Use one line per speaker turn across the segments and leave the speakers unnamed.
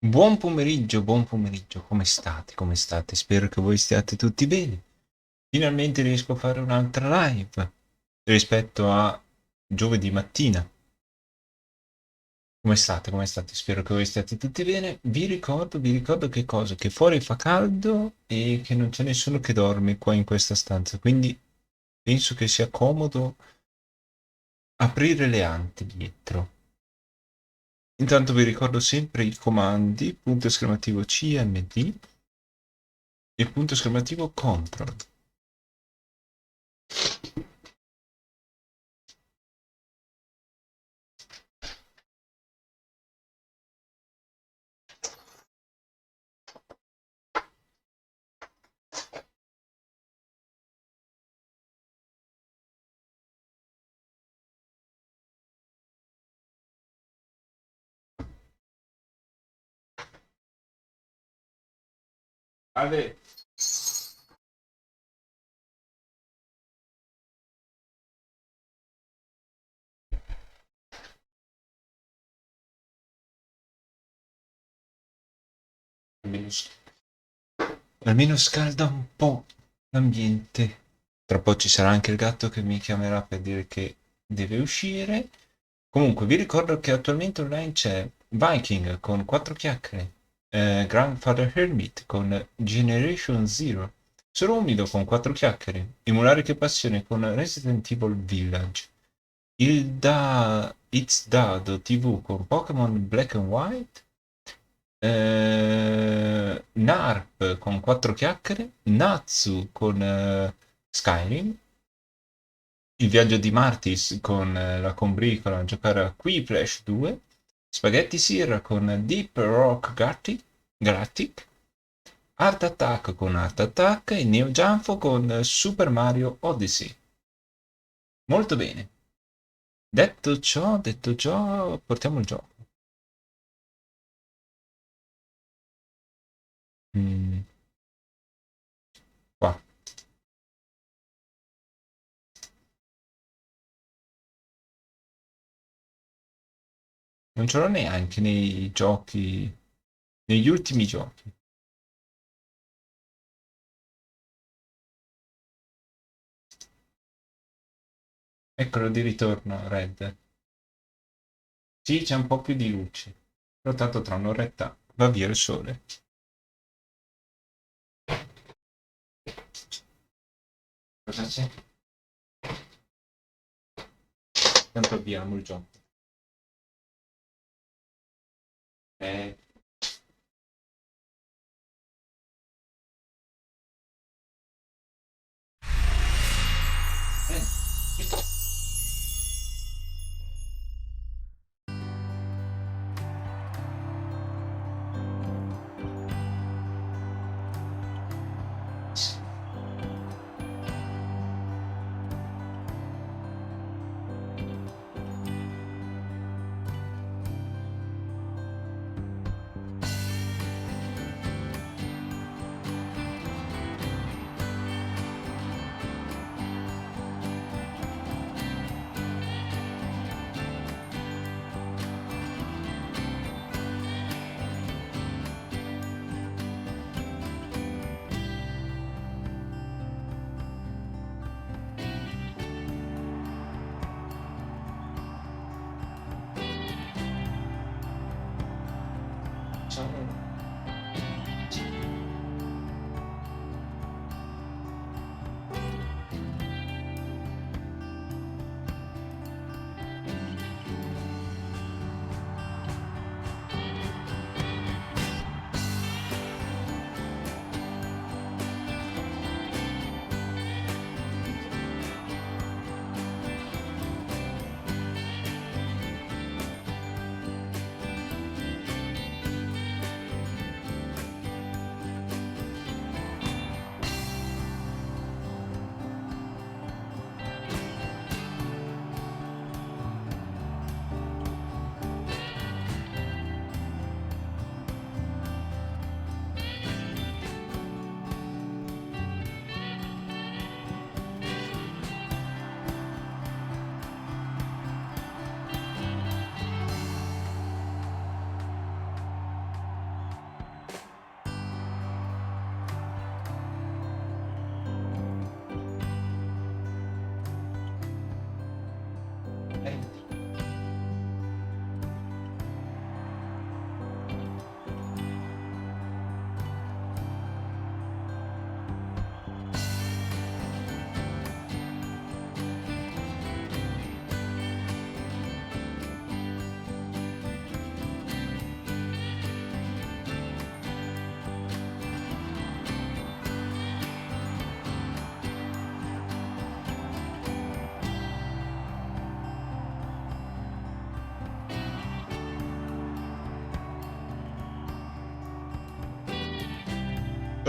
Buon pomeriggio, come state? Come state? Spero che voi stiate tutti bene. Finalmente riesco a fare un'altra live rispetto a giovedì mattina. Come state? Come state? Spero che voi stiate tutti bene. Vi ricordo che cosa? Che fuori fa caldo e che non c'è nessuno che dorme qua in questa stanza, quindi penso che sia comodo aprire le anti dietro. Intanto vi ricordo sempre i comandi, punto esclamativo CMD e punto esclamativo control. Ale, almeno, almeno scalda un po' l'ambiente. Tra poco ci sarà anche il gatto che mi chiamerà per dire che deve uscire. Comunque, vi ricordo che attualmente online c'è Viking con 4 chiacchiere, Grandfather Hermit con Generation Zero, Solo Umido con 4 chiacchiere, Emulare che passione con Resident Evil Village, It's Dado TV con Pokémon Black and White, Narp con 4 chiacchiere, Natsu con Skyrim, il viaggio di Martis con la combricola a giocare a Quiplash 2, Spaghetti Sierra con Deep Rock Galactic, Art Attack con Art Attack e Neo Gianfo con Super Mario Odyssey. Molto bene. Detto ciò, portiamo il gioco. Mm, qua. Non ce l'ho neanche nei giochi, negli ultimi giochi. Eccolo di ritorno, Red. Sì, c'è un po' più di luce. Però tanto tra un'oretta va via il sole. Cosa c'è? Tanto abbiamo il gioco. Eh, eh.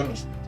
Sono...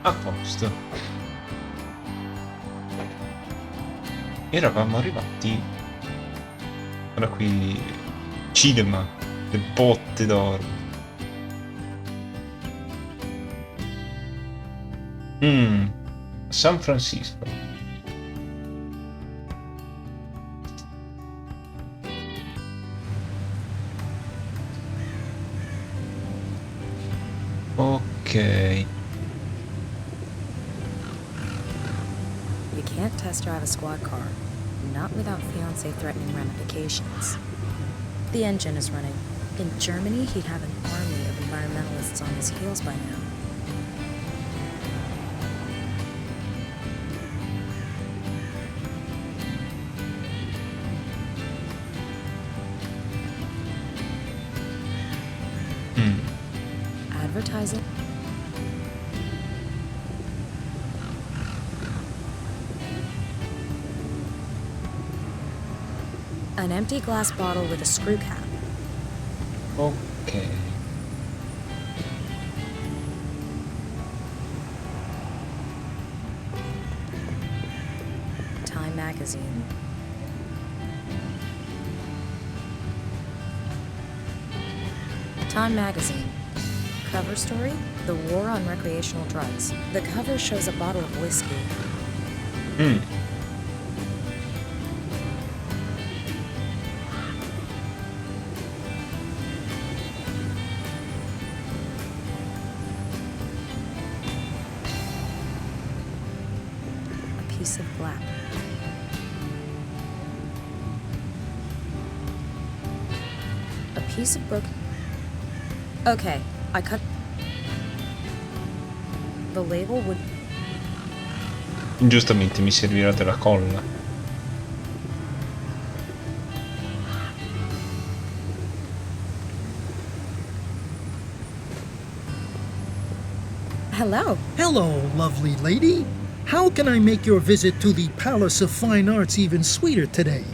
A posto. Eravamo arrivati. Ora qui. Cinema. Le botte d'oro. San Francisco. Ok.
You can't test drive a squad car, not without fiancé-threatening ramifications. The engine is running. In Germany, he'd have an army of environmentalists on his heels by now. Advertising. An empty glass bottle with a screw cap.
Ok.
Time magazine. Time magazine. Cover story: The War on Recreational Drugs. The cover shows a bottle of whiskey. A piece of black. A piece of broken... Okay, I cut... The label would...
Giustamente mi servirà della colla.
Hello.
Hello, lovely lady. How can I make your visit to the Palace of Fine Arts even sweeter today?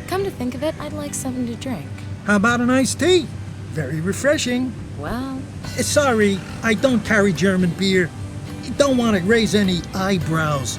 Come to think of it, I'd like something to drink.
How about an iced tea? Very refreshing.
Well...
Sorry, I don't carry German beer. Don't want to raise any eyebrows.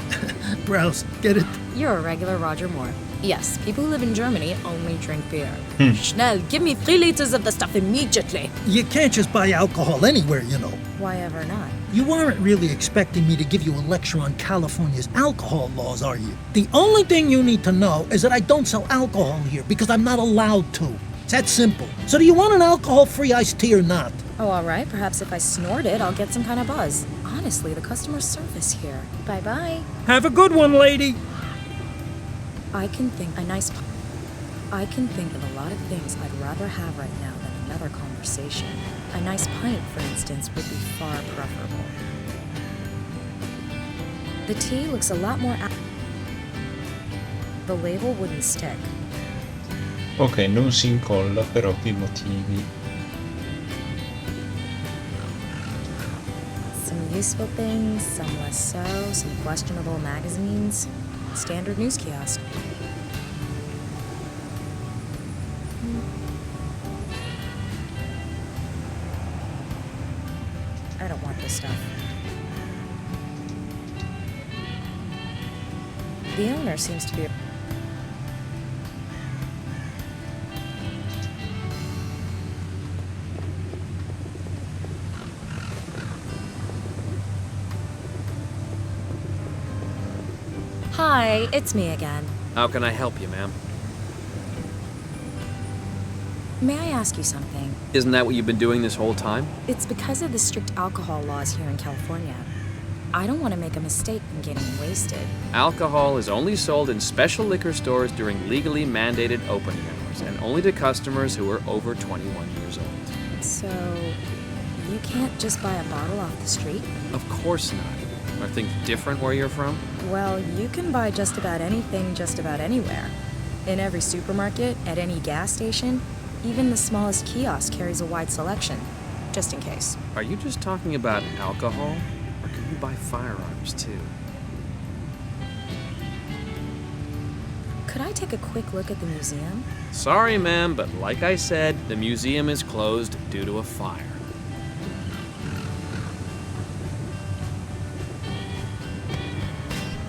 Brows, get it?
You're a regular Roger Moore. Yes, people who live in Germany only drink beer. Schnell, give me 3 liters of the stuff immediately.
You can't just buy alcohol anywhere, you know.
Why ever not?
You aren't really expecting me to give you a lecture on California's alcohol laws, are you? The only thing you need to know is that I don't sell alcohol here because I'm not allowed to. It's that simple. So do you want an alcohol-free iced tea or not?
Oh, all right. Perhaps if I snort it, I'll get some kind of buzz. Honestly, the customer service here. Bye-bye.
Have a good one, lady.
I can think of a lot of things I'd rather have right now than another conversation. A nice pint, for instance, would be far preferable. The tea looks a lot more... The label wouldn't stick.
Ok, non si incolla per ovvi motivi.
Some useful things, some less so, some questionable magazines. Standard news kiosk. I don't want this stuff. The owner seems to be... Hi, it's me again.
How can I help you, ma'am?
May I ask you something?
Isn't that what you've been doing this whole time?
It's because of the strict alcohol laws here in California. I don't want to make a mistake in getting wasted.
Alcohol is only sold in special liquor stores during legally mandated opening hours, and only to customers who are over 21 years old.
So, you can't just buy a bottle off the street?
Of course not. Are things different where you're from?
Well, you can buy just about anything just about anywhere. In every supermarket, at any gas station, even the smallest kiosk carries a wide selection, just in case.
Are you just talking about alcohol? Or can you buy firearms too?
Could I take a quick look at the museum?
Sorry, ma'am, but like I said, the museum is closed due to a fire.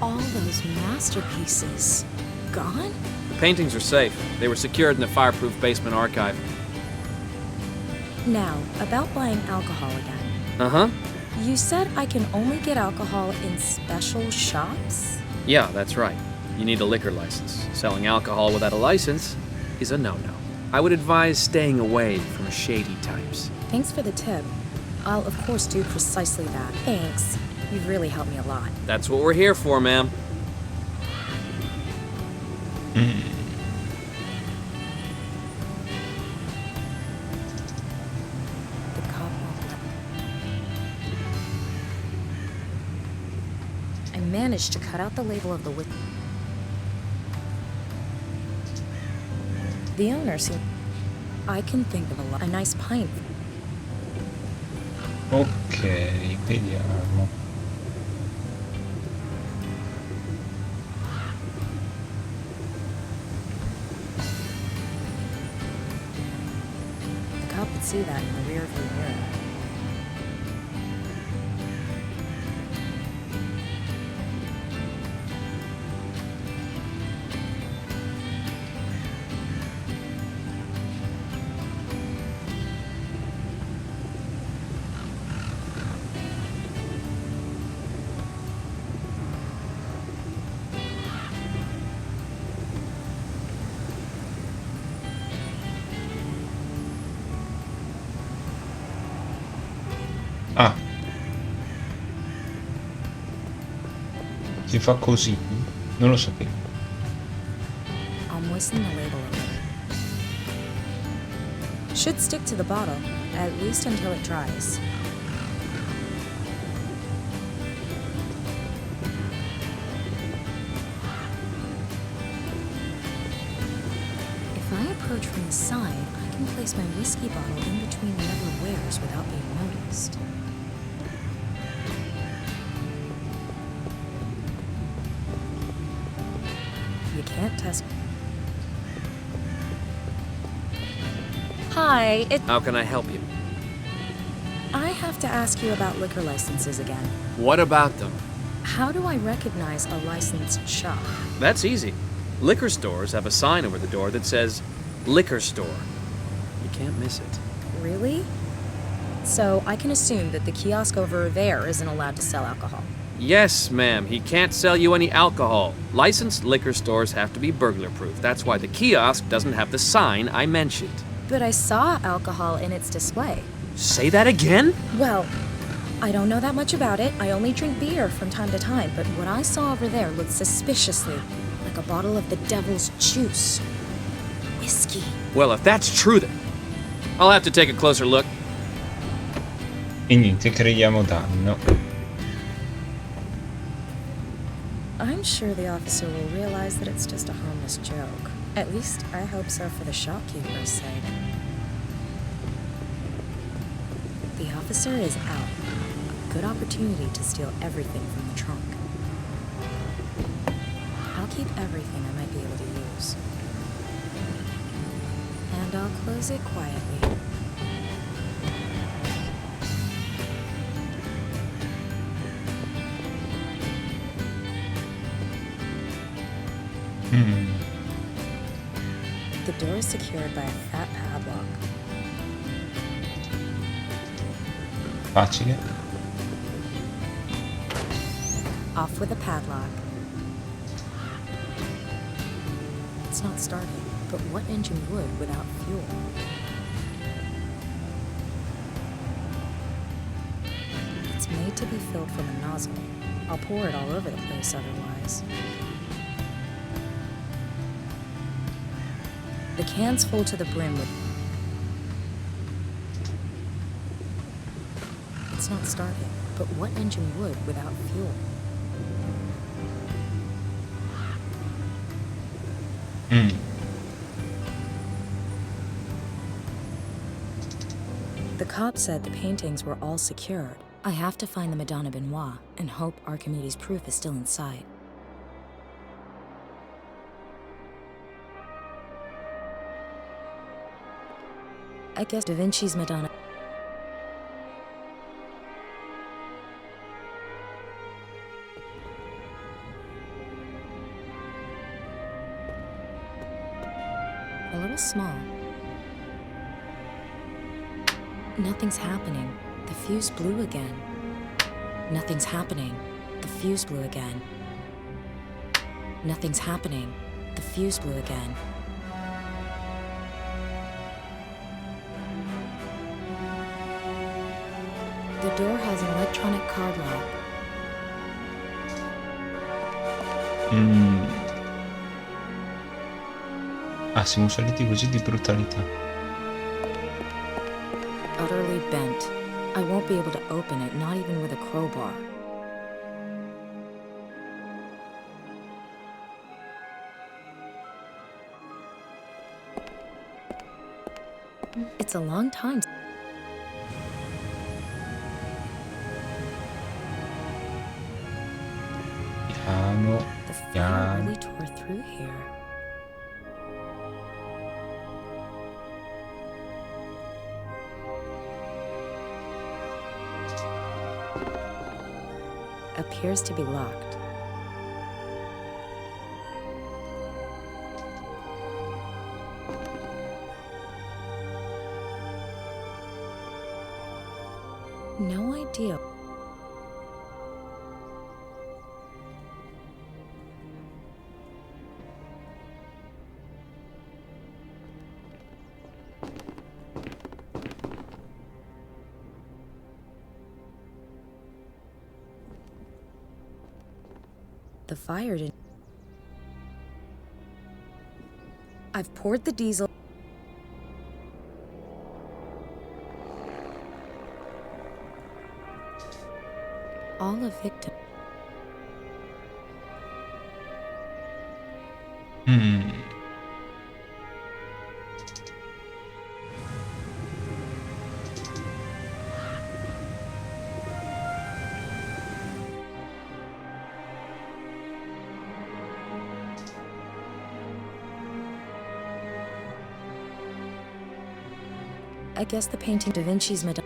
All those masterpieces. Gone?
The paintings are safe. They were secured in the fireproof basement archive.
Now, about buying alcohol again.
Uh-huh.
You said I can only get alcohol in special shops?
Yeah, that's right. You need a liquor license. Selling alcohol without a license is a no-no. I would advise staying away from shady types.
Thanks for the tip. I'll of course do precisely that. Thanks. You've really helped me a lot.
That's what we're here for, ma'am.
The cop won't let me. I managed to cut out the label of the whiskey. The owner seemed... I can think of a nice pint.
Ok, vediamo.
The cop would see that in the rearview mirror.
Ah. Si fa così? Non lo sapevo.
I'll moisten the label a little. Should stick to the bottle, at least until it dries. If I approach from the side, I can place my whiskey bottle in between the other wares without being noticed. You can't test. Hi,
How can I help you?
I have to ask you about liquor licenses again.
What about them?
How do I recognize a licensed shop?
That's easy. Liquor stores have a sign over the door that says, liquor store. You can't miss it.
Really? So I can assume that the kiosk over there isn't allowed to sell alcohol.
Yes, ma'am. He can't sell you any alcohol. Licensed liquor stores have to be burglar-proof. That's why the kiosk doesn't have the sign I mentioned.
But I saw alcohol in its display.
Say that again?
Well, I don't know that much about it. I only drink beer from time to time, but what I saw over there looked suspiciously like a bottle of the devil's juice. Whiskey.
Well, if that's true, then I'll have to take a closer look.
E niente, creiamo danno.
I'm sure the officer will realize that it's just a harmless joke. At least I hope so for the shopkeeper's sake. The officer is out. A good opportunity to steal everything from the trunk. I'll keep everything I might be able to use. And I'll close it quietly. The door is secured by a fat padlock.
Facile.
Off with a padlock. It's not starting, but what engine would without fuel? It's made to be filled from a nozzle. I'll pour it all over the place otherwise. The can's full to the brim with... It's not starting, but what engine would without fuel? The cop said the paintings were all secured. I have to find the Madonna Benoit and hope Archimedes' proof is still inside. I guess Da Vinci's Madonna. A little small. Nothing's happening. The fuse blew again. Nothing's happening. The fuse blew again. Nothing's happening. The fuse blew again. The door has an electronic card lock.
Ah, siamo saliti così di brutalità.
Utterly bent. I won't be able to open it, not even with a crowbar. It's a long time.
Piano,
The fire
piano.
really tore through here. Appears to be locked. No idea. The fire didn't. I've poured the diesel. All a victim. I guess the painting Da Vinci's Madonna.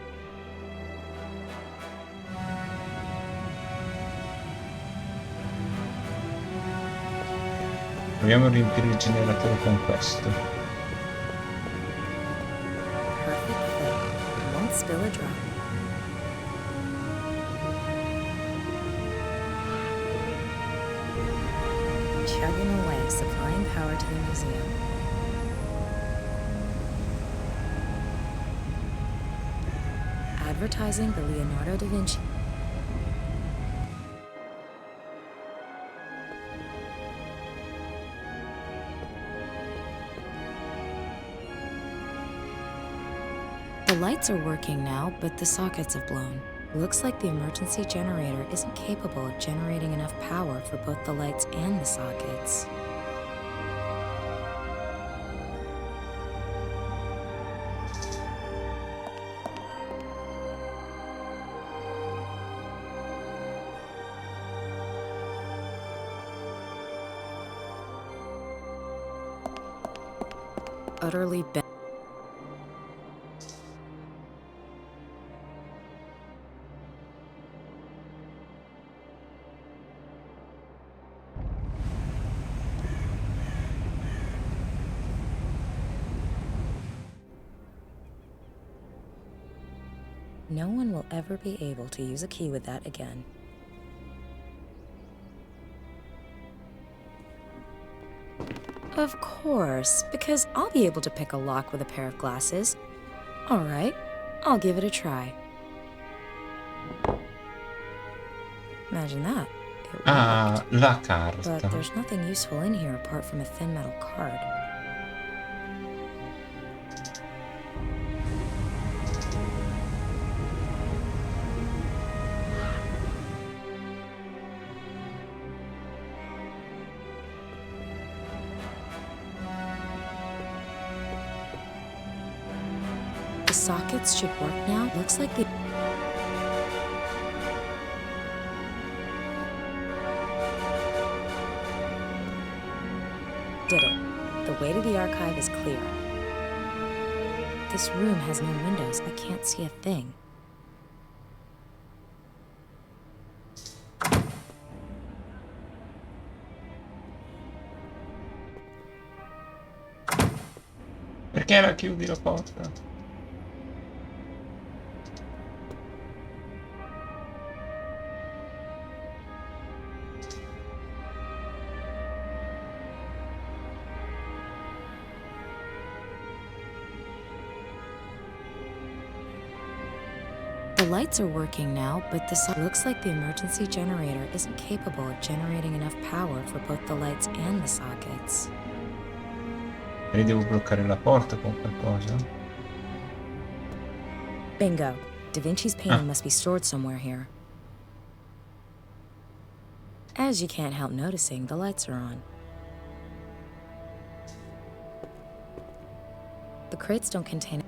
Proviamo a riempire il generatore con questo.
Perfect fit. Won't spill a drop. Chugging away, supplying power to the museum. Advertising the Leonardo da Vinci. The lights are working now, but the sockets have blown. Looks like the emergency generator isn't capable of generating enough power for both the lights and the sockets. Utterly bent. No one will ever be able to use a key with that again. Of course, because I'll be able to pick a lock with a pair of glasses. All right, I'll give it a try. Imagine that. It
Ah,
worked.
la
But
carta.
there's nothing useful in here apart from a thin metal card. The sockets should work now. Looks like the... Did it. The way to the archive is clear. This room has no windows. I can't see a thing.
Perché la chiudi la porta?
The lights are working now, but looks like the emergency generator isn't capable of generating enough power for both the lights and the sockets.
E devo bloccare la porta con qualcosa?
Bingo. Da Vinci's painting must be stored somewhere here. As you can't help noticing, the lights are on. The crates don't contain...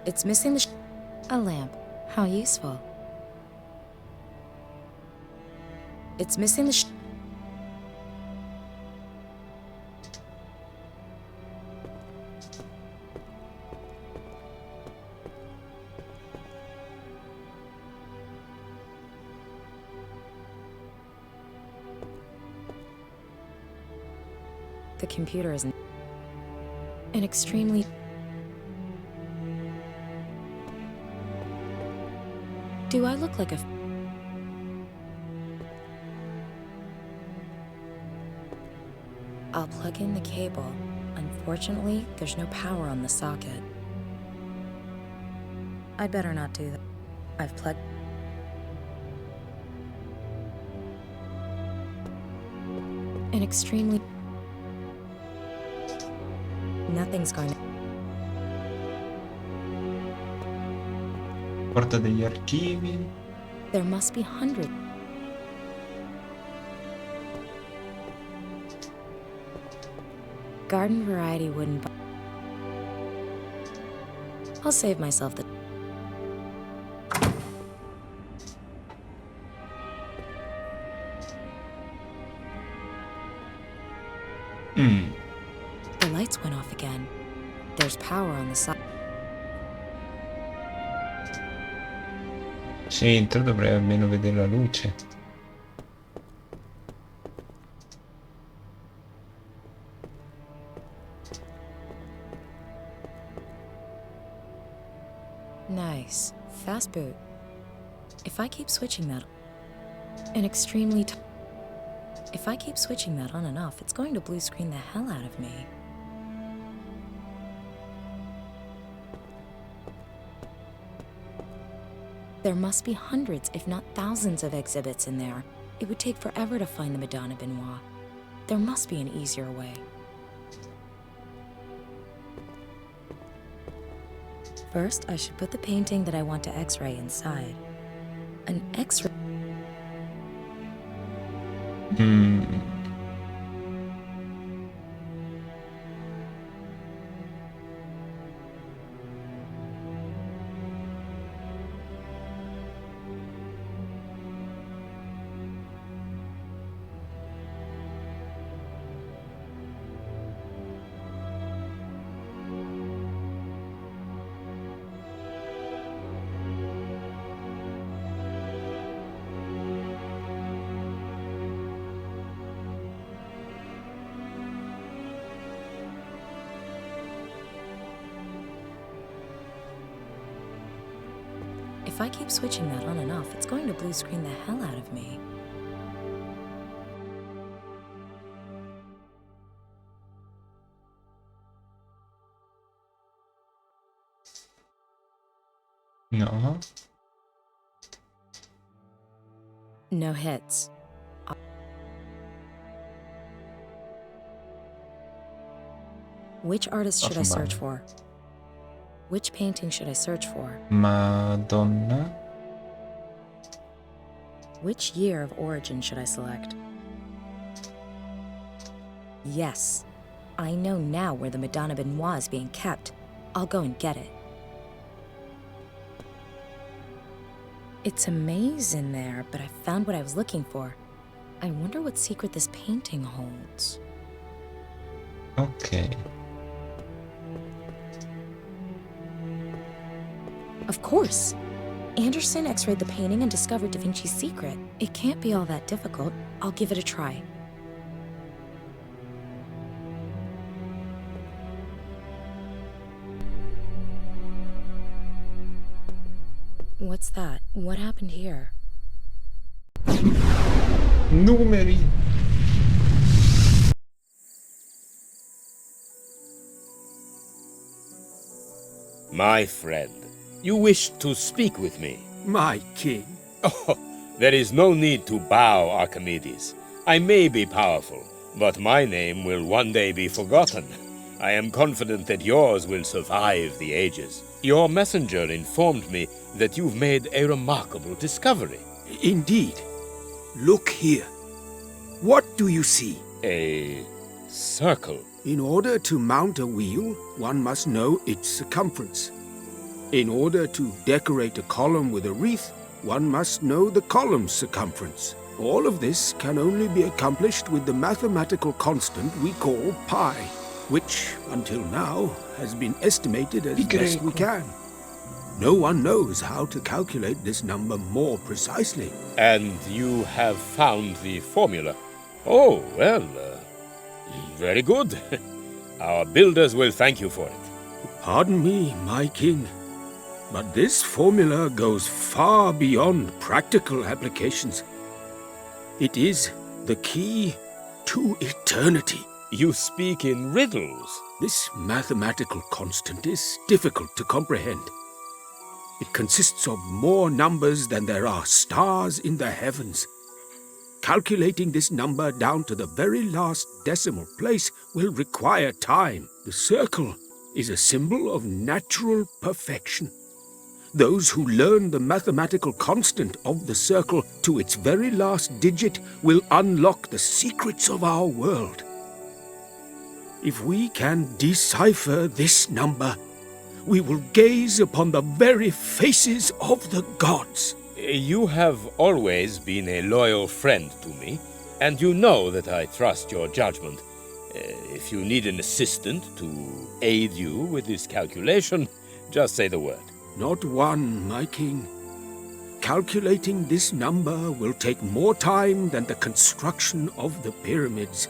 It's missing the a lamp. How useful. It's missing the The computer is an extremely... Do I look like a... I'll plug in the cable. Unfortunately, there's no power on the socket. I'd better not do that. I've plugged... An extremely... Nothing's going to...
Porta degli archivi.
There must be hundreds. Garden variety wooden... I'll save myself the... The lights went off again. There's power on the side.
Sì, entro dovrei almeno vedere la luce.
Nice. Fast boot. If I keep switching that... An extremely... If I keep switching that on and off, it's going to blue screen the hell out of me. There must be hundreds, if not thousands, of exhibits in there. It would take forever to find the Madonna Benoit. There must be an easier way. First, I should put the painting that I want to X-ray inside. An X-ray... If I keep switching that on and off, it's going to blue screen the hell out of me.
No.
No hits. Which artist should I search for? Which painting should I search for?
Madonna.
Which year of origin should I select? Yes. I know now where the Madonna Benoit is being kept. I'll go and get it. It's a maze in there, but I found what I was looking for. I wonder what secret this painting holds.
Ok.
Of course. Anderson x-rayed the painting and discovered Da Vinci's secret. It can't be all that difficult. I'll give it a try. What's that? What happened here?
Numeri.
My friend, you wish to speak with me.
My king.
Oh, there is no need to bow, Archimedes. I may be powerful, but my name will one day be forgotten. I am confident that yours will survive the ages. Your messenger informed me that you've made a remarkable discovery.
Indeed. Look here. What do you see?
A circle.
In order to mount a wheel, one must know its circumference. In order to decorate a column with a wreath, one must know the column's circumference. All of this can only be accomplished with the mathematical constant we call pi, which, until now, has been estimated as best we can. No one knows how to calculate this number more precisely.
And you have found the formula. Oh, well, very good. Our builders will thank you for it.
Pardon me, my king, but this formula goes far beyond practical applications. It is the key to eternity.
You speak in riddles.
This mathematical constant is difficult to comprehend. It consists of more numbers than there are stars in the heavens. Calculating this number down to the very last decimal place will require time. The circle is a symbol of natural perfection. Those who learn the mathematical constant of the circle to its very last digit will unlock the secrets of our world. If we can decipher this number, we will gaze upon the very faces of the gods.
You have always been a loyal friend to me, and you know that I trust your judgment. If you need an assistant to aid you with this calculation, just say the word.
Not one, my king. Calculating this number will take more time than the construction of the pyramids.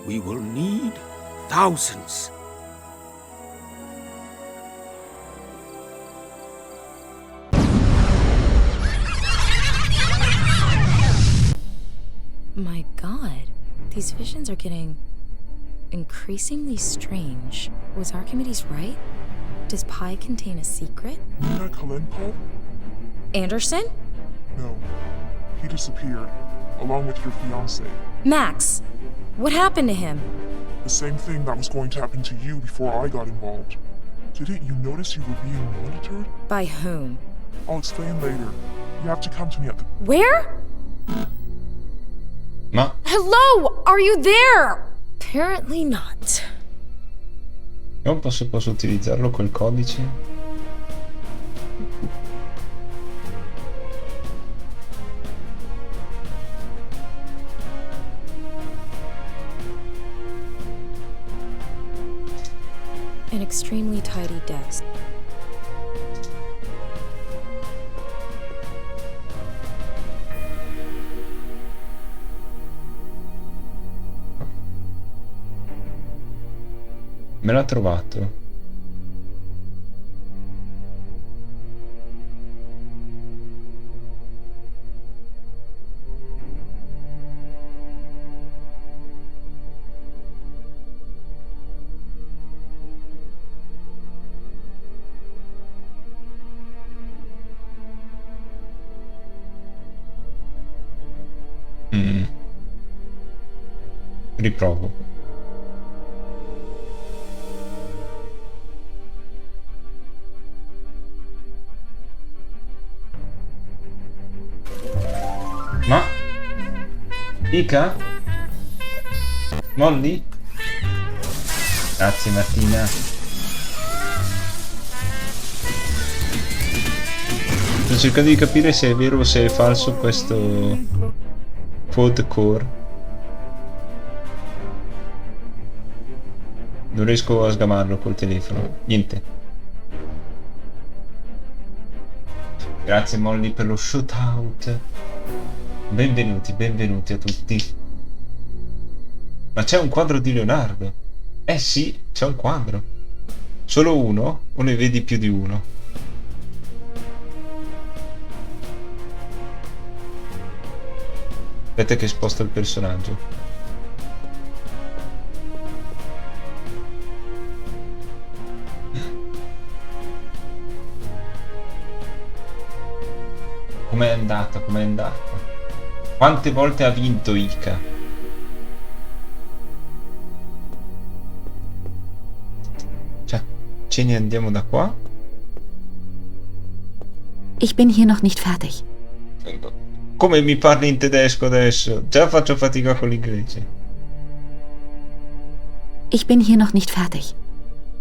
We will need thousands.
My god, these visions are getting increasingly strange. Was Archimedes right? Does pi contain a secret?
Did I call in, Paul?
Anderson?
No. He disappeared, along with your fiancé.
Max! What happened to him?
The same thing that was going to happen to you before I got involved. Didn't you notice you were being monitored?
By whom?
I'll explain later. You have to come to me at the...
Where?
Ma
Hello! Are you there? Apparently not.
io posso utilizzarlo quel codice?
An extremely tidy desk.
Me l'ha trovato. Riprovo. Ma Ica? Molly? Grazie Martina. Sto cercando di capire se è vero o se è falso questo quad core. Non riesco a sgamarlo col telefono. Niente. Grazie Molly per lo shootout. Benvenuti, benvenuti a tutti. Ma c'è un quadro di Leonardo? Eh sì, c'è un quadro. Solo uno? O ne vedi più di uno? Aspetta che sposto il personaggio. Com'è andata? Com'è andata? Quante volte ha vinto Ica? Cioè, ce ne andiamo da qua?
Ich bin hier noch nicht fertig.
Come mi parli in tedesco adesso? Già faccio fatica con l'inglese.
Ich bin hier noch nicht fertig.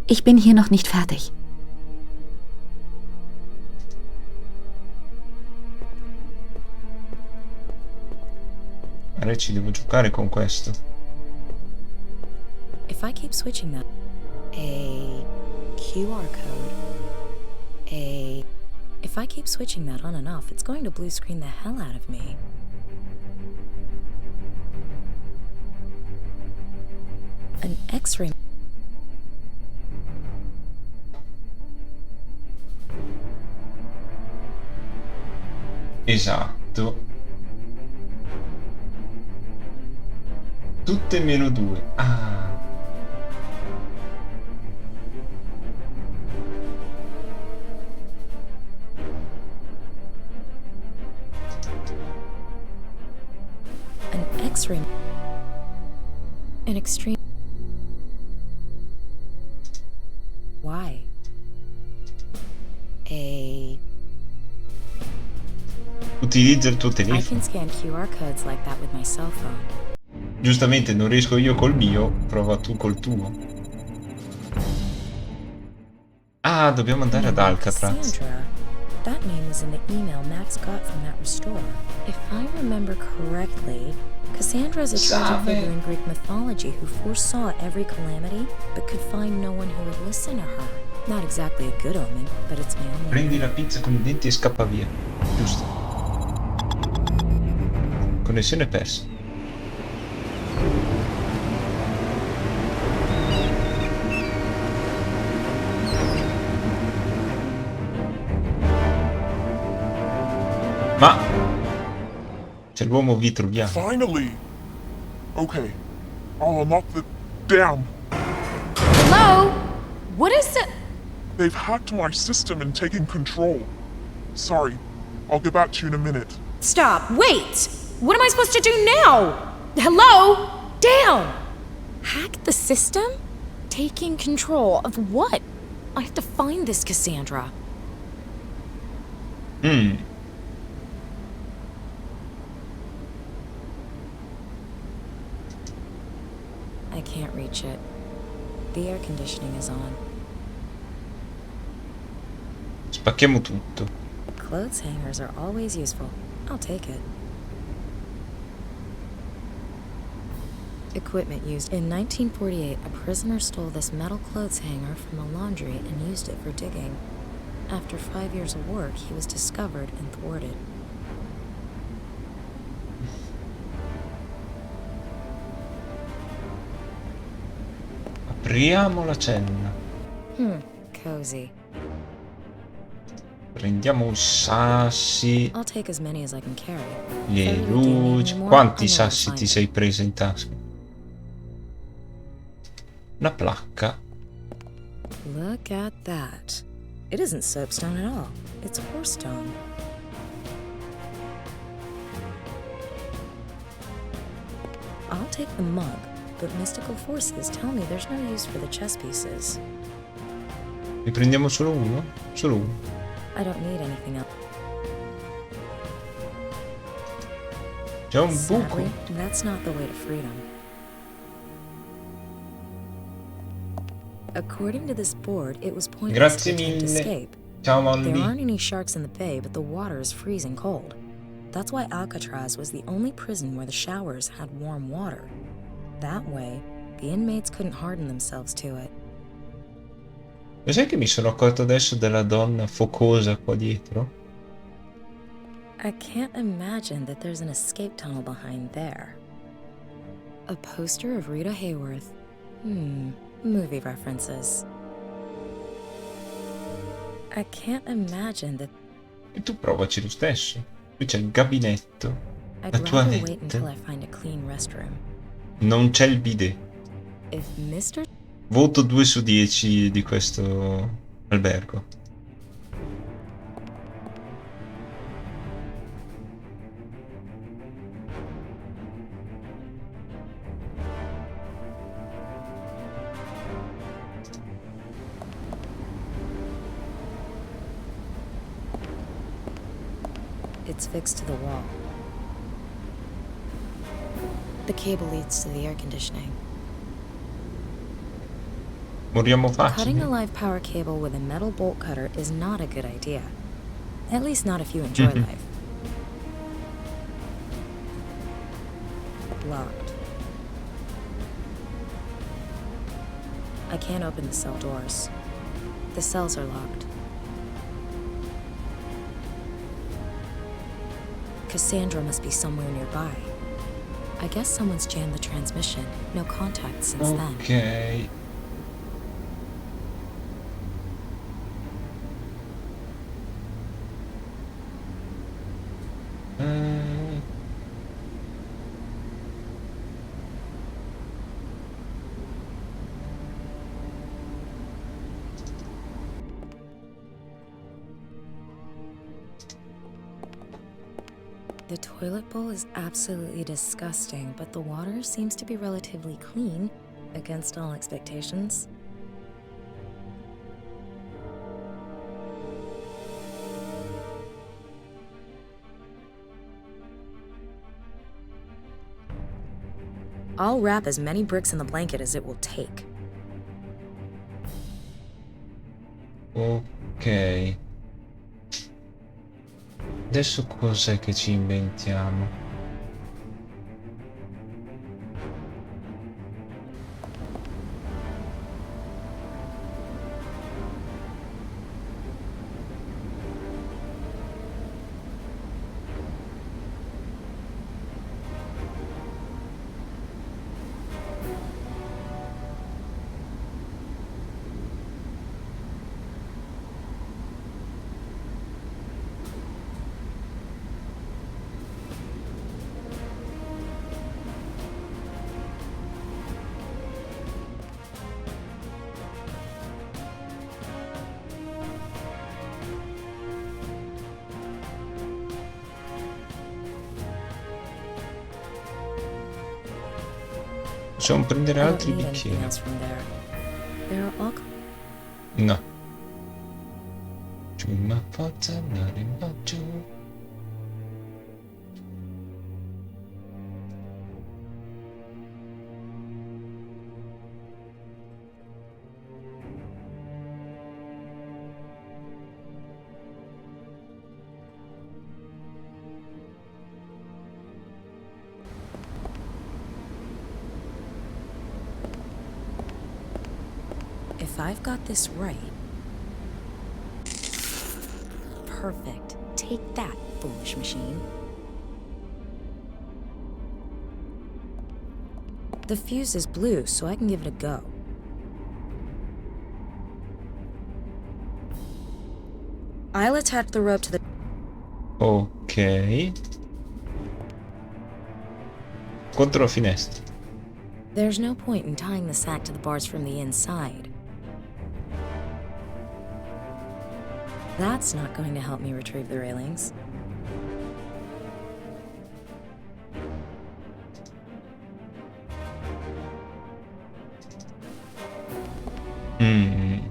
Ich bin hier noch nicht fertig.
Allora ci devo giocare con questo.
If I keep switching that, a QR code, if I keep switching that on and off, it's going to blue screen the hell out of me. An X-ray.
Esatto. Tutte meno 2. Ah.
An X-ray. An extreme. Why?
Utilizza il tuo
I
telefono.
can scan QR codes like that with my cell phone.
Giustamente non riesco io col mio, prova tu col tuo. Ah, dobbiamo andare ad Alcatraz.
Cassandra. That name was in the email Max got from that restorer. If I remember correctly, Cassandra is a tragic
Sapere.
figure in Greek mythology who foresaw every calamity, but could find no one who would listen to her. Not exactly a good omen, but it's my only.
Prendi la pizza con i denti e scappa via. Giusto. Connessione persa. Ma c'è l'uomo vitruviano.
Finally! Okay, I'll unlock the. Damn!
Hello? What is it?
They've hacked my system and taken control. Sorry, I'll get back to you in a minute.
Stop. Wait. What am I supposed to do now? Hello? Down. Hack the system? Taking control of what? I have to find this Cassandra.
I can't reach it. The air conditioning is on.
Spacchiamo tutto.
Clothes hangers are always useful. I'll take it. Equipment used. In 1948, a prisoner stole this metal clothes hanger from a laundry and used it for digging. After 5 years of work, he was discovered and thwarted.
Apriamo la cella.
Cozy.
Prendiamo i sassi,
I'll take as many as I can carry.
le
If I really do need
luci.
any more,
Quanti
I know where to
sassi
find
ti
it.
sei presa in tasca? Una placca.
Look at that. It isn't soapstone at all. It's horse-stone. I'll take the mug, but mystical forces tell me there's no use for the chess pieces.
Ne prendiamo solo uno? Solo uno.
I don't need anything else.
C'è un buco.
Sadly, that's not the way to freedom. According to this board, it was pointless
Grazie
to attempt
mille.
escape.
Ciao
There
Molly.
aren't any sharks in the bay, but the water is freezing cold. That's why Alcatraz was the only prison where the showers had warm water. That way, the inmates couldn't harden themselves to it.
Lo sai che mi sono accorto adesso della donna focosa qua dietro?
I can't imagine that there's an escape tunnel behind there. A poster of Rita Hayworth. Movie references. I can't imagine that.
E tu provaci lo stesso. Qui c'è il gabinetto,
I'd
la
rather wait until I
toilette.
find a clean restroom.
Non c'è il bidet.
If Mr.
Voto 2 su 10 di questo albergo.
It's fixed to the wall. The cable leads to the air conditioning.
Moriamo
Cutting a
facile.
live power cable with a metal bolt cutter is not a good idea. At least not if you enjoy life. Locked. I can't open the cell doors. The cells are locked. Cassandra must be somewhere nearby. I guess someone's jammed the transmission. No contact since then.
Ok.
The toilet bowl is absolutely disgusting, but the water seems to be relatively clean, against all expectations. I'll wrap as many bricks in the blanket as it will take.
Ok. Adesso cos'è che ci inventiamo? Possiamo prendere
I don't
altri
need anything
bicchieri?
else from there. There are all
No. Ciumma forza andare in bacio.
If I've got this right. Perfect. Take that, foolish machine. The fuse is blue, so I can give it a go. I'll attach the rope to the.
Ok. Contro la finestra.
There's no point in tying the sack to the bars from the inside. That's not going to help me retrieve the railings.
Mm.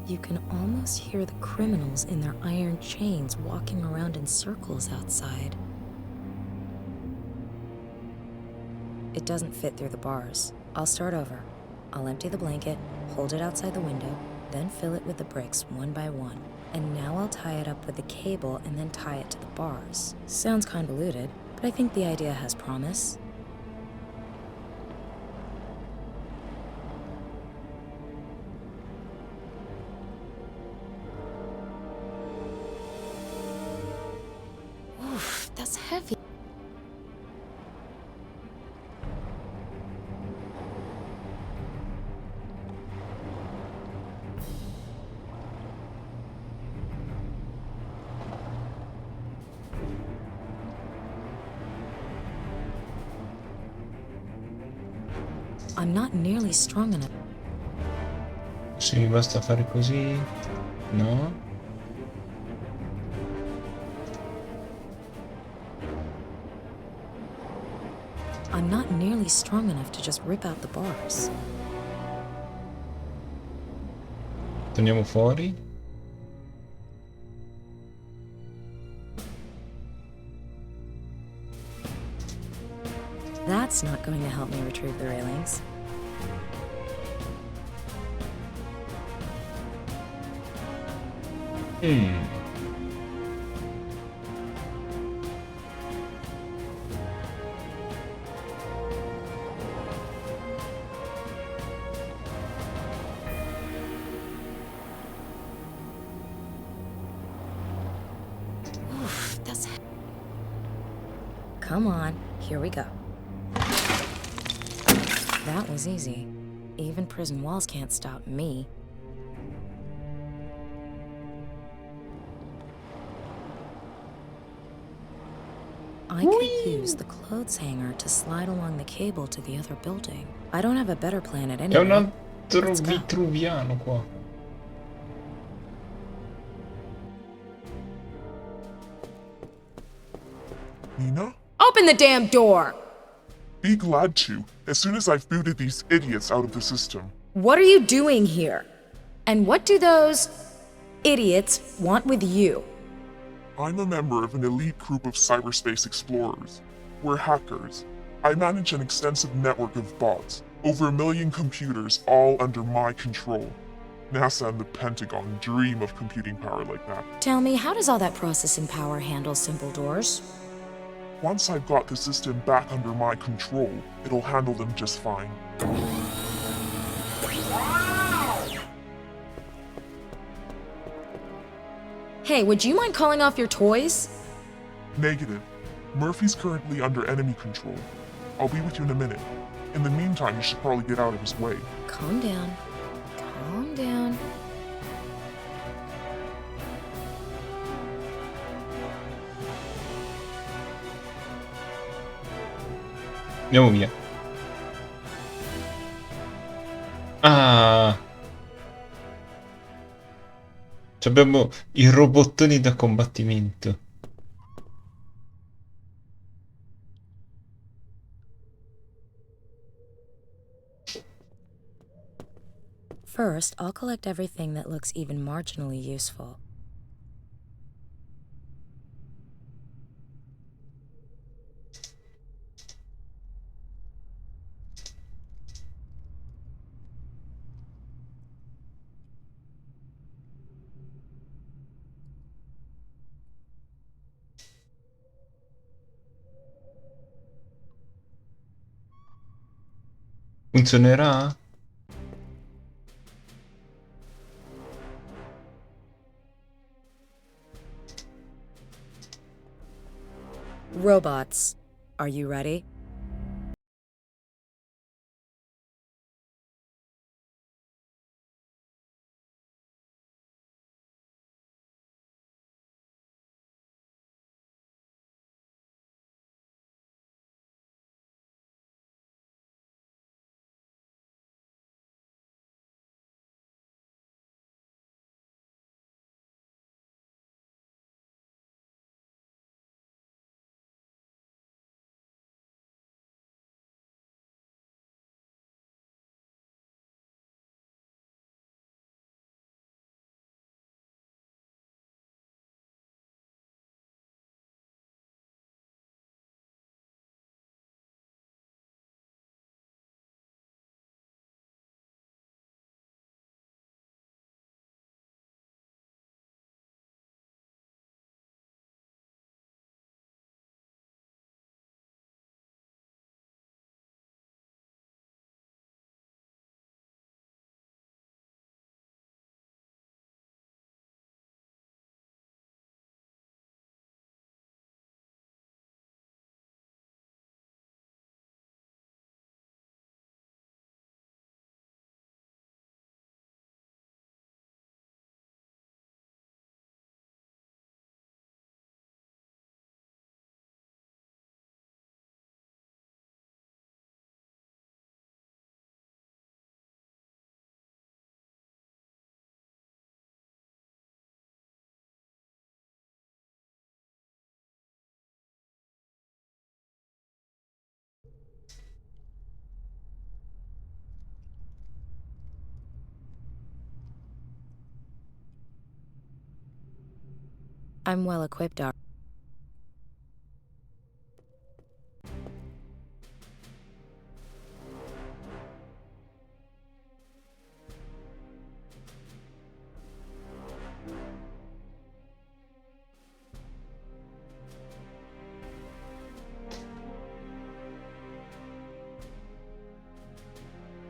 You can almost hear the criminals in their iron chains walking around in circles outside. It doesn't fit through the bars. I'll start over. I'll empty the blanket, hold it outside the window, then fill it with the bricks one by one. And now I'll tie it up with the cable and then tie it to the bars. Sounds convoluted, but I think the idea has promise. Oof, that's heavy. I'm not nearly strong enough.
Sì, basta fare così. No?
I'm not nearly strong enough to just rip out the bars.
Torniamo fuori.
That's not going to help me retrieve the railings. Oof, that's... Come on, here we go. That was easy. Even prison walls can't stop me. I could use the clothes hanger to slide along the cable to the other building. I don't have a better plan at any
C'è un
rate.
altro
Let's go.
vitruviano qua.
Nina?
Open the damn door!
Be glad to, as soon as I've booted these idiots out of the system.
What are you doing here? And what do those idiots want with you?
I'm a member of an elite group of cyberspace explorers. We're hackers. I manage an extensive network of bots, over 1 million computers, all under my control. NASA and the Pentagon dream of computing power like that.
Tell me, how does all that processing power handle simple doors?
Once I've got the system back under my control, it'll handle them just fine.
Hey, would you mind calling off your toys?
Negative. Murphy's currently under enemy control. I'll be with you in a minute. In the meantime, you should probably get out of his way.
Calm down. Calm down.
Andiamo via. Ah! Abbiamo i robottoni da combattimento.
First, I'll collect everything that looks even marginally useful.
Funzionerà?
Robots, are you ready? I'm well equipped,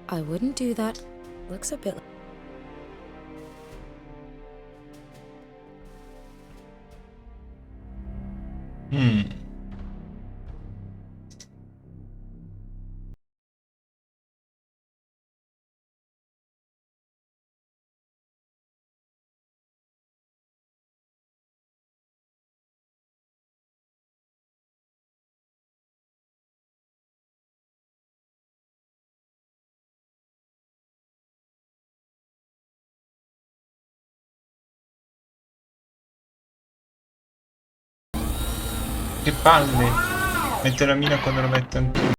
I wouldn't do that. Looks a bit.
Che palle! Mette la mina quando lo metto anch'io.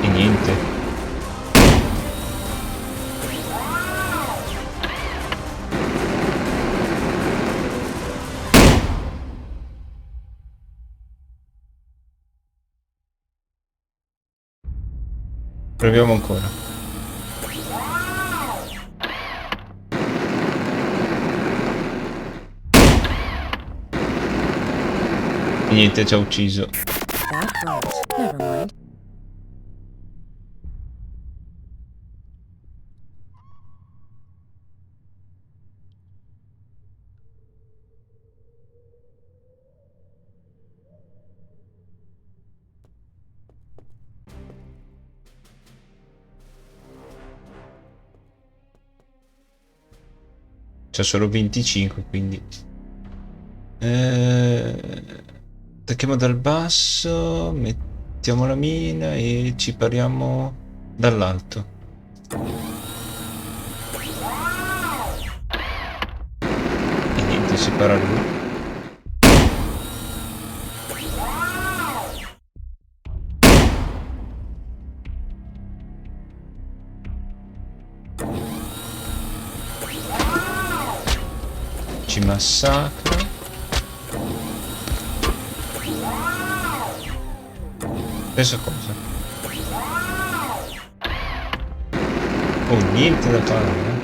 E niente. Proviamo ancora. E niente, ci ha ucciso.
That hurt. Never mind.
C'ha solo 25, quindi attacchiamo dal basso, mettiamo la mina e ci pariamo dall'alto. E niente, si para lui. Ci massacra. Adesso cosa? Oh, niente da fare,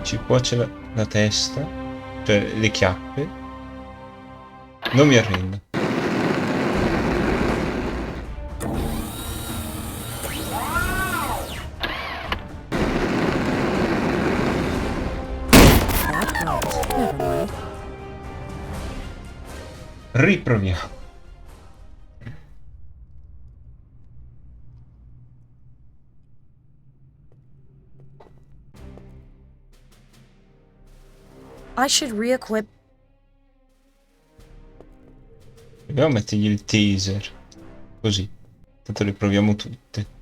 Ci cuoce la testa, cioè le chiappe. Non mi arrendo. Riproviamo.
I should re-equip.
Dobbiamo mettergli il taser. Così. Tanto le proviamo tutte.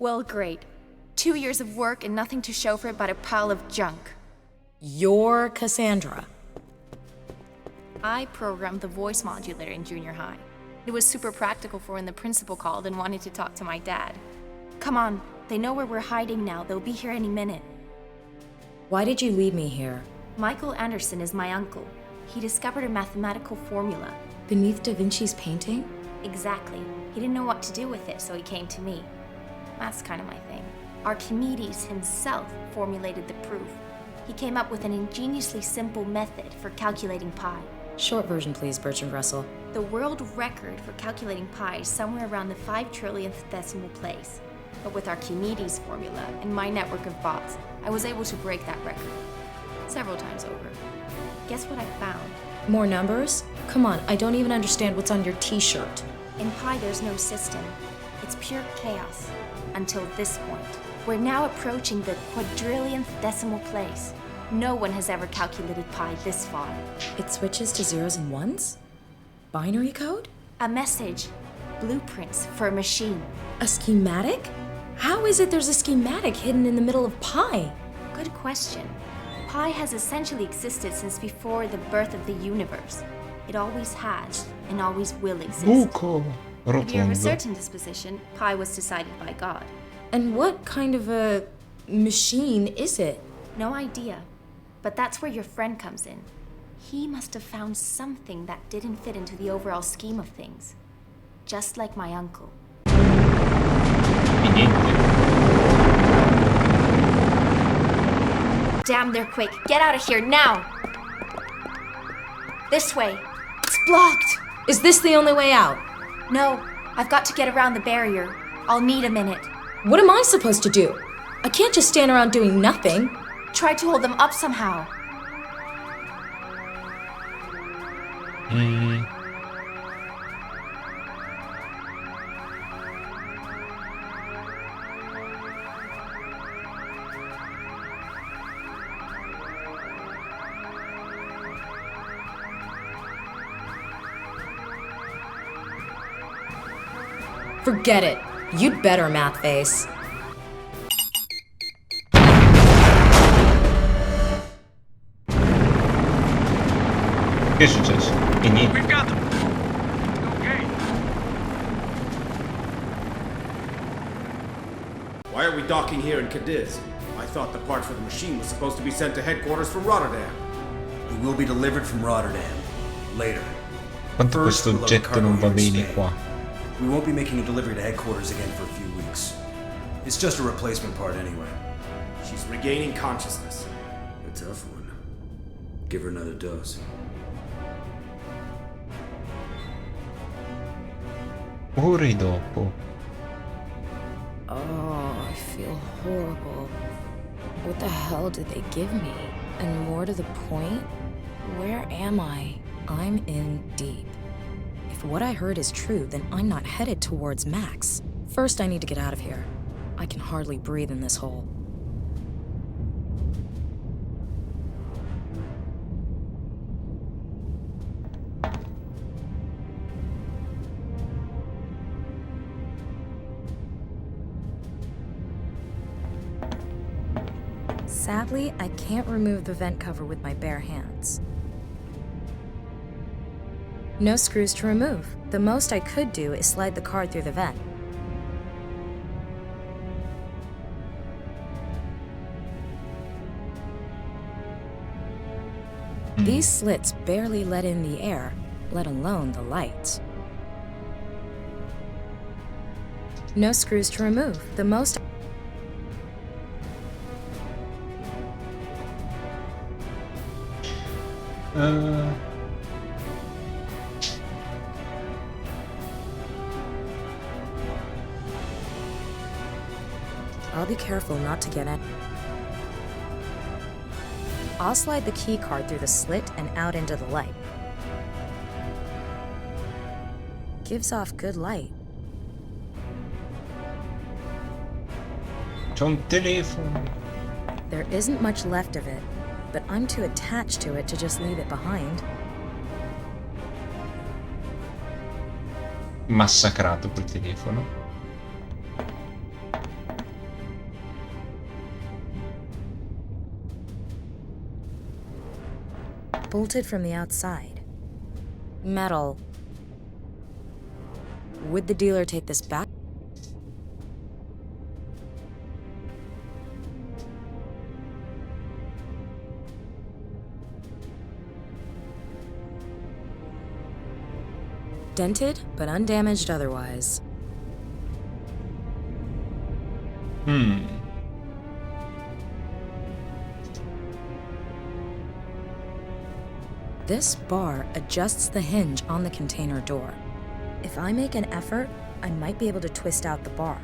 Well, great.
2 years of work and nothing to show for it but a pile of junk.
You're Cassandra.
I programmed the voice modulator in junior high. It was super practical for when the principal called and wanted to talk to my dad. Come on, they know where we're hiding now. They'll be here any minute.
Why did you lead me here?
Michael Anderson is my uncle. He discovered a mathematical formula.
Beneath Da Vinci's painting?
Exactly. He didn't know what to do with it, so he came to me. That's kind of my thing. Archimedes himself formulated the proof. He came up with an ingeniously simple method for calculating pi.
Short version, please, Bertrand Russell.
The world record for calculating pi is somewhere around the 5 trillionth decimal place. But with Archimedes' formula and my network of bots, I was able to break that record. Several times over. Guess what I found?
More numbers? Come on, I don't even understand what's on your t-shirt.
In pi, there's no system. It's pure chaos. Until this point. We're now approaching the quadrillionth decimal place. No one has ever calculated pi this far.
It switches to zeros and ones? Binary code?
A message. Blueprints for a machine.
A schematic? How is it there's a schematic hidden in the middle of pi?
Good question. Pi has essentially existed since before the birth of the universe. It always has, and always will exist.
Buco
If you're of a
rotondo.
certain disposition, pi was decided by God.
And what kind of a machine is it?
No idea. But that's where your friend comes in. He must have found something that didn't fit into the overall scheme of things. Just like my uncle.
E niente.
Damn, they're quick. Get out of here, now! This way. It's blocked!
Is this the only way out?
No, I've got to get around the barrier. I'll need a minute.
What am I supposed to do? I can't just stand around doing nothing.
Try to hold them up somehow.
Forget it. You'd better, math face.
Che è successo? E niente.
We've got them. Okay.
Why are we docking here in Cadiz? I thought the part for the machine was supposed to be sent to headquarters from Rotterdam.
It will be delivered from Rotterdam. Later.
Quanto questo oggetto non va bene qua.
We won't be making a delivery to headquarters again for a few weeks. It's just a replacement part anyway.
She's regaining consciousness.
A tough one. Give her another dose.
Ore dopo.
Oh, I feel horrible. What the hell did they give me? And more to the point, where am I? I'm in deep. If what I heard is true, then I'm not headed towards Max. First, I need to get out of here. I can hardly breathe in this hole. Sadly, I can't remove the vent cover with my bare hands. No screws to remove. The most I could do is slide the card through the vent. These slits barely let in the air, let alone the light. No screws to remove. The most I'll be careful not to get in. I'll slide the key card through the slit and out into the light. Gives off good light.
C'è un telefono.
There isn't much left of it, but I'm too attached to it to just leave it behind.
Massacrato quel telefono.
Bolted from the outside. Metal. Would the dealer take this back? Dented, but undamaged otherwise. This bar adjusts the hinge on the container door. If I make an effort, I might be able to twist out the bar.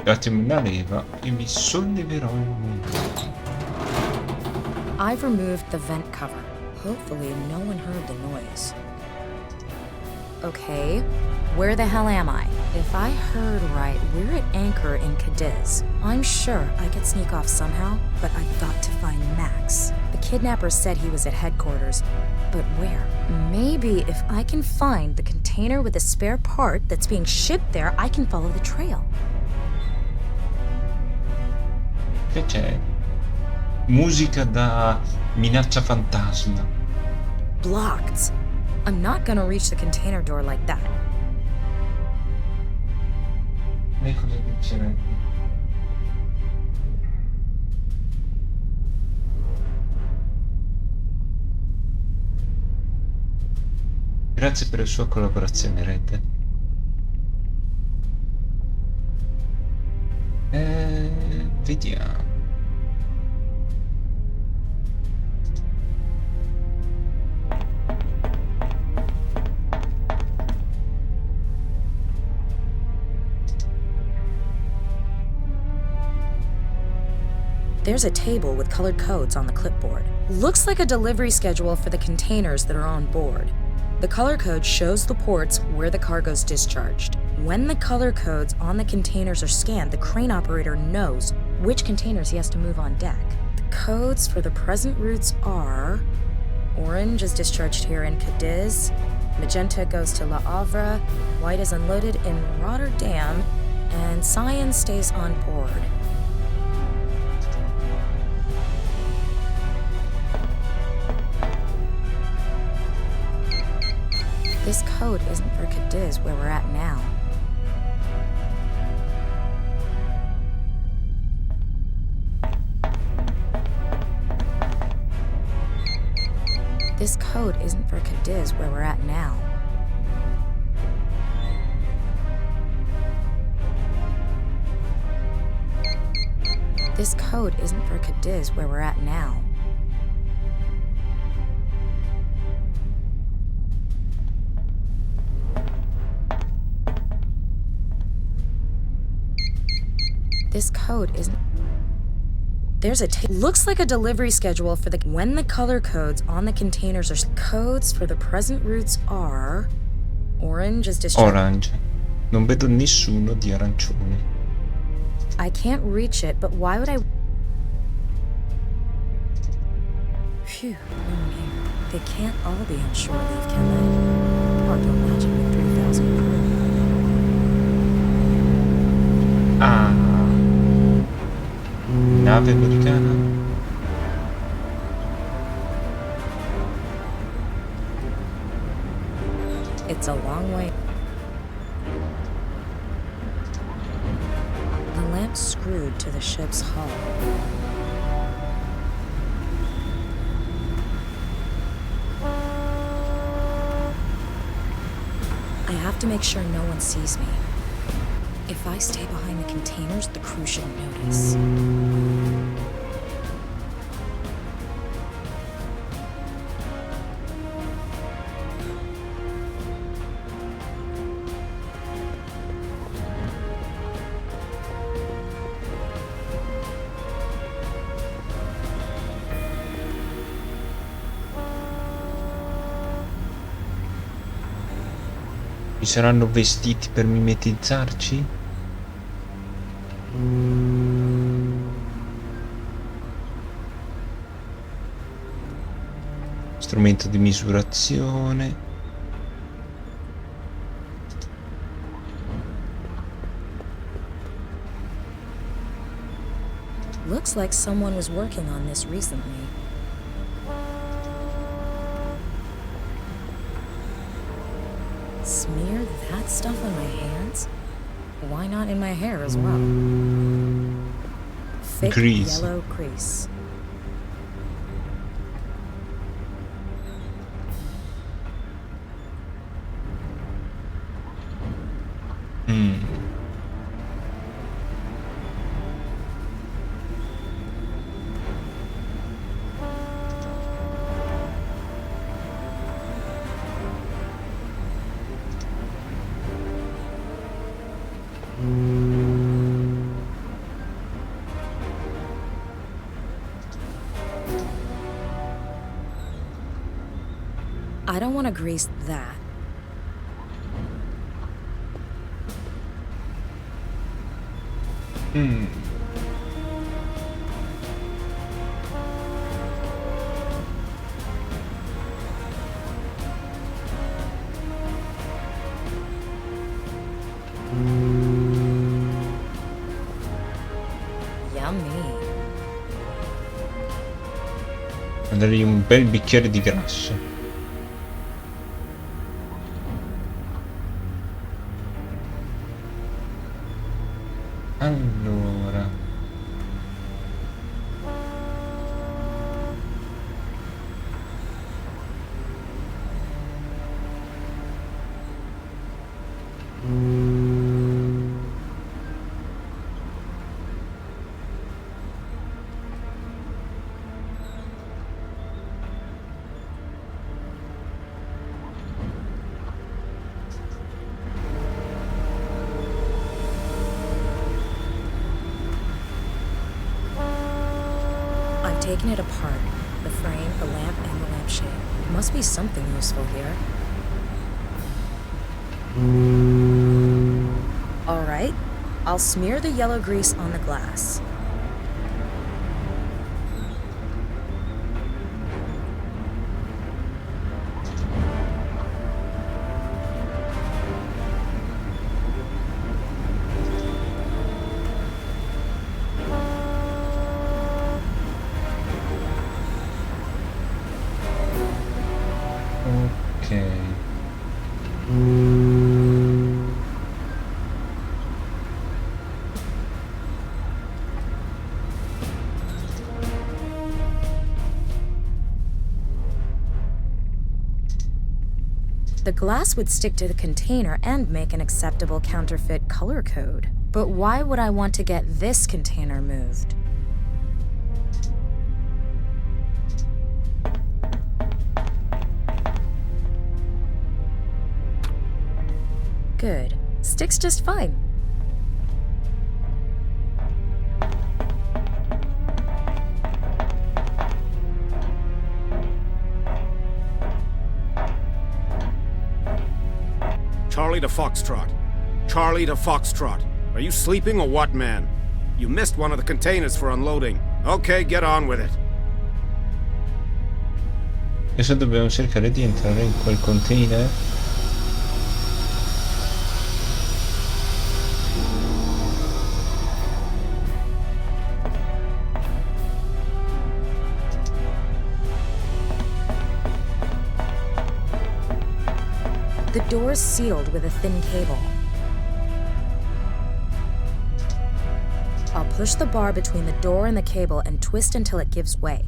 Datemi una leva e mi solleverò il muro.
I've removed the vent cover. Hopefully no one heard the noise. Okay, where the hell am I? If I heard right, we're at anchor in Cadiz. I'm sure I could sneak off somehow, but I've got to find Max. The kidnapper said he was at headquarters, but where? Maybe if I can find the container with the spare part that's being shipped there, I can follow the trail.
Che c'è? Musica da minaccia fantasma.
Blocked. I'm not gonna reach the container door like that.
Lei cosa dicerebbe? Grazie per la sua collaborazione, Red. Vediamo.
There's a table with colored codes on the clipboard. Looks like a delivery schedule for the containers that are on board. The color code shows the ports where the cargo's discharged. When the color codes on the containers are scanned, the crane operator knows which containers he has to move on deck. The codes for the present routes are... Orange is discharged here in Cadiz, magenta goes to La Havre, white is unloaded in Rotterdam, and cyan stays on board. This code isn't for Cadiz, where we're at now. This code isn't for Cadiz, where we're at now. This code isn't for Cadiz, where we're at now. This code isn't... There's a looks like a delivery schedule for the... When the color codes on the containers are... Codes for the present routes are... Orange is discharged...
Orange. Non vedo nessuno di arancione.
I can't reach it, but why would I... Phew, no one here. They can't all be on shore leave, can they? Hard to imagine with 3,000 crew.
Nave americana.
It's a long way. The lamp's screwed to the ship's hull. I have to make sure no one sees me. If I stay behind the containers, the crew shouldn't notice.
Ci saranno vestiti per mimetizzarci? Strumento di misurazione.
looks like someone was working on this recently. Smear that stuff on my hands? Why not in my hair as well? Thick
Grease.
yellow grease. I don't want to grease that. Yummy.
Dargli un bel bicchiere di grasso. Allora.
I've taken it apart. The frame, the lamp, and the lampshade. Must be something useful here. Alright, I'll smear the yellow grease on the glass.
Ok.
The glass would stick to the container and make an acceptable counterfeit color code. But why would I want to get this container moved? Good. Sticks just fine.
Charlie to Foxtrot. Charlie to Foxtrot. Are you sleeping or what, man? You missed one of the containers for unloading. Okay, get on with it.
Adesso dobbiamo cercare di entrare in quel container.
The door's sealed with a thin cable. I'll push the bar between the door and the cable and twist until it gives way.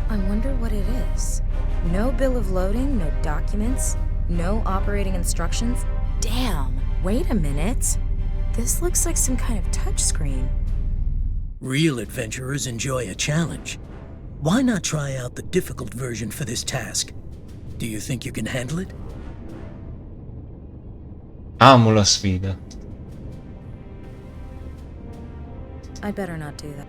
I wonder what it is. No bill of loading, no documents, no operating instructions. Damn, wait a minute. This looks like some kind of touchscreen.
Real adventurers enjoy a challenge. Why not try out the difficult version for this task? Do you think you can handle it?
Amo la sfida.
I better not do that.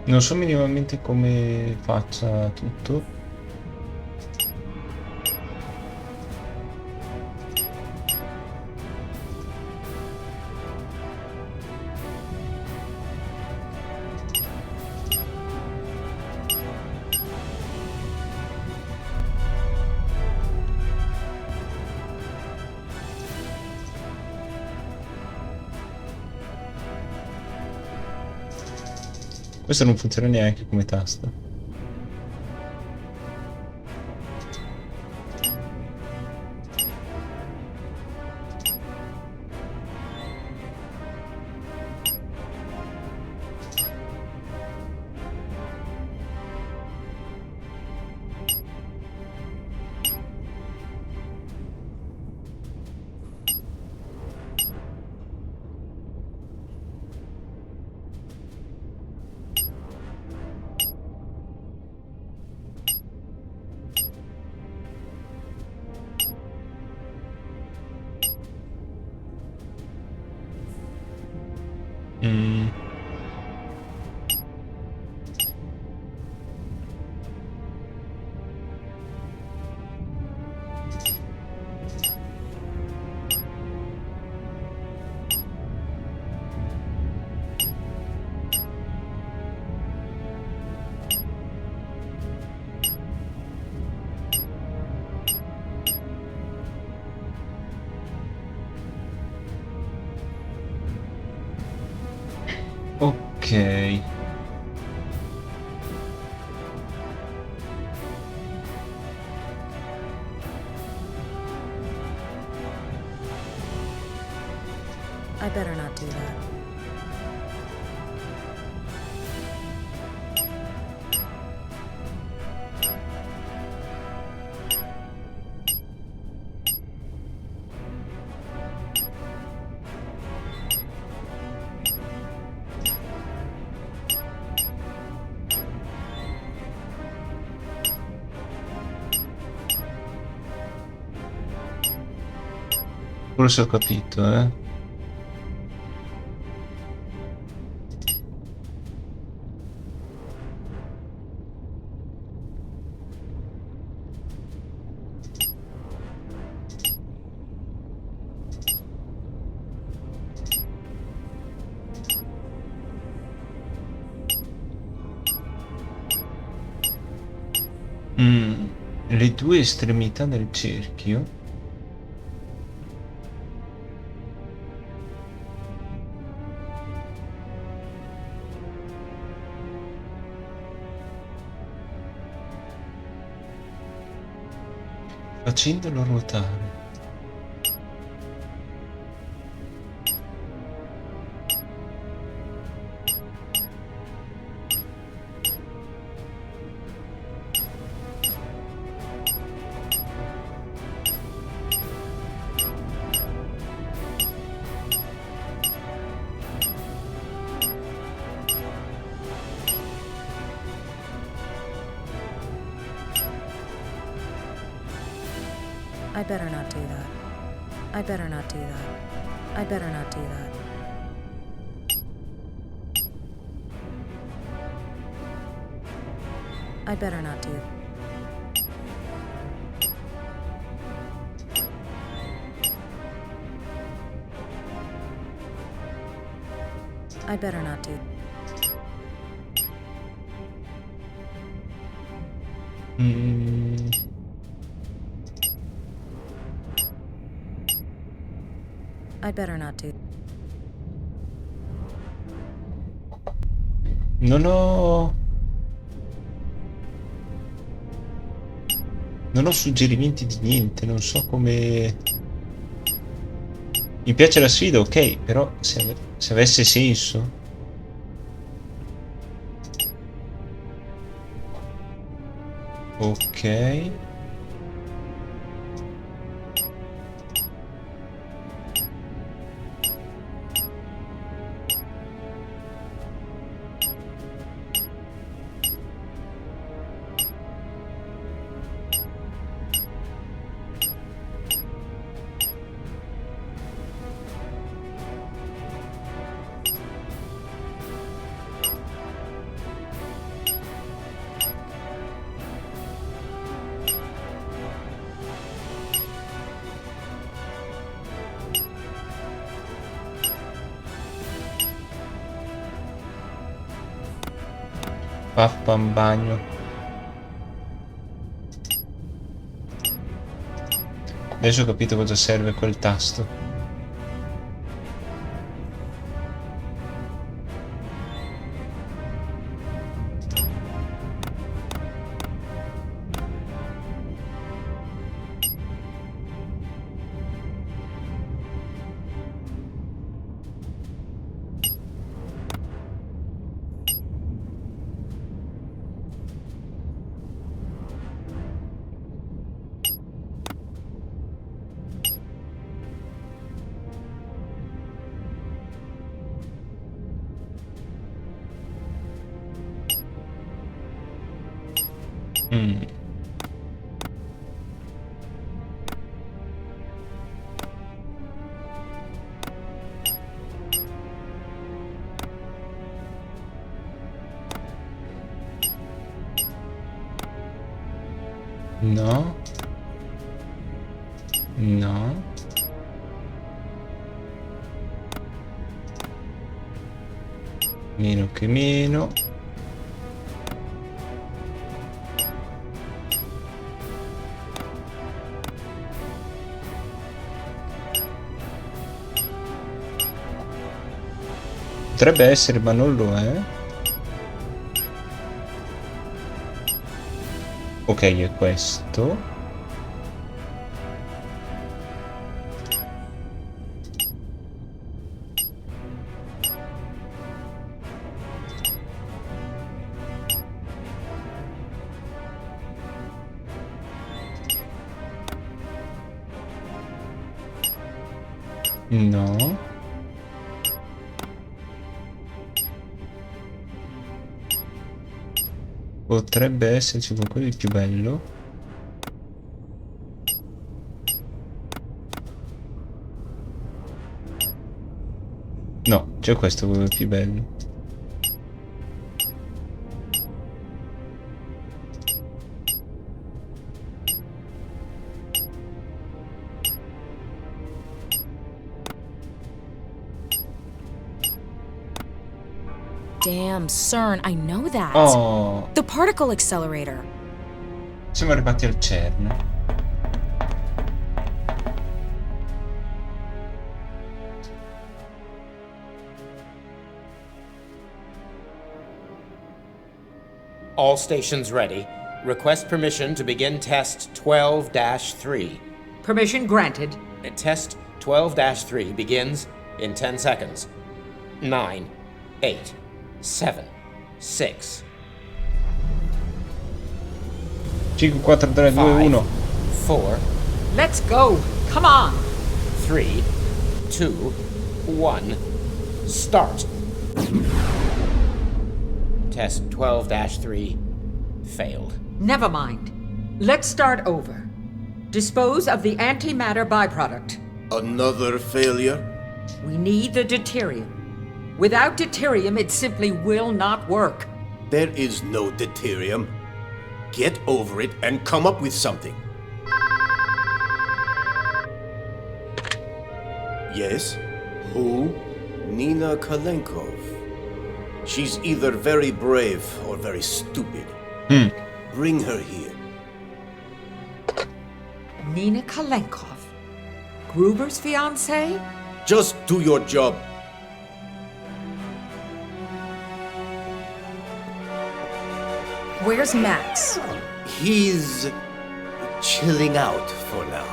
Non so minimamente come faccia tutto. Questo non funziona neanche come tasta. Ok.
I better not do that.
Forse ho capito, Le due estremità del cerchio. Facendolo ruotare.
I better not do that. I better not do that. I better not do that. I better not do. I better not do. I better not do.
Non ho suggerimenti di niente, non so come. Mi piace la sfida, ok, però se avesse senso. Ok. Pappa in bagno. Adesso ho capito cosa serve quel tasto. No. No. Meno che meno. Potrebbe essere, ma non lo è. Ok, è questo. No. Potrebbe esserci qualcosa di più bello. No, c'è questo più bello.
Damn, CERN, I know that.
Oh,
The particle accelerator.
siamo arrivati al CERN.
All stations ready. Request permission to begin test 12-3.
Permission granted.
Test 12-3 begins in 10 seconds. 9, 8, 7, 6.
5, 4, 3, 2, 1.
4.
Let's go. Come on.
3, 2, 1. Start. Test 12-3 failed.
Never mind. Let's start over. Dispose of the antimatter byproduct.
Another failure?
We need the deuterium. Without deuterium, it simply will not work.
There is no deuterium. Get over it and come up with something. Yes? Who? Nina Kalenkov. She's either very brave or very stupid. Bring her here.
Nina Kalenkov? Gruber's fiancée?
Just do your job.
Where's Max?
He's chilling out for now.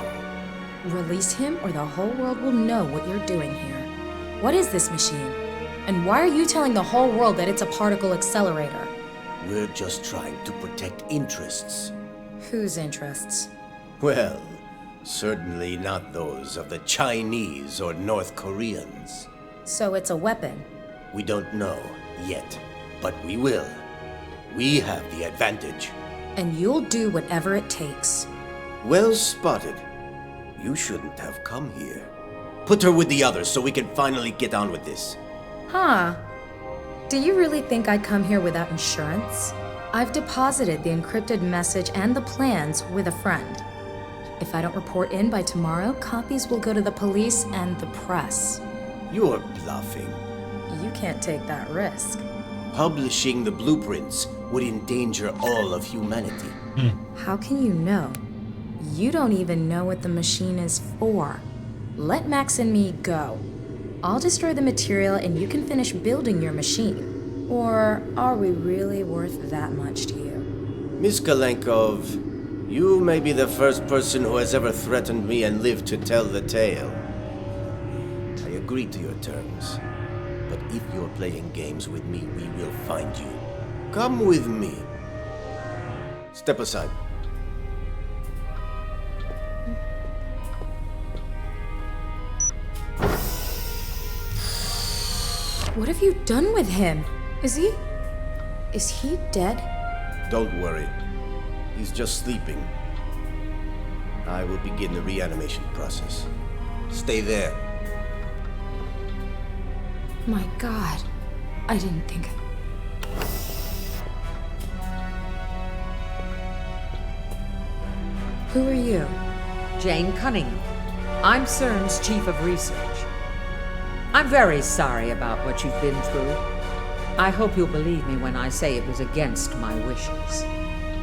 Release him or the whole world will know what you're doing here. What is this machine? And why are you telling the whole world that it's a particle accelerator?
We're just trying to protect interests.
Whose interests?
Well, certainly not those of the Chinese or North Koreans.
So it's a weapon?
We don't know yet, but we will. We have the advantage.
And you'll do whatever it takes.
Well spotted. You shouldn't have come here. Put her with the others so we can finally get on with this.
Huh. Do you really think I'd come here without insurance? I've deposited the encrypted message and the plans with a friend. If I don't report in by tomorrow, copies will go to the police and the press.
You're bluffing.
You can't take that risk.
Publishing the blueprints would endanger all of humanity.
How can you know? You don't even know what the machine is for. Let Max and me go. I'll destroy the material and you can finish building your machine. Or are we really worth that much to you?
Miss Galenkov, you may be the first person who has ever threatened me and lived to tell the tale. I agree to your terms. But if you're playing games with me, we will find you. Come with me. Step aside.
What have you done with him? Is he dead?
Don't worry. He's just sleeping. I will begin the reanimation process. Stay there.
My God, I didn't think. Who are you?
Jane Cunningham. I'm CERN's Chief of Research. I'm very sorry about what you've been through. I hope you'll believe me when I say it was against my wishes.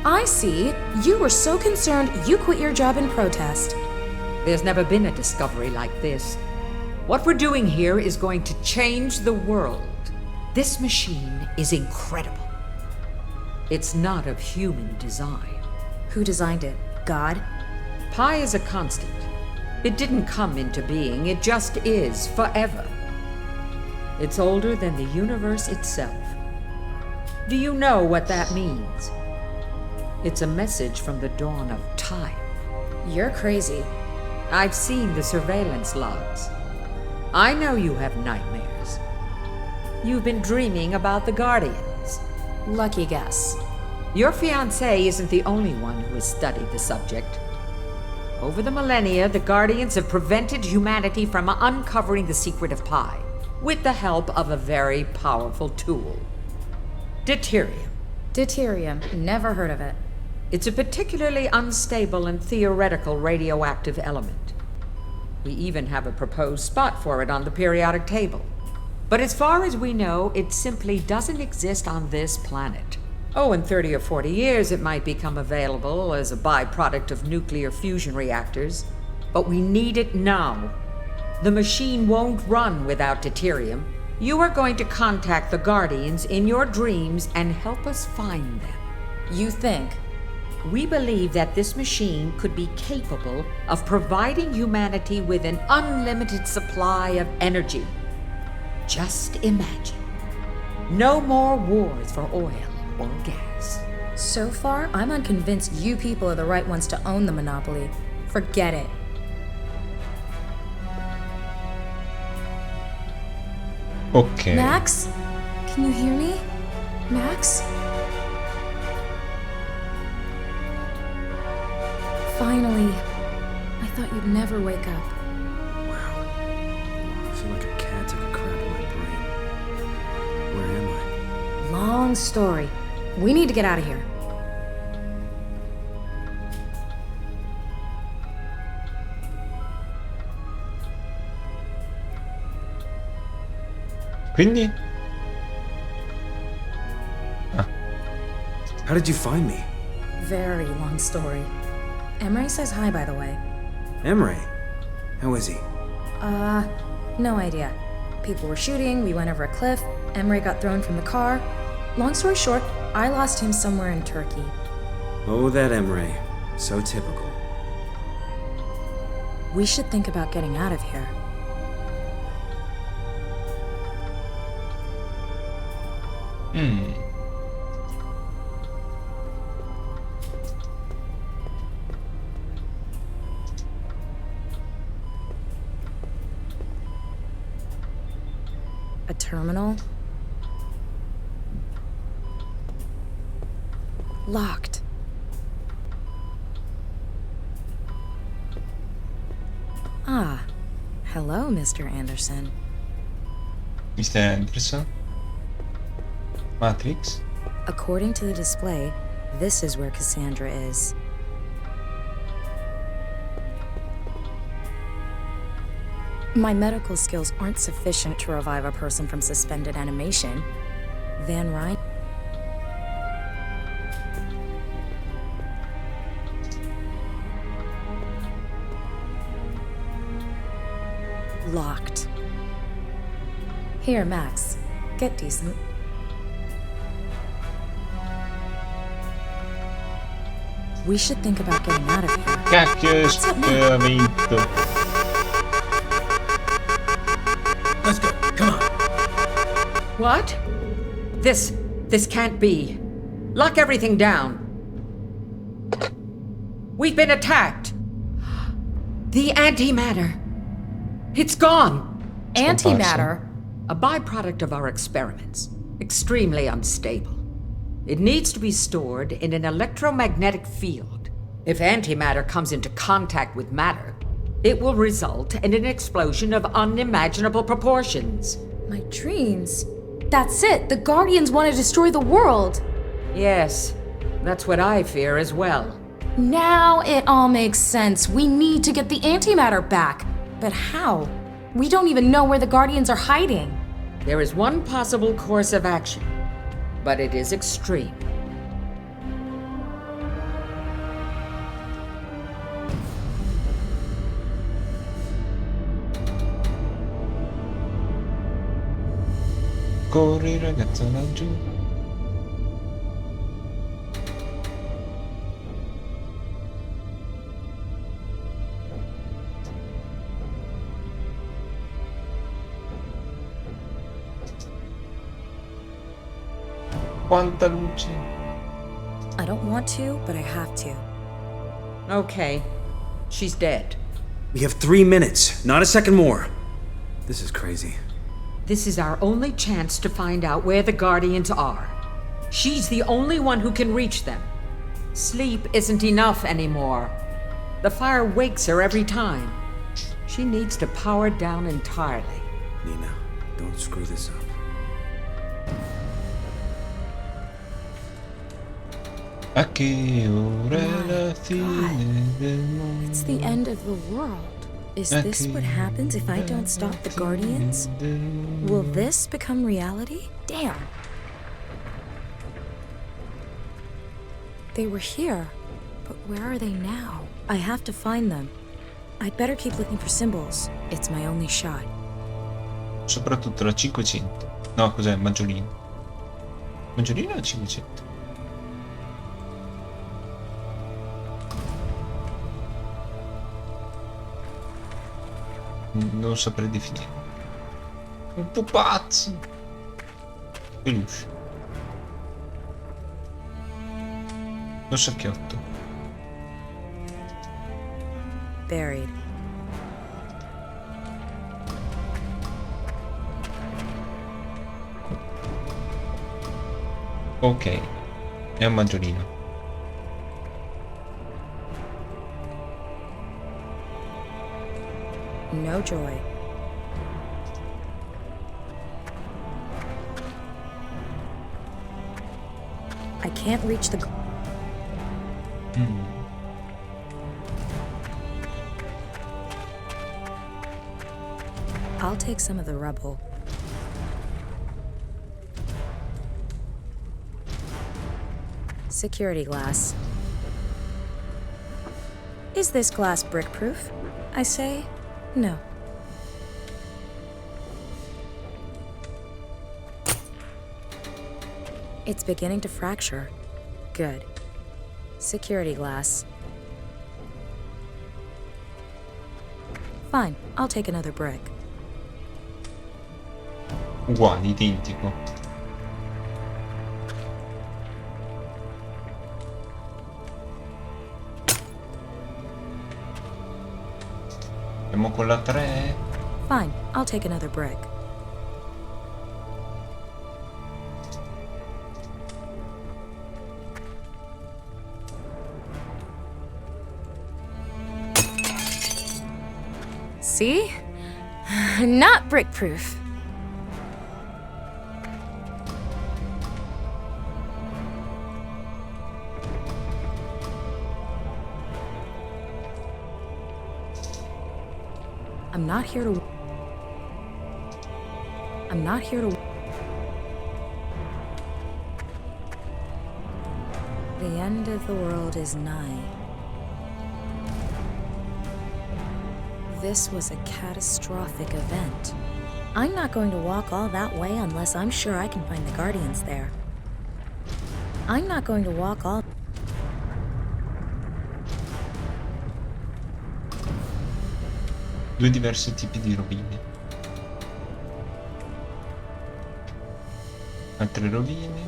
I see. You were so concerned you quit your job in protest.
There's never been a discovery like this. What we're doing here is going to change the world. This machine is incredible. It's not of human design.
Who designed it? God?
Pi is a constant. It didn't come into being, it just is forever. It's older than the universe itself. Do you know what that means? It's a message from the dawn of time.
You're crazy.
I've seen the surveillance logs. I know you have nightmares. You've been dreaming about the Guardians.
Lucky guess.
Your fiancé isn't the only one who has studied the subject. Over the millennia, the Guardians have prevented humanity from uncovering the secret of Pi, with the help of a very powerful tool. Deuterium.
Deuterium. Never heard of it.
It's a particularly unstable and theoretical radioactive element. We even have a proposed spot for it on the periodic table. But as far as we know, it simply doesn't exist on this planet. Oh, in 30 or 40 years, it might become available as a byproduct of nuclear fusion reactors. But we need it now. The machine won't run without deuterium. You are going to contact the Guardians in your dreams and help us find them.
You think?
We believe that this machine could be capable of providing humanity with an unlimited supply of energy. Just imagine. No more wars for oil or gas.
So far, I'm unconvinced you people are the right ones to own the monopoly. Forget it.
Okay.
Max? Can you hear me? Max? Finally. I thought you'd never wake up.
Wow. I feel like a cat took a crap in my brain. Where am I?
Long story. We need to get out of here.
Quindi?
How did you find me?
Very long story. Emery says hi, by the way.
Emery? How is he?
No idea. People were shooting, we went over a cliff, Emery got thrown from the car. Long story short, I lost him somewhere in Turkey.
Oh, that Emery. So typical.
We should think about getting out of here. A terminal? Locked. Ah, hello, Mr. Anderson.
Mr. Anderson? Matrix?
According to the display, this is where Cassandra is. My medical skills aren't sufficient to revive a person from suspended animation. Van Ryn? Locked. Here, Max. Get decent. We should think about getting out of here.
Cacchio è speramento.
Let's go. Come on.
What? This can't be. Lock everything down. We've been attacked. The antimatter. It's gone.
Antimatter?
A byproduct of our experiments. Extremely unstable. It needs to be stored in an electromagnetic field. If antimatter comes into contact with matter, it will result in an explosion of unimaginable proportions.
My dreams. That's it. The Guardians want to destroy the world.
Yes, that's what I fear as well.
Now it all makes sense. We need to get the antimatter back. But how? We don't even know where the Guardians are hiding.
There is one possible course of action, but it is extreme.
Corri ragazza laggiù. Quanta luce.
I don't want to, but I have to.
Okay. She's dead.
We have 3 minutes, not a second more. This is crazy.
This is our only chance to find out where the Guardians are. She's the only one who can reach them. Sleep isn't enough anymore. The fire wakes her every time. She needs to power down entirely.
Nina, don't screw this up.
A che ora è la fine del mondo.
It's the end of the world. Is this what happens if I don't stop the Guardians? Will this become reality? Damn. They were here, but where are they now? I have to find them. I'd better keep looking for symbols. It's my only shot.
Soprattutto la 500. No, cos'è? Maggiolina. Maggiolina o 500? Non saprei definire. Un pupazzo. Peluche. Lo sacchiotto.
Buried.
Ok. È un maggiolino.
No joy. I can't reach the... I'll take some of the rubble. Security glass. Is this glass brick-proof? I say no. It's beginning to fracture. Good. Security glass. Fine, I'll take another brick.
Uguale, identico. Andiamo con la 3.
Fine, I'll take another brick.
See? Not brick-proof.
I'm not here to... The end of the world is nigh. this was a catastrophic event. I'm not going to walk all that way unless I'm sure I can find the Guardians there. I'm not going to walk all...
Due diversi tipi di rovine. Altre rovine.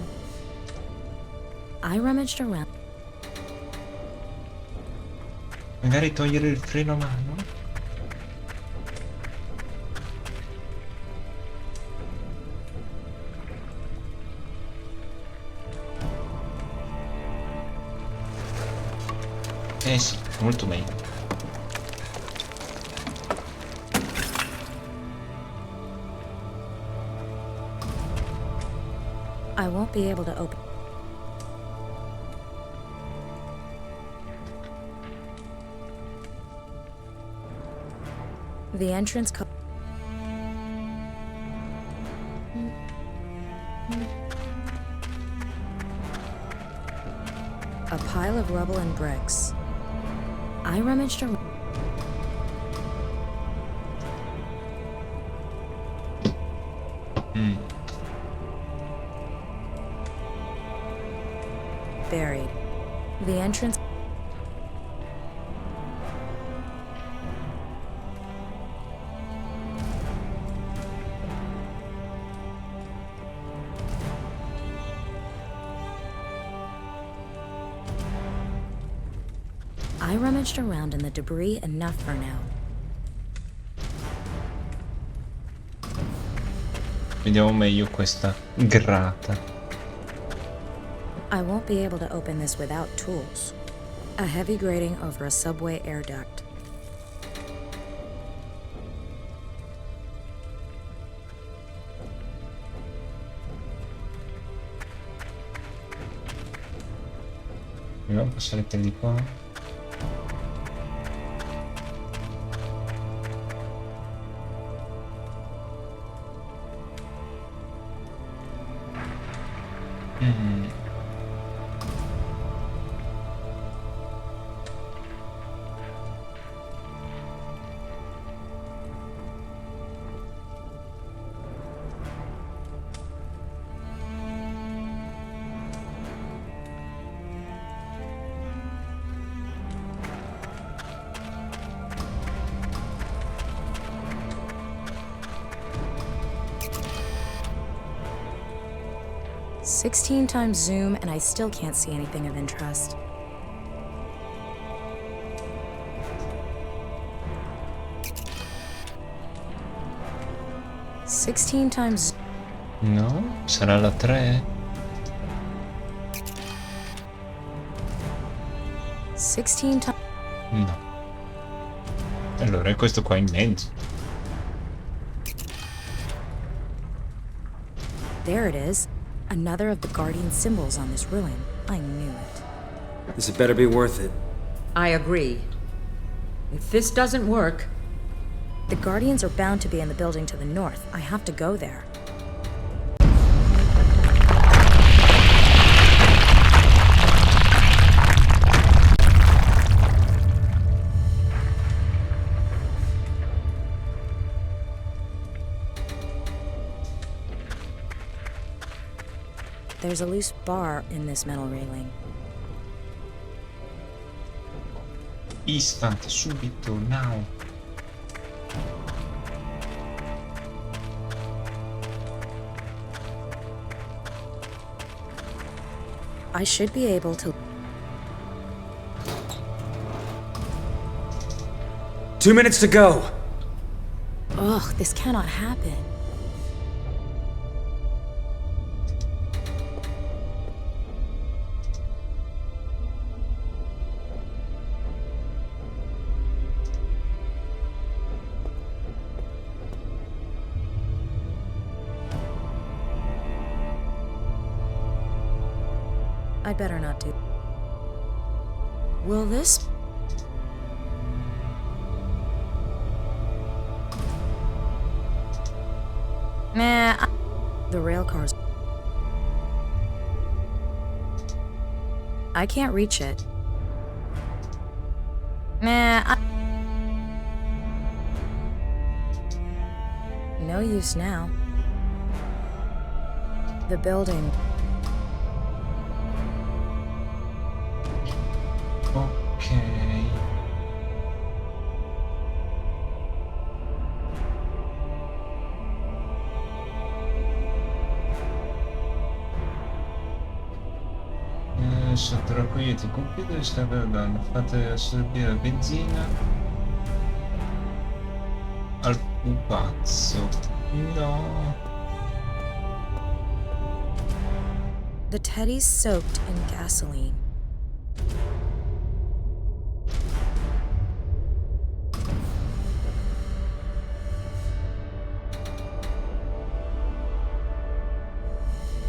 I rummaged around.
Magari togliere il freno a mano? Eh sì, molto meglio.
I won't be able to open... The entrance code... A pile of rubble and bricks. I rummaged around... Buried. The entrance... I rummaged around in the debris enough for now.
Vediamo meglio questa grata.
I won't be able to open this without tools. A heavy grating over a subway air duct.
Proviamo a passare per di qua.
"16 times zoom and I still can't see anything of interest. "16 times...
No? Sarà la 3?
16 times...
No. Allora è questo qua in mezzo.
There it is. Another of the Guardian symbols on this ruin. I knew it.
This had better be worth it.
I agree. If this doesn't work...
The Guardians are bound to be in the building to the north. I have to go there. There's a loose bar in this metal railing.
Instant, subito, now.
I should be able to...
2 minutes to go!
Ugh, this cannot happen. I'd better not do... Will this... Nah, the rail cars... I can't reach it. Nah, No use now. The building.
Ok. Sotto raccogliete il computer e sta guardando. Fate assorbire la benzina al pupazzo. No.
The teddy's soaked in gasoline.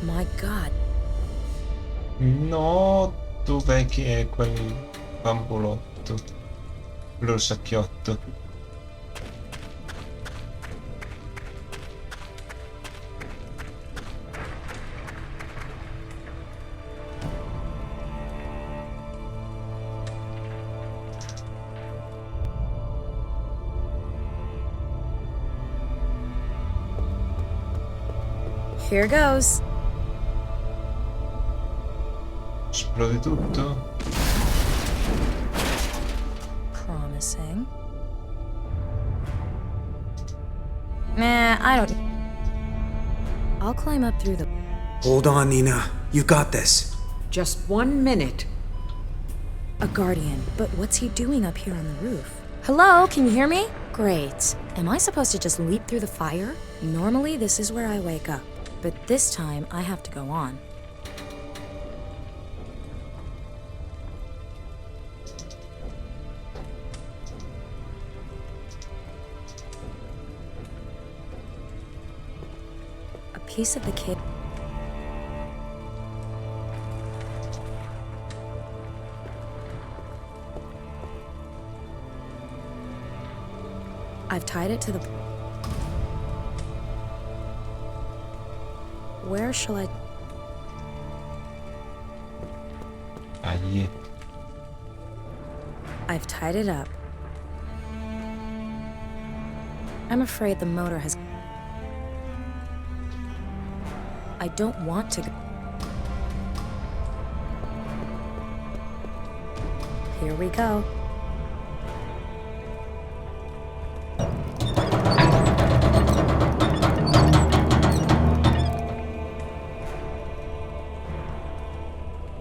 My God.
No, dov'è che è quel bambolotto? L'orsacchiotto.
Here goes.
Esplode tutto.
Promising. Nah, I don't. I'll climb up through the.
Hold on, Nina. You got this.
Just 1 minute.
A guardian, but what's he doing up here on the roof? Hello, can you hear me? Great. Am I supposed to just leap through the fire? Normally, this is where I wake up, but this time I have to go on. A piece of the kid. I've tied it to the... Where shall I...
Aye.
I've tied it up. I'm afraid the motor has... I don't want to... Here we go.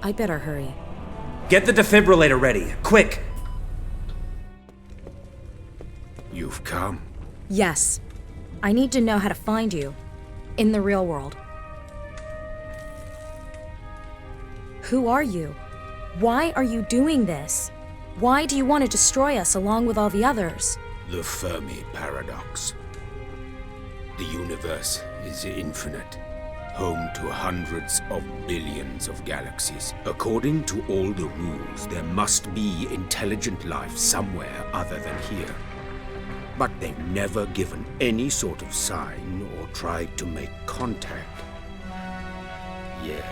I better hurry.
Get the defibrillator ready, quick!
You've come.
Yes. I need to know how to find you. In the real world. Who are you? Why are you doing this? Why do you want to destroy us along with all the others?
The Fermi paradox. The universe is infinite, home to hundreds of billions of galaxies. According to all the rules, there must be intelligent life somewhere other than here. But they've never given any sort of sign or tried to make contact. Yes.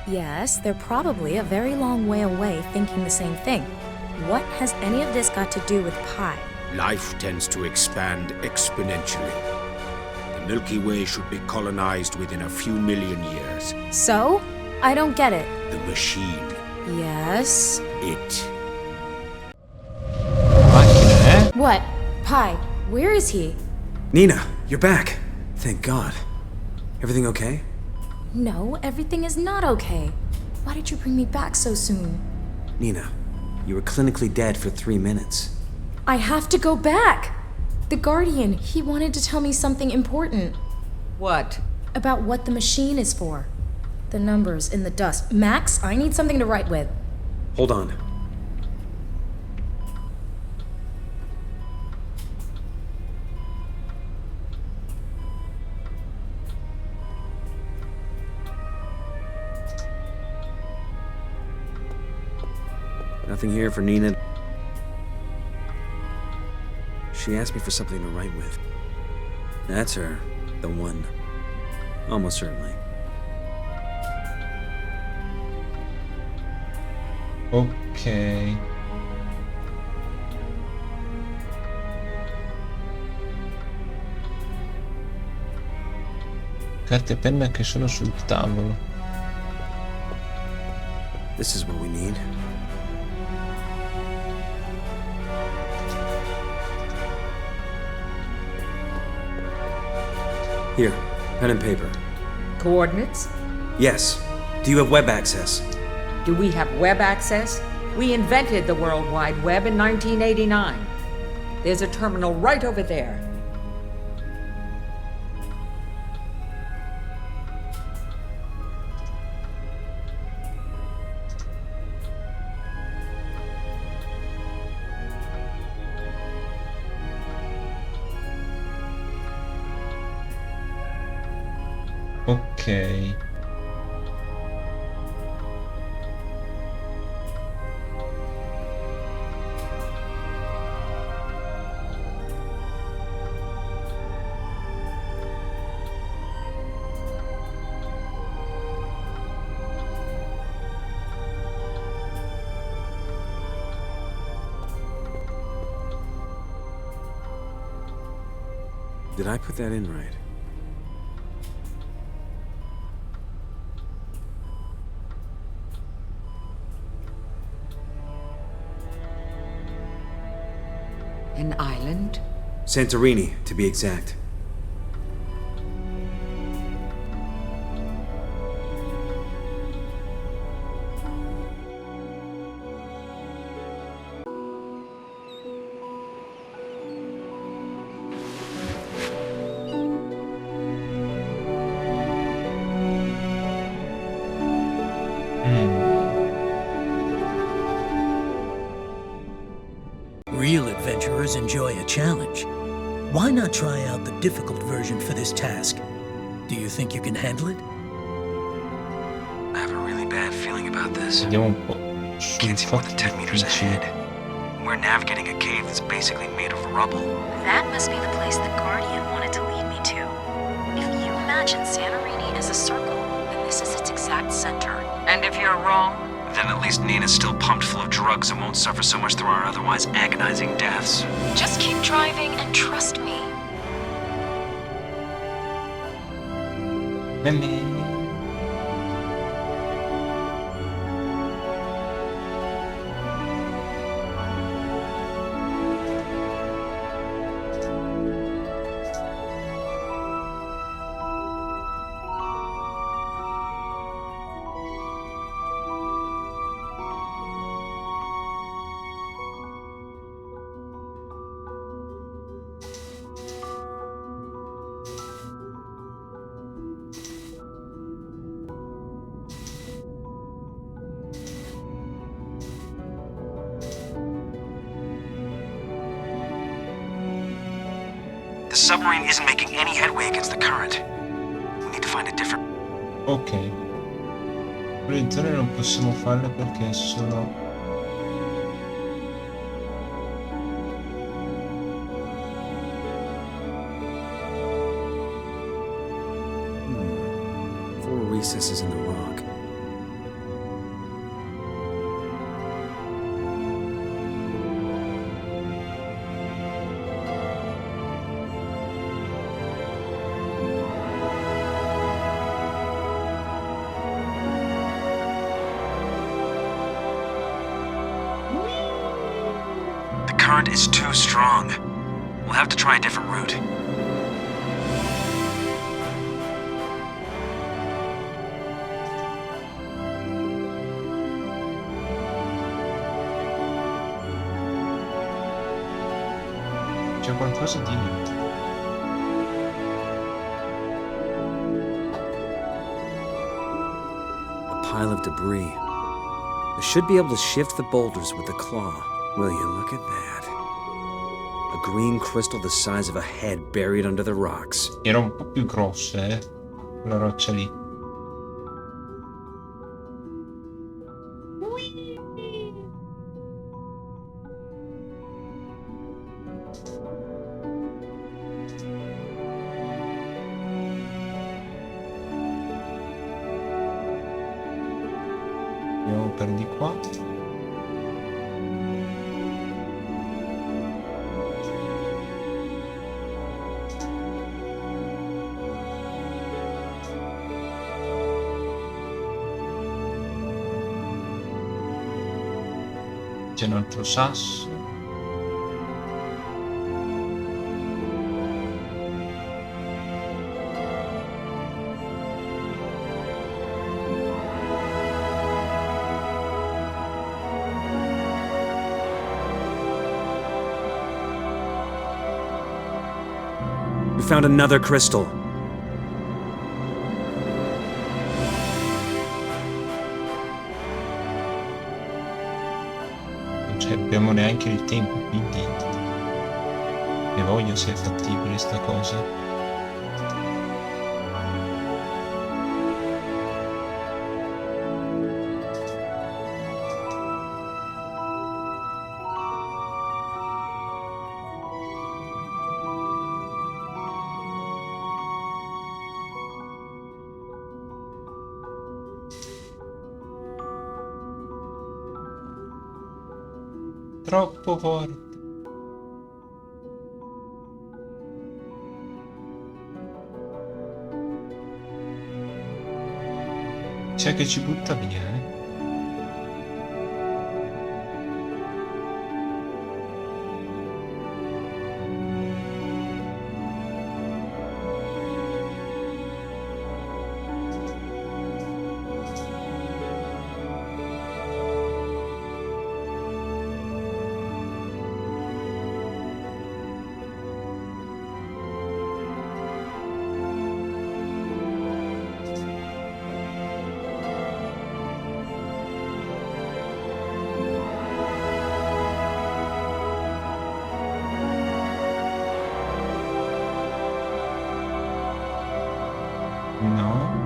Yes, they're probably a very long way away thinking the same thing. What has any of this got to do with Pi?
Life tends to expand exponentially. The Milky Way should be colonized within a few million years.
So? I don't get it.
The machine.
Yes?
It.
What? Pi, where is he?
Nina, you're back. Thank God. Everything okay?
No, everything is not okay. Why did you bring me back so soon?
Nina, you were clinically dead for 3 minutes.
I have to go back! The Guardian, he wanted to tell me something important.
What?
About what the machine is for. The numbers in the dust. Max, I need something to write with.
Hold on. Nothing here for Nina. She asked me for something to write with. That's her. The one. Almost certainly.
Ok. Carta e penna che sono sul tavolo.
This is what we need. Here, pen and paper.
Coordinates?
Yes. Do you have web access?
Do we have web access? We invented the World Wide Web in 1989. There's a terminal right over there.
Ok.
Did I put that in right?
An island?
Santorini, to be exact.
Real adventurers enjoy a challenge. Why not try out the difficult version for this task? Do you think you can handle it?
I have a really bad feeling about this.
Vediamo un po'
Can't see more than 10 meters ahead. We're navigating a cave that's basically made of rubble.
That must be the place the Guardian wanted to lead me to. If you imagine Santorini as a circle, then this is its exact center.
And if you're wrong?
Then at least Nina's still pumped full of drugs and won't suffer so much through our otherwise agonizing deaths.
Just keep driving and trust me.
The submarine isn't making any headway against the current. We need to find a different...
Ok. Le zone non possiamo farle perché sono...
Four recesses in the rock. The current is too strong. We'll have to try a different route.
C'è qualcosa di...
A pile of debris. I should be able to shift the boulders with the claw. Will you look at that? A green crystal the size of a head buried under the rocks.
Era un po' più grossa, quella roccia lì. Andiamo per di qua. C'è un altro sasso.
We found another crystal.
Non ci abbiamo neanche il tempo, quindi ne voglio se è fattibile sta cosa. Troppo forte. C'è che ci butta via, eh? No.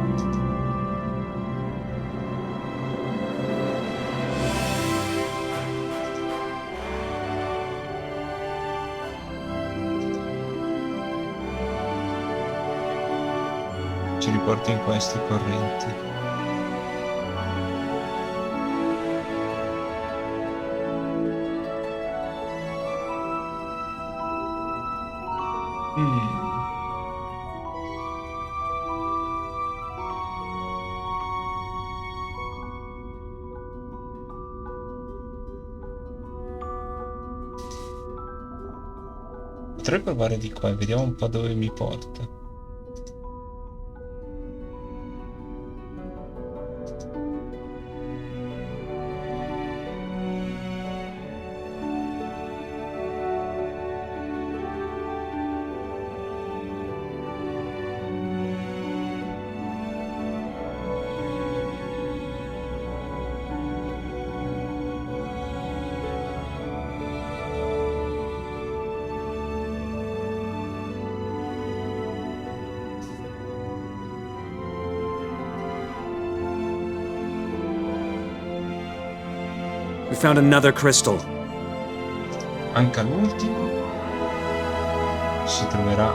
Ci riporta in questi correnti. Potrei provare di qua e vediamo un po' dove mi porta.
We found another crystal.
Anche l'ultimo si troverà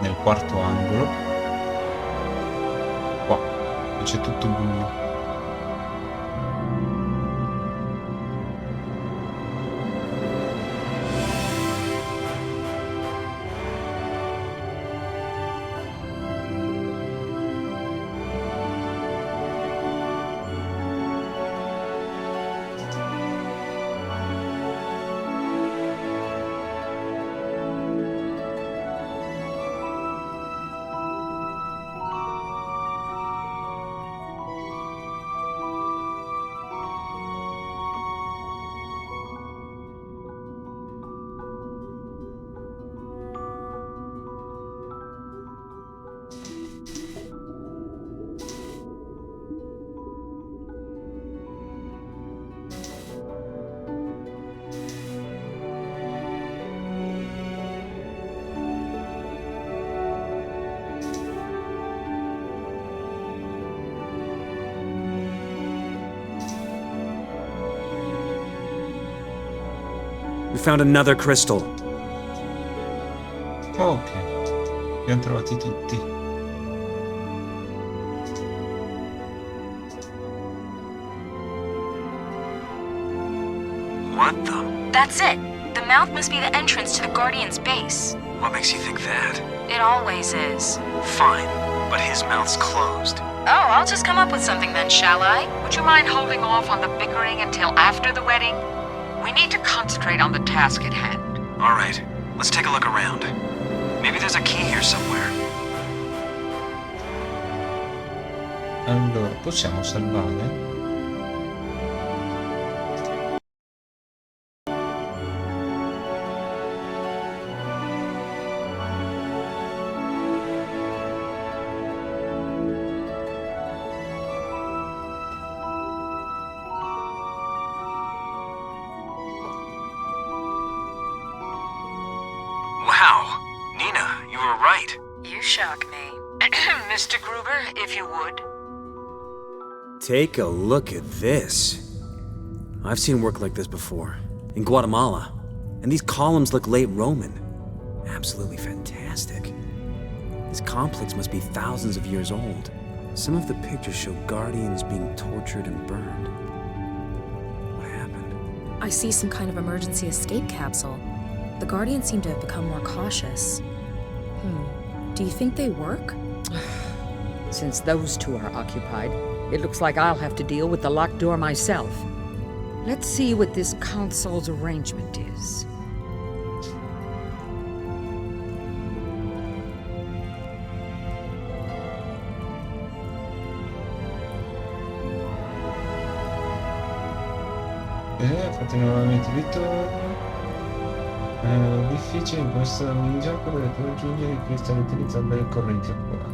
nel quarto angolo. Qua c'è tutto buio.
We found another crystal.
Ok, li hanno trovati tutti.
What the?
That's it. The mouth must be the entrance to the Guardian's base.
What makes you think that?
It always is.
Fine, but his mouth's closed.
Oh, I'll just come up with something then, shall I? Would you mind holding off on the bickering until after the wedding? We need to concentrate on the task at hand.
All right, let's take a look around. Maybe there's a key here somewhere.
Allora, possiamo salvare?
Wow, Nina, you were right.
You shock me. Mr. Gruber, if you would.
Take a look at this. I've seen work like this before, in Guatemala. And these columns look late Roman. Absolutely fantastic. This complex must be thousands of years old. Some of the pictures show guardians being tortured and burned. What happened?
I see some kind of emergency escape capsule. The Guardians seem to have become more cautious. Do you think they work?
Since those two are occupied, it looks like I'll have to deal with the locked door myself. Let's see what this console's arrangement is.
Fate nuovamente ritorno. Difficile in questo minigioco, dovete raggiungere il cristallo utilizzando le correnti acquate.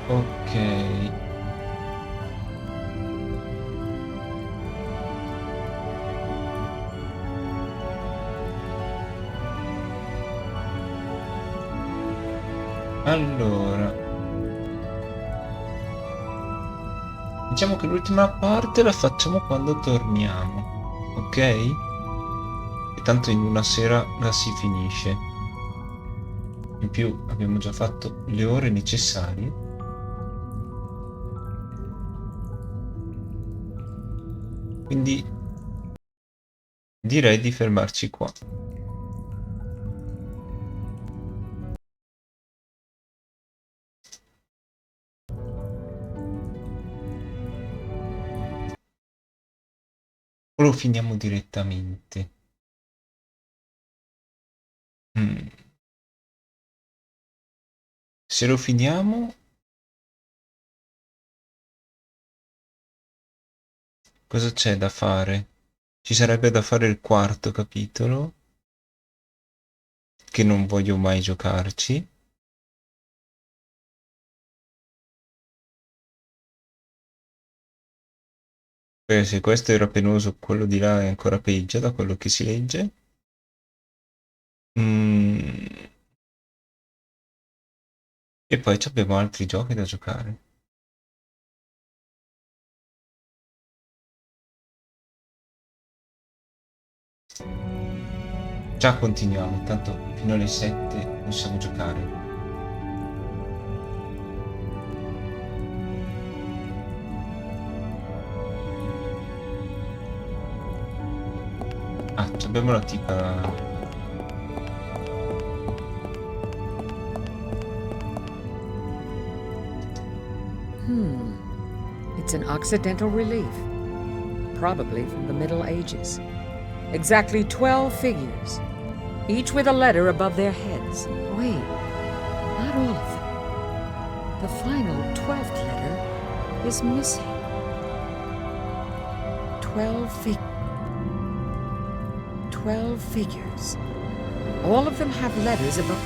Ok. Allora, diciamo che l'ultima parte la facciamo quando torniamo, ok? E tanto in una sera la si finisce. In più abbiamo già fatto le ore necessarie. Quindi direi di fermarci qua. O lo finiamo direttamente? Se lo finiamo, cosa c'è da fare? Ci sarebbe da fare il quarto capitolo, che non voglio mai giocarci. Se questo era penoso, quello di là è ancora peggio da quello che si legge. E poi abbiamo altri giochi da giocare. Già continuiamo, tanto fino alle 7 possiamo giocare. Ah, abbiamo la tipa.
It's an Occidental relief. Probably from the Middle Ages. Exactly 12 figures, each with a letter above their heads. Wait, not all of them. The final 12th letter is missing. 12 figures. All of them have letters above.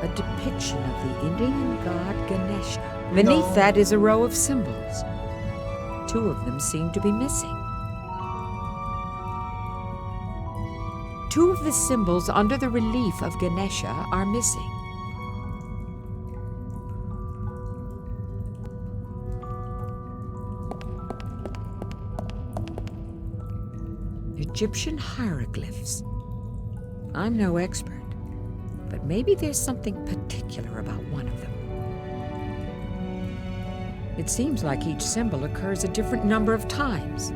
A depiction of the Indian god Ganesha. Beneath that is a row of symbols. 2 of them seem to be missing. 2 of the symbols under the relief of Ganesha are missing. Egyptian hieroglyphs. I'm no expert, but maybe there's something particular about one of them. It seems like each symbol occurs a different number of times.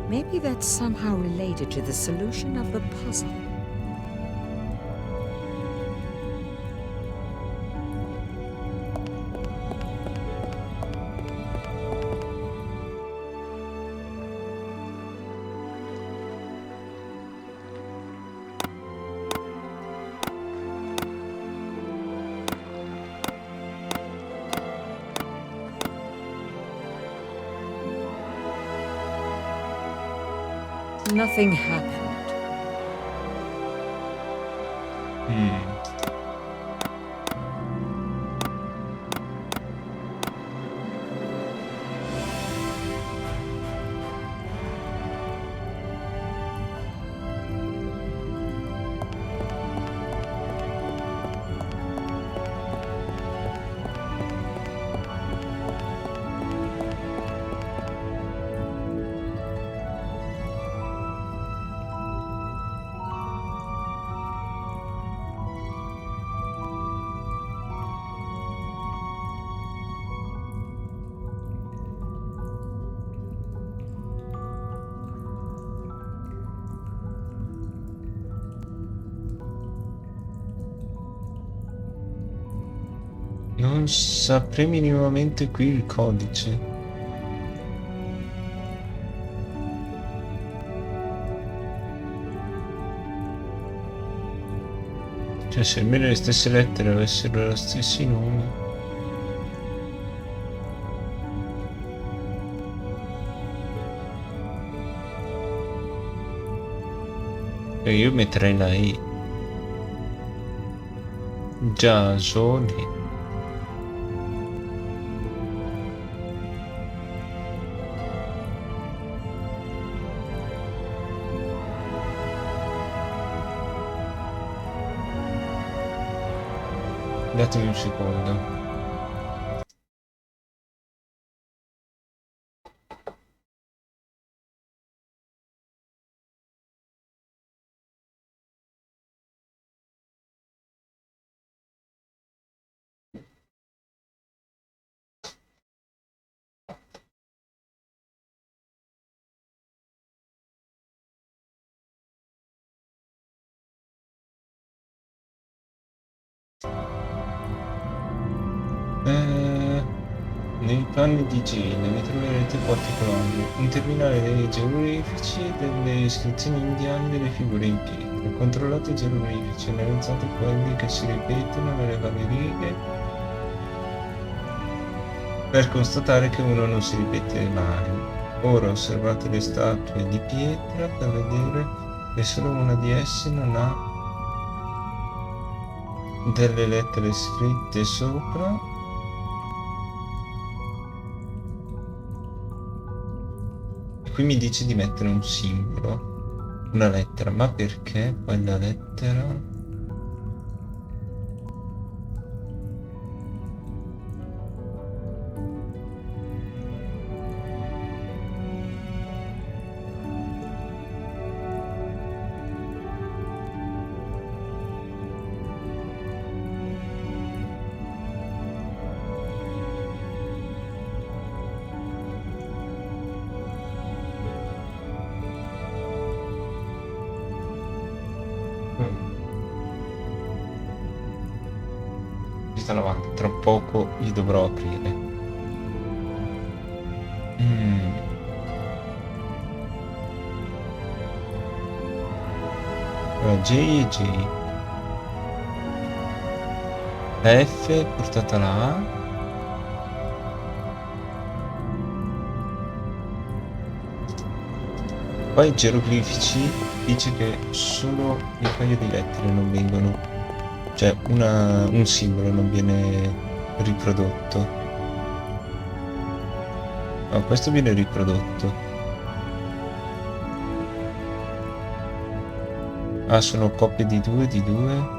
Maybe that's somehow related to the solution of the puzzle. Nothing happened.
Non saprei minimamente qui il codice. Cioè, se almeno le stesse lettere avessero gli stessi nomi. E io metterei la E. Giasone. Datemi un secondo. Nei panni di igiene vi troverete porti colonne, un terminale dei geroglifici e delle iscrizioni indiane delle figure in pietra. Controllate i geroglifici, analizzate quelli che si ripetono nelle varie righe per constatare che uno non si ripete mai. Ora osservate le statue di pietra per vedere che solo una di esse non ha delle lettere scritte sopra. Qui mi dice di mettere un simbolo, una lettera, ma perché quella lettera? Avanti, tra poco li dovrò aprire. Allora, J e J. La F è portata là. Poi i geroglifici dice che solo un paio di lettere non vengono. Cioè un simbolo non viene riprodotto. No, questo viene riprodotto. Ah, sono coppie di due di due.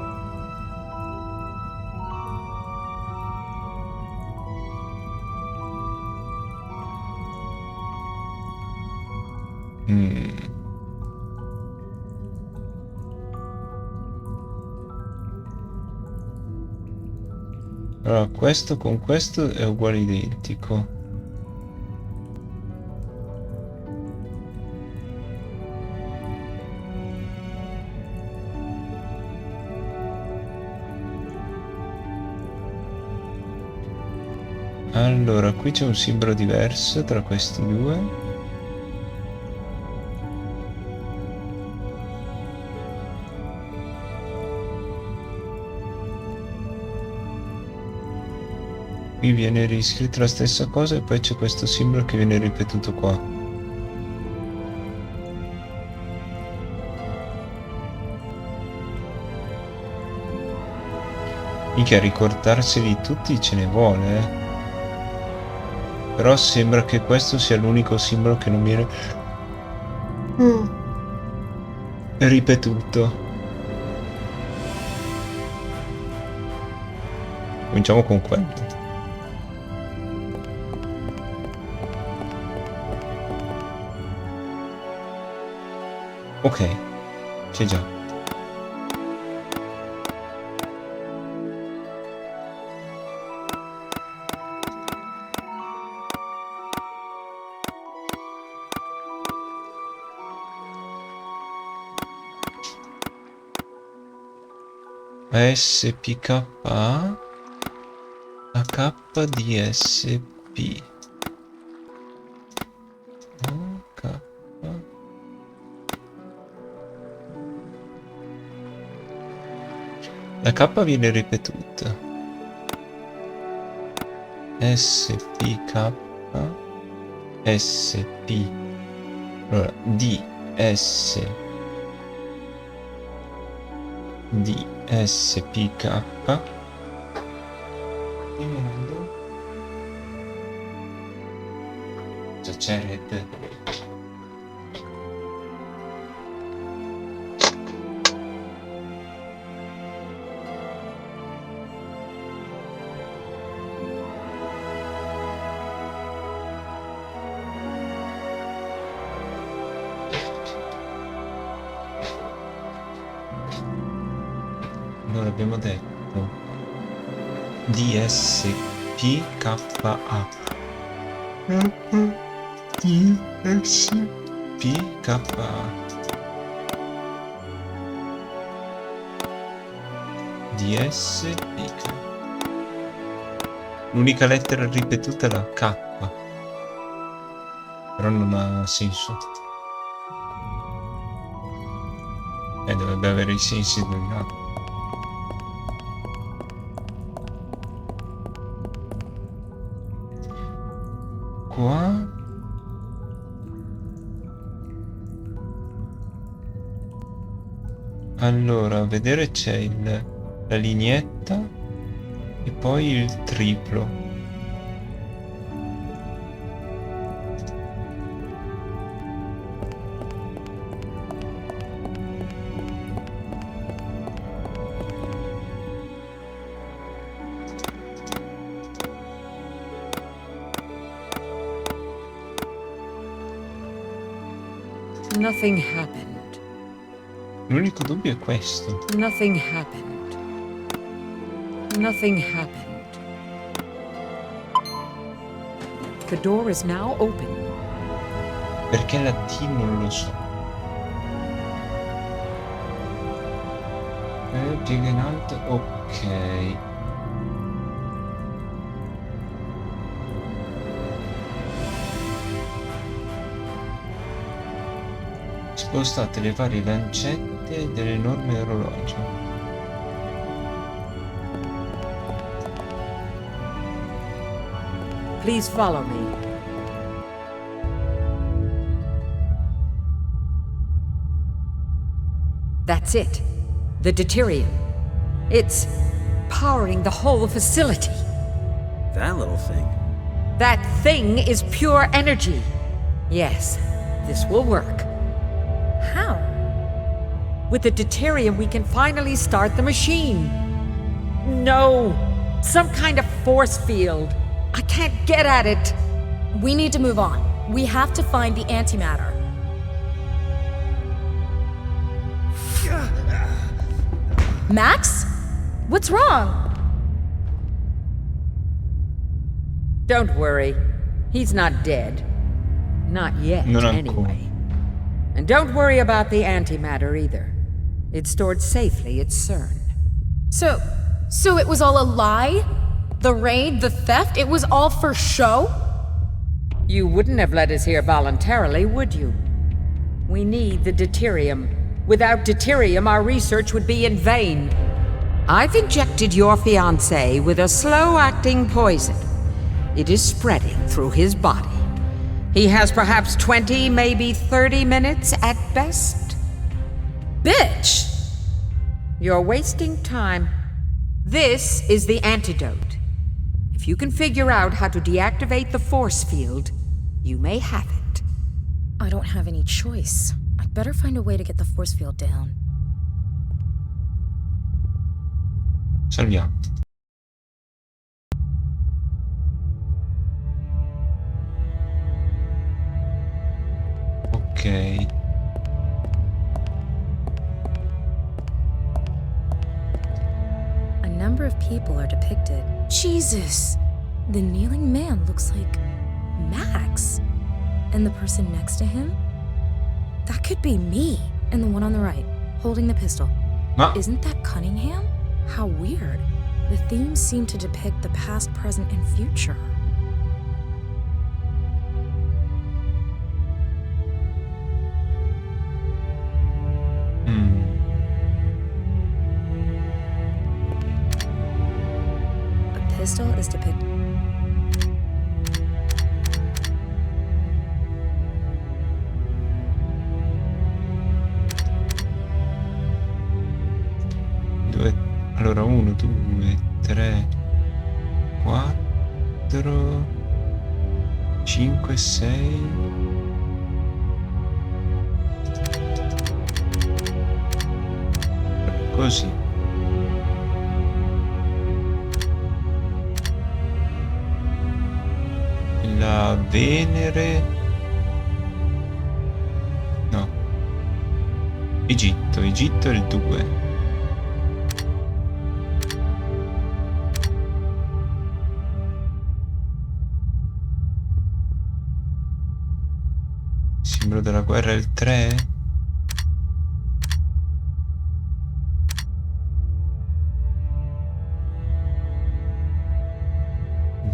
Allora, questo con questo è uguale identico. Allora, qui c'è un simbolo diverso tra questi due. Qui viene riscritta la stessa cosa e poi c'è questo simbolo che viene ripetuto qua. Mica ricordarseli tutti ce ne vuole, eh. Però sembra che questo sia l'unico simbolo che non viene ripetuto. Cominciamo con quello. Ok, c'è già. SPKA, la K di SP. K. La K viene ripetuta. SPK, SP. Allora, DS. DSPK. Già c'è Red. Allora abbiamo detto DSPKA. DSPKA. DSPK. L'unica lettera ripetuta è la K. Però non ha senso. Dovrebbe avere i sensi degli altri. Qua allora a vedere c'è la lineetta e poi il triplo.
Nothing happened.
L'unico dubbio è questo.
Nothing happened. Nothing happened. The door is now open.
Perché la T non lo so. Piega in alto, ok. Spostate le varie lancette dell'enorme orologio.
Please follow me. That's it. The deuterium. It's powering the whole facility.
That little thing.
That thing is pure energy. Yes, this will work.
How?
With the deuterium, we can finally start the machine. No, some kind of force field. I can't get at it.
We need to move on. We have to find the antimatter. Max? What's wrong?
Don't worry. He's not dead. Not yet, anyway. And don't worry about the antimatter either. It's stored safely at CERN.
So it was all a lie?
The raid, the theft, it was all for show?
You wouldn't have let us here voluntarily, would you? We need the deuterium. Without deuterium, our research would be in vain. I've injected your fiancé with a slow-acting poison. It is spreading through his body. He has perhaps 20, maybe 30 minutes at best.
Bitch!
You're wasting time. This is the antidote. If you can figure out how to deactivate the force field, you may have it.
I don't have any choice. I'd better find a way to get the force field down.
Salviamo. Ok.
A number of people are depicted.
Jesus!
The kneeling man looks like Max. And the person next to him? That could be me. And the one on the right, holding the pistol.
Ma.
Isn't that Cunningham? How weird. The themes seem to depict the past, present, and future. A pistol is depicted.
Allora 1, 2, 3, 4, 5, 6. Così. La Venere. No. Egitto è il 2. Simbolo della guerra è il 3?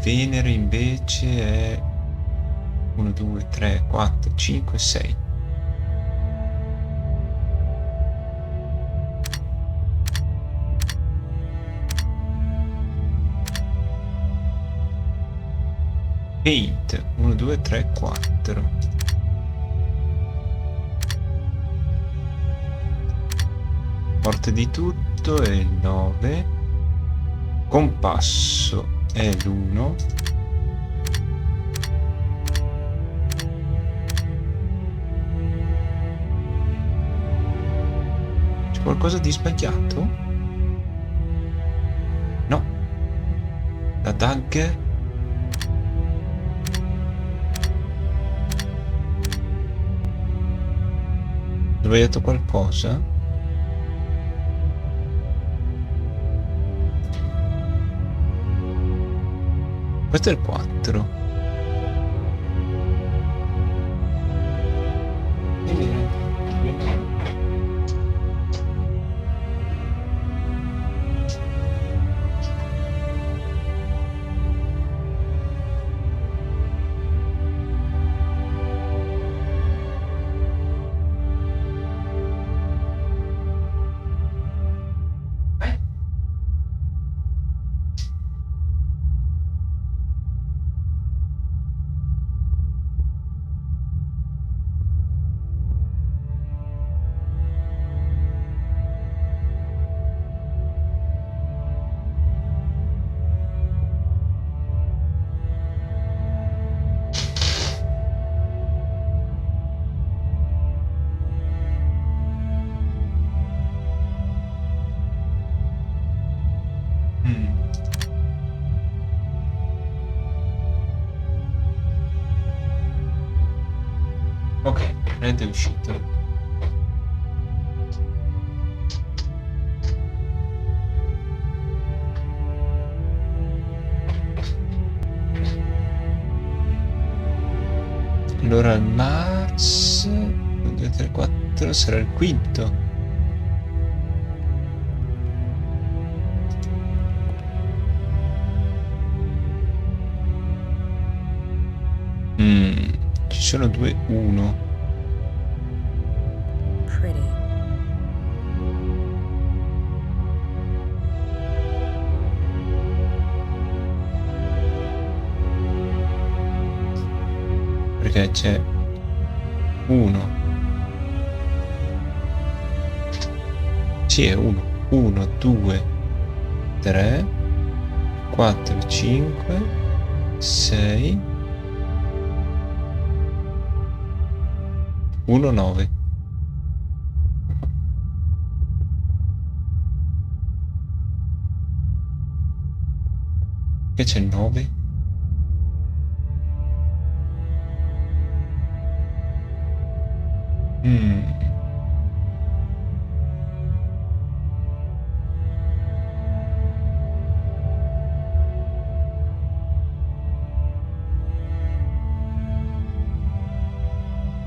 Venere invece è 1, 2, 3, 4, 5, 6. Paint 1, 2, 3, 4. Forte di tutto è il 9. Compasso è l'1. C'è qualcosa di sbagliato? No. La dagger. Ho sbagliato qualcosa? Questo è il 4. Ok, Red è uscito. Allora il Mars 1, 2, 3, 4 sarà il quinto. sono 2, 1.
Pretty.
Perché c'è 1. Sì, è 1. 1, 2, 3, 4, 5, 6, 1, 9. Che c'è il 9?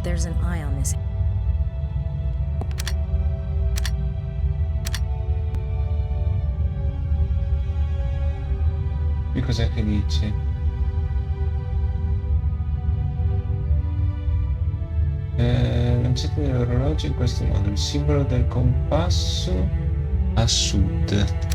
There's an eye on this.
Qui cos'è che dice? Lanciate l'orologio in questo modo. Il simbolo del compasso a sud.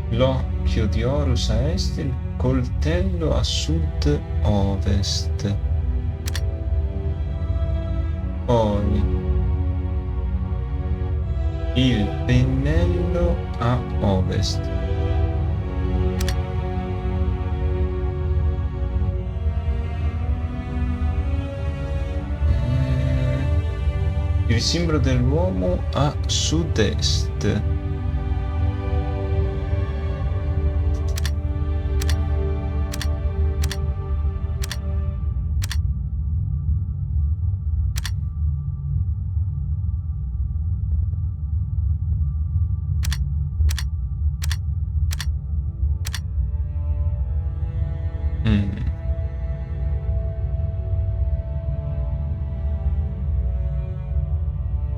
L'occhio di Horus a est, il coltello a sud-ovest. Poi il pennello a ovest. Il simbolo dell'uomo a sud-est.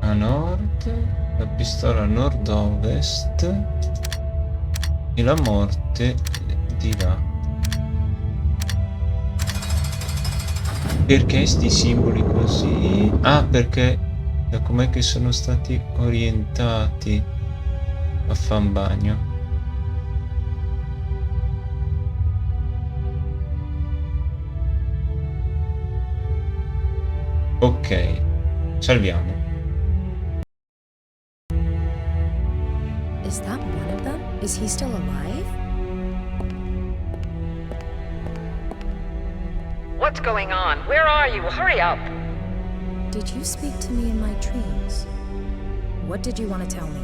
A nord, la pistola a nord-ovest e la morte di là. Perché sti simboli così? Ah, perché da com'è che sono stati orientati a fan bagno. Ok, salviamo.
Is that one of them? Is he still alive?
What's going on? Where are you? Hurry up!
Did you speak to me in my dreams? What did you want to tell me?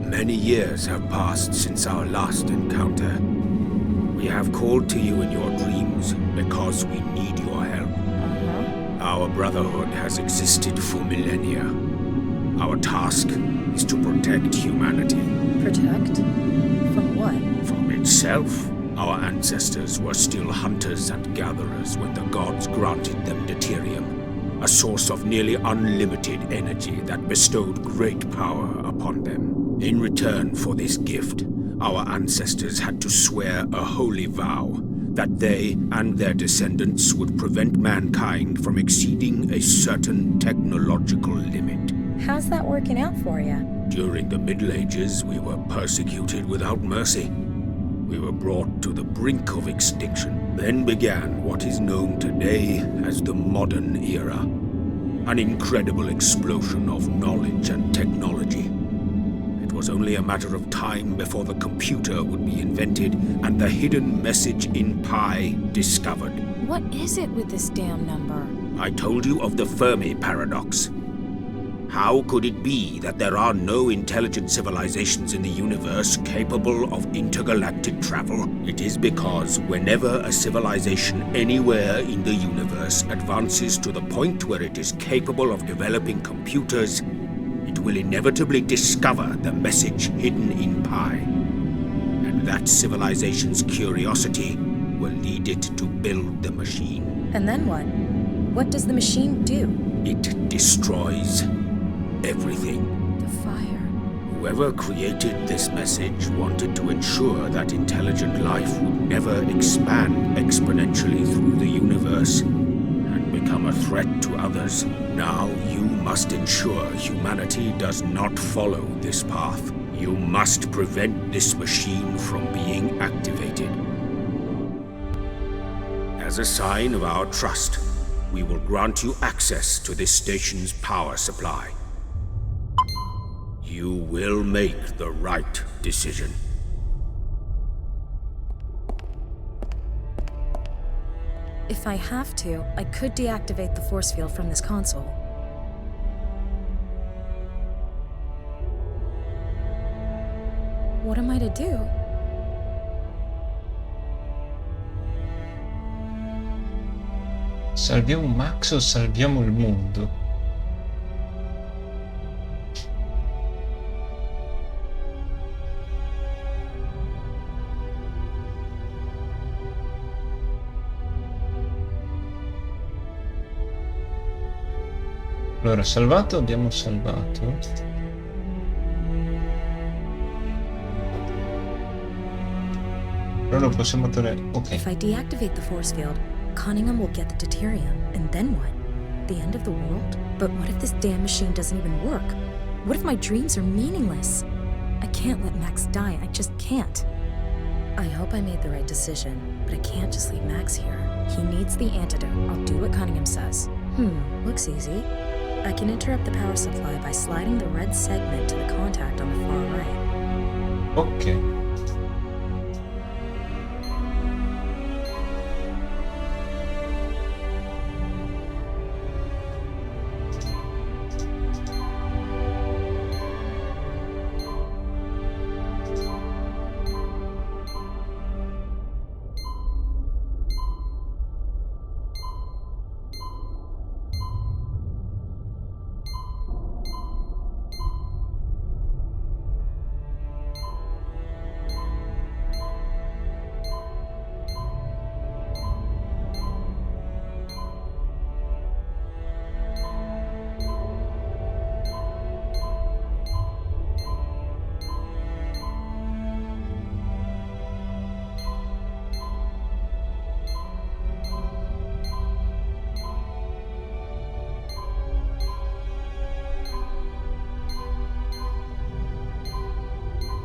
Many years have passed since our last encounter. We have called to you in your dreams because we need your help. Our brotherhood has existed for millennia. Our task is to protect humanity.
Protect? From what?
From itself. Our ancestors were still hunters and gatherers when the gods granted them deuterium, a source of nearly unlimited energy that bestowed great power upon them. In return for this gift, our ancestors had to swear a holy vow that they and their descendants would prevent mankind from exceeding a certain technological limit.
How's that working out for you?
During the Middle Ages, we were persecuted without mercy. We were brought to the brink of extinction. Then began what is known today as the modern era. An incredible explosion of knowledge and technology. It was only a matter of time before the computer would be invented and the hidden message in pi discovered.
What is it with this damn number?
I told you of the Fermi paradox. How could it be that there are no intelligent civilizations in the universe capable of intergalactic travel? It is because whenever a civilization anywhere in the universe advances to the point where it is capable of developing computers, it will inevitably discover the message hidden in pi. and that civilization's curiosity will lead it to build the machine.
And then what? What does the machine do?
It destroys everything.
The fire.
Whoever created this message wanted to ensure that intelligent life would never expand exponentially through the universe and become a threat to others. Now you must ensure humanity does not follow this path. You must prevent this machine from being activated. As a sign of our trust, we will grant you access to this station's power supply. You will make the right decision.
If I have to, I could deactivate the force field from this console. What am I to do?
Salviamo Max o salviamo il mondo? Allora, salvato abbiamo salvato. Però lo possiamo togliere. Ok.
If I deactivate the force field, Cunningham will get the deuterium, and then what? The end of the world? But what if this damn machine doesn't even work? What if my dreams are meaningless? I can't let Max die, I just can't. I hope I made the right decision, but I can't just leave Max here. He needs the antidote. I'll do what Cunningham says. Looks easy. I can interrupt the power supply by sliding the red segment to the contact on the far right.
Ok.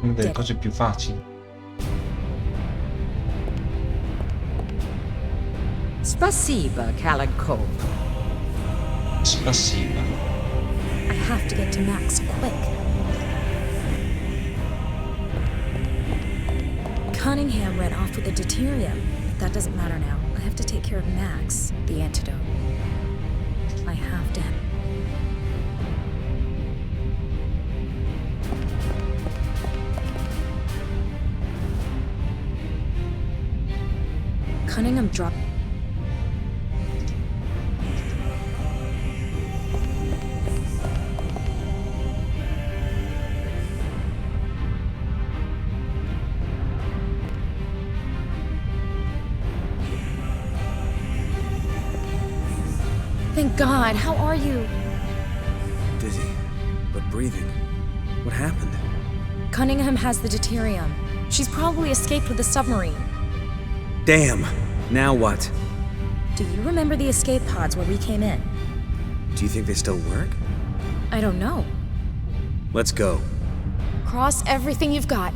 Una delle cose più facili.
Spasiba, Calico.
Spasiba.
I have to get to Max quick. Cunningham ran off with the deuterium. That doesn't matter now. I have to take care of Max, the antidote. I have to. Cunningham dropped.
Thank God. How are you?
Dizzy, but breathing. What happened?
Cunningham has the deuterium. She's probably escaped with the submarine.
Damn! Now what?
Do you remember the escape pods where we came in?
Do you think they still work?
I don't know.
Let's go.
Cross everything you've got.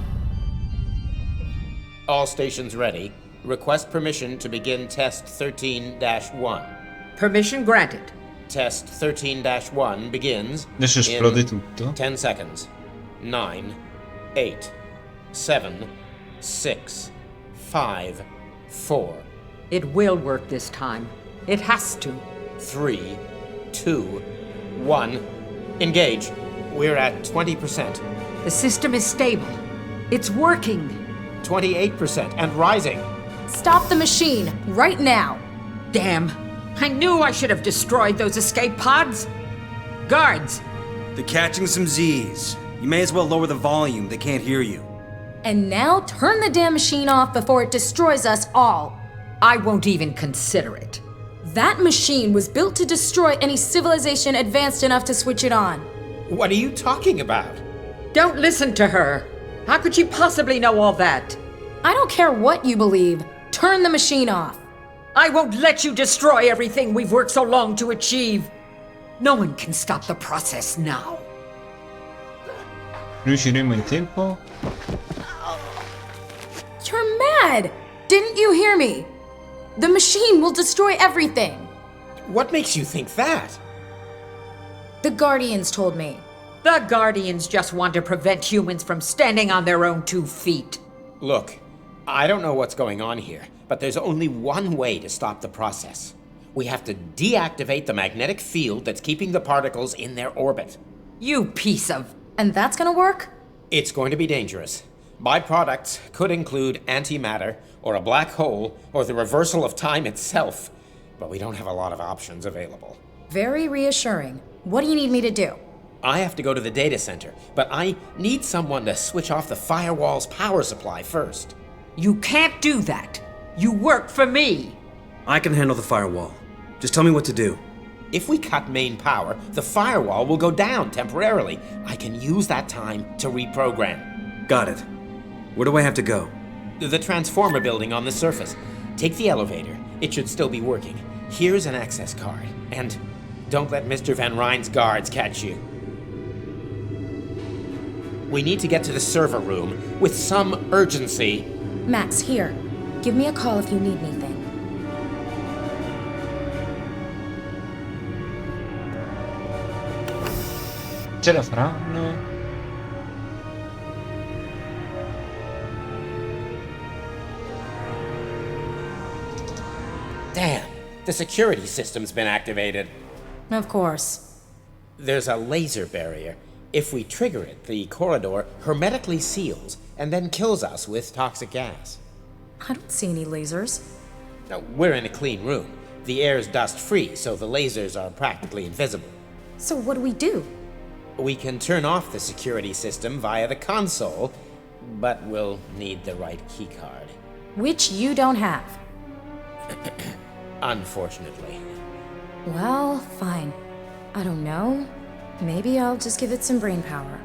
All stations ready. Request permission to begin Test 13-1.
Permission granted.
Test 13-1 begins
Adesso esplode tutto.
10 seconds. 9, 8, 7, 6, 5, 4.
It will work this time. It has to.
3, 2, 1. Engage. We're at 20%.
The system is stable. It's working.
28% and rising.
Stop the machine right now.
Damn. I knew I should have destroyed those escape pods. Guards.
They're catching some Z's. You may as well lower the volume. They can't hear you.
And now turn the damn machine off before it destroys us all.
I won't even consider it.
That machine was built to destroy any civilization advanced enough to switch it on.
What are you talking about?
Don't listen to her. How could she possibly know all that?
I don't care what you believe. Turn the machine off.
I won't let you destroy everything we've worked so long to achieve. No one can stop the process now.
Riusciremo in tempo?
You're mad! Didn't you hear me? The machine will destroy everything.
What makes you think that?
The Guardians told me.
The Guardians just want to prevent humans from standing on their own 2 feet.
Look, I don't know what's going on here, but there's only one way to stop the process. We have to deactivate the magnetic field that's keeping the particles in their orbit.
You piece of...
And that's gonna work?
It's going to be dangerous. Byproducts could include antimatter, or a black hole, or the reversal of time itself. But we don't have a lot of options available.
Very reassuring. What do you need me to do?
I have to go to the data center, but I need someone to switch off the firewall's power supply first.
You can't do that. You work for me.
I can handle the firewall. Just tell me what to do.
If we cut main power, the firewall will go down temporarily. I can use that time to reprogram.
Got it. Where do I have to go?
The transformer building on the surface. Take the elevator. It should still be working. Here's an access card. And don't let Mr. Van Ryn's guards catch you. We need to get to the server room with some urgency.
Max, here. Give me a call if you need anything.
Ce la faranno?
Damn, the security system's been activated.
Of course.
There's a laser barrier. If we trigger it, the corridor hermetically seals and then kills us with toxic gas.
I don't see any lasers.
Now, we're in a clean room. The air's dust-free, so the lasers are practically invisible.
So what do we do?
We can turn off the security system via the console, but we'll need the right keycard.
Which you don't have.
Unfortunately.
Well, fine. I don't know. Maybe I'll just give it some brain power.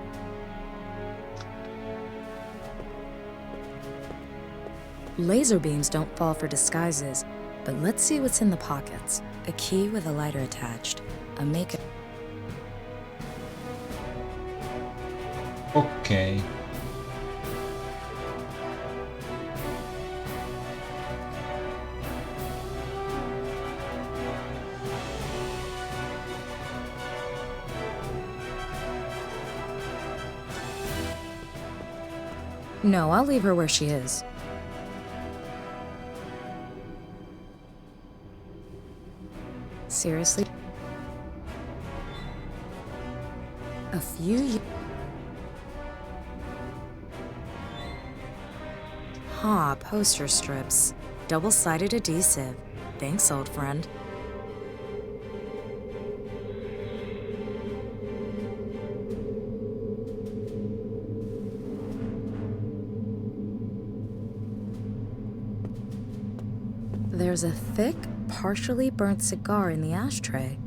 Laser beams don't fall for disguises, but let's see what's in the pockets. A key with a lighter attached. A makeup.
Ok.
No, I'll leave her where she is. Seriously? A few poster strips. Double-sided adhesive. Thanks, old friend. There's a thick, partially burnt cigar in the ashtray.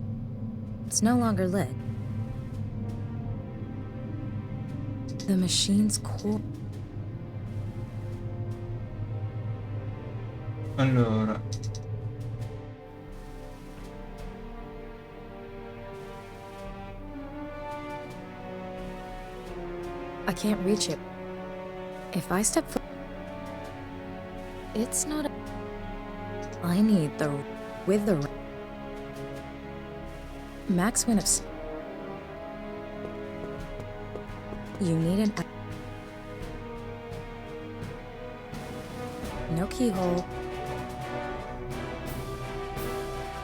It's no longer lit. The machine's cool.
Allora.
I can't reach it. If I step foot, it's not a... I need the... with the... Max went upstairs. You need an... No keyhole.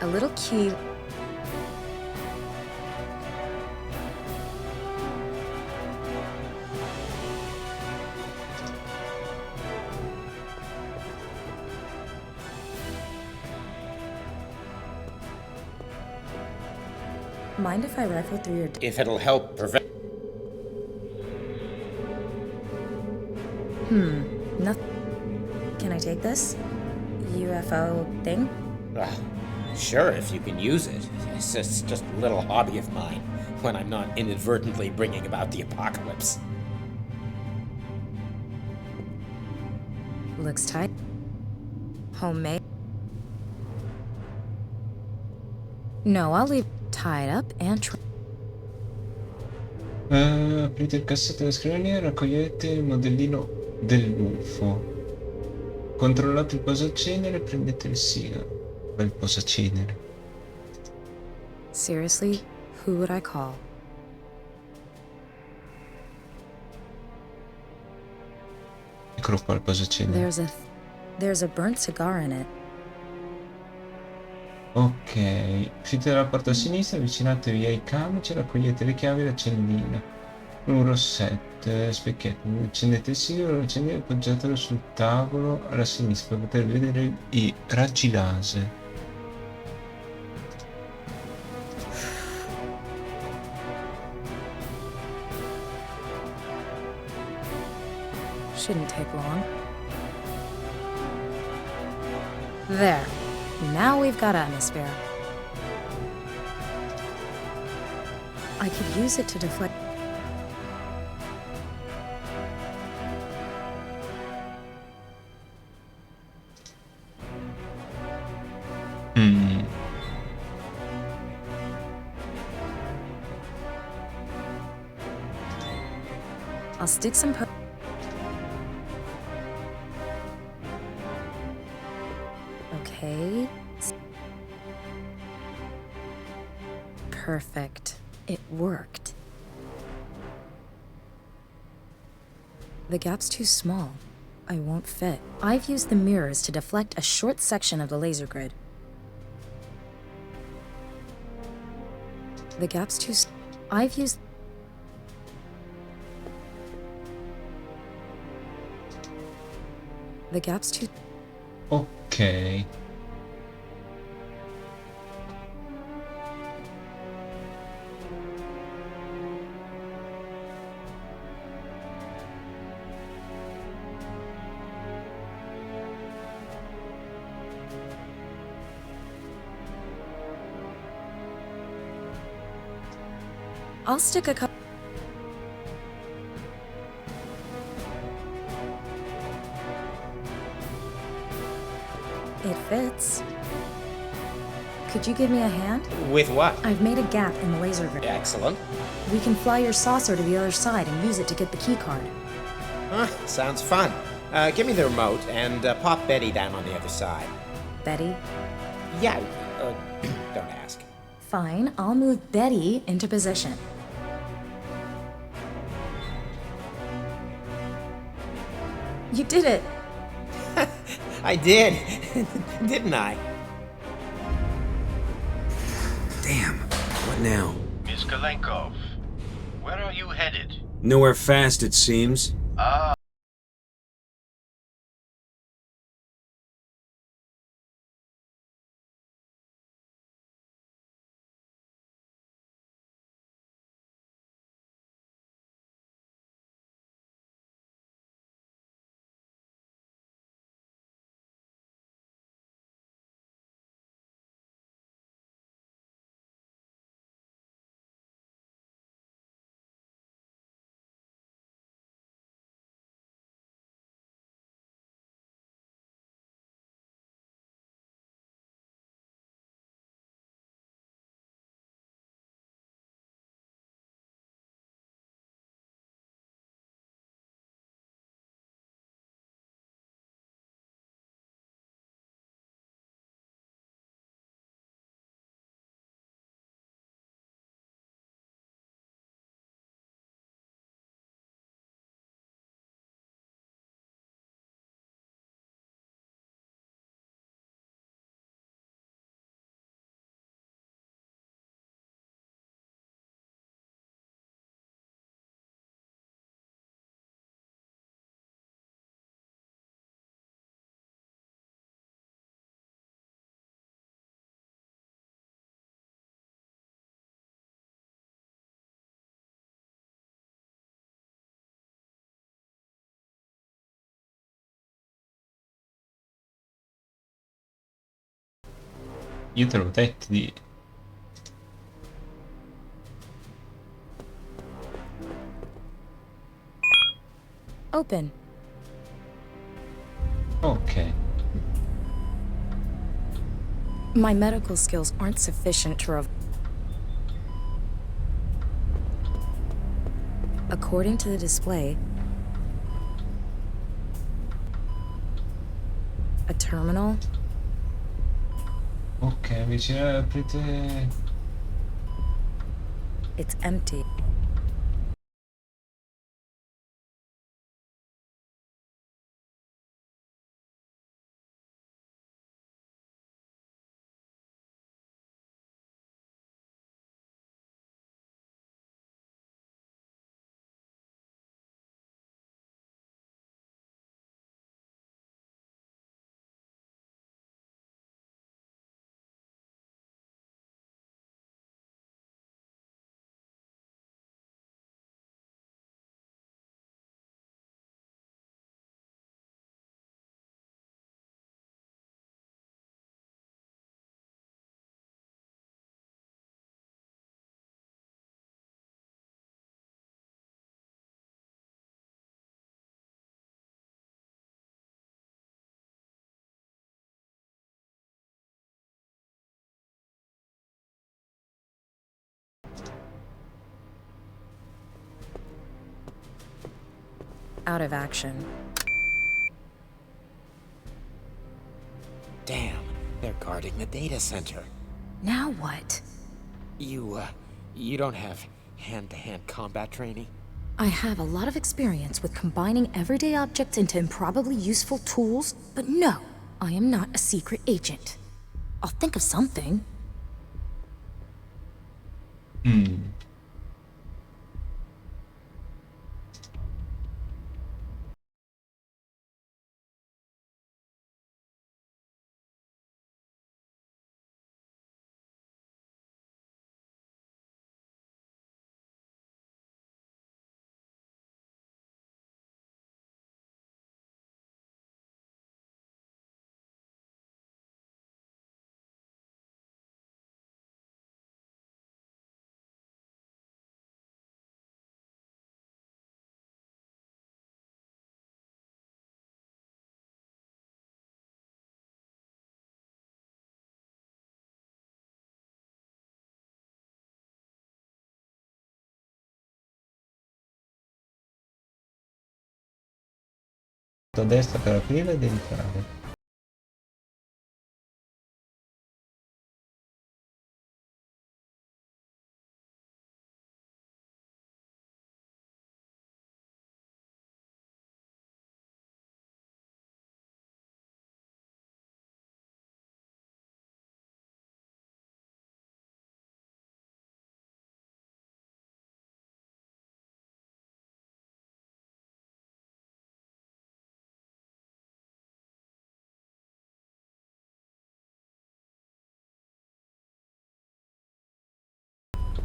A little key. Mind if I rifle through your...
If it'll help prevent...
Nothing. Can I take this? UFO thing?
Sure, if you can use it. It's just a little hobby of mine, when I'm not inadvertently bringing about the apocalypse.
Looks tight. Homemade? No, I'll leave tied up and
aprite il cassetto della scrivania e raccogliete il modellino dell'UFO. Controllate il posacenere e prendete il sigaro. Bel posacenere.
Seriously, who would I call?
Eccolo qua il posacenere.
There's a burnt cigar in it.
Ok, uscite dalla porta a sinistra, avvicinatevi ai camici e raccogliete le chiavi e l'accendino. Numero 7, specchietto. Accendete il sigaro, lo accendete e appoggiatelo sul tavolo alla sinistra per poter vedere i raggi laser.
Shouldn't take long. There. Now we've got atmosphere. I could use it to deflect. I'll stick some Okay. Perfect. It worked. The gap's too small. I won't fit. I've used the mirrors to deflect a short section of the laser grid. The gap's too I've used The gap's too
Ok.
I'll stick a couple. It fits. Could you give me a hand?
With what?
I've made a gap in the laser grid.
Excellent.
We can fly your saucer to the other side and use it to get the key card.
Sounds fun. Give me the remote and pop Betty down on the other side.
Betty?
Yeah, don't ask.
Fine, I'll move Betty into position. You did it!
I did, didn't I?
Damn, what now?
Miss Kalenkov, where are you headed?
Nowhere fast, it seems.
Ah,
Io te lo detto di...
Open.
Ok.
My medical skills aren't sufficient to According to the display, a terminal.
Ok, vicino aprite...
It's empty. Out of action.
Damn, they're guarding the data center.
Now what?
You don't have hand-to-hand combat training?
I have a lot of experience with combining everyday objects into improbably useful tools, but no, I am not a secret agent. I'll think of something.
A destra per aprire ed entrare.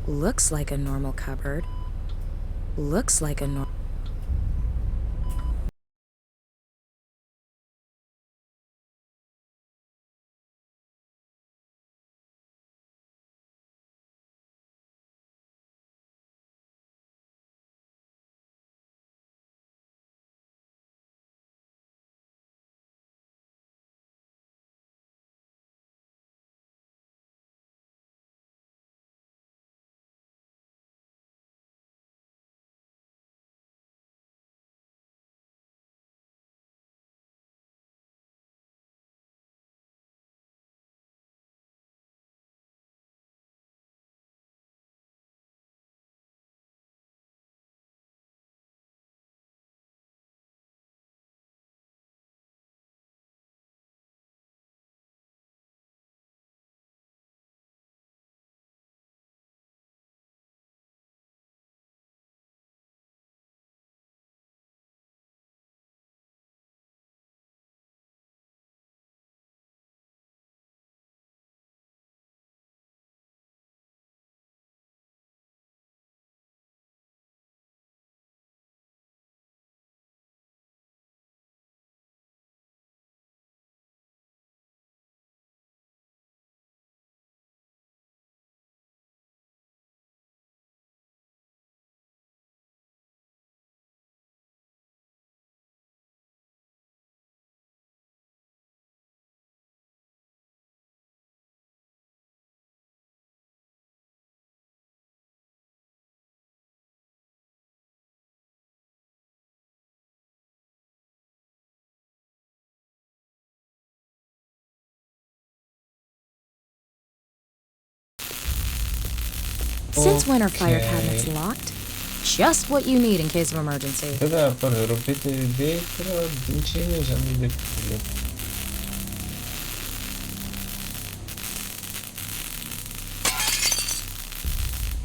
Looks like a normal cupboard. Looks like a normal... Since when are fire cabinets locked? Just what you need in case of emergency.
Allora, poi rompete il vetro d'incendio usando il devo.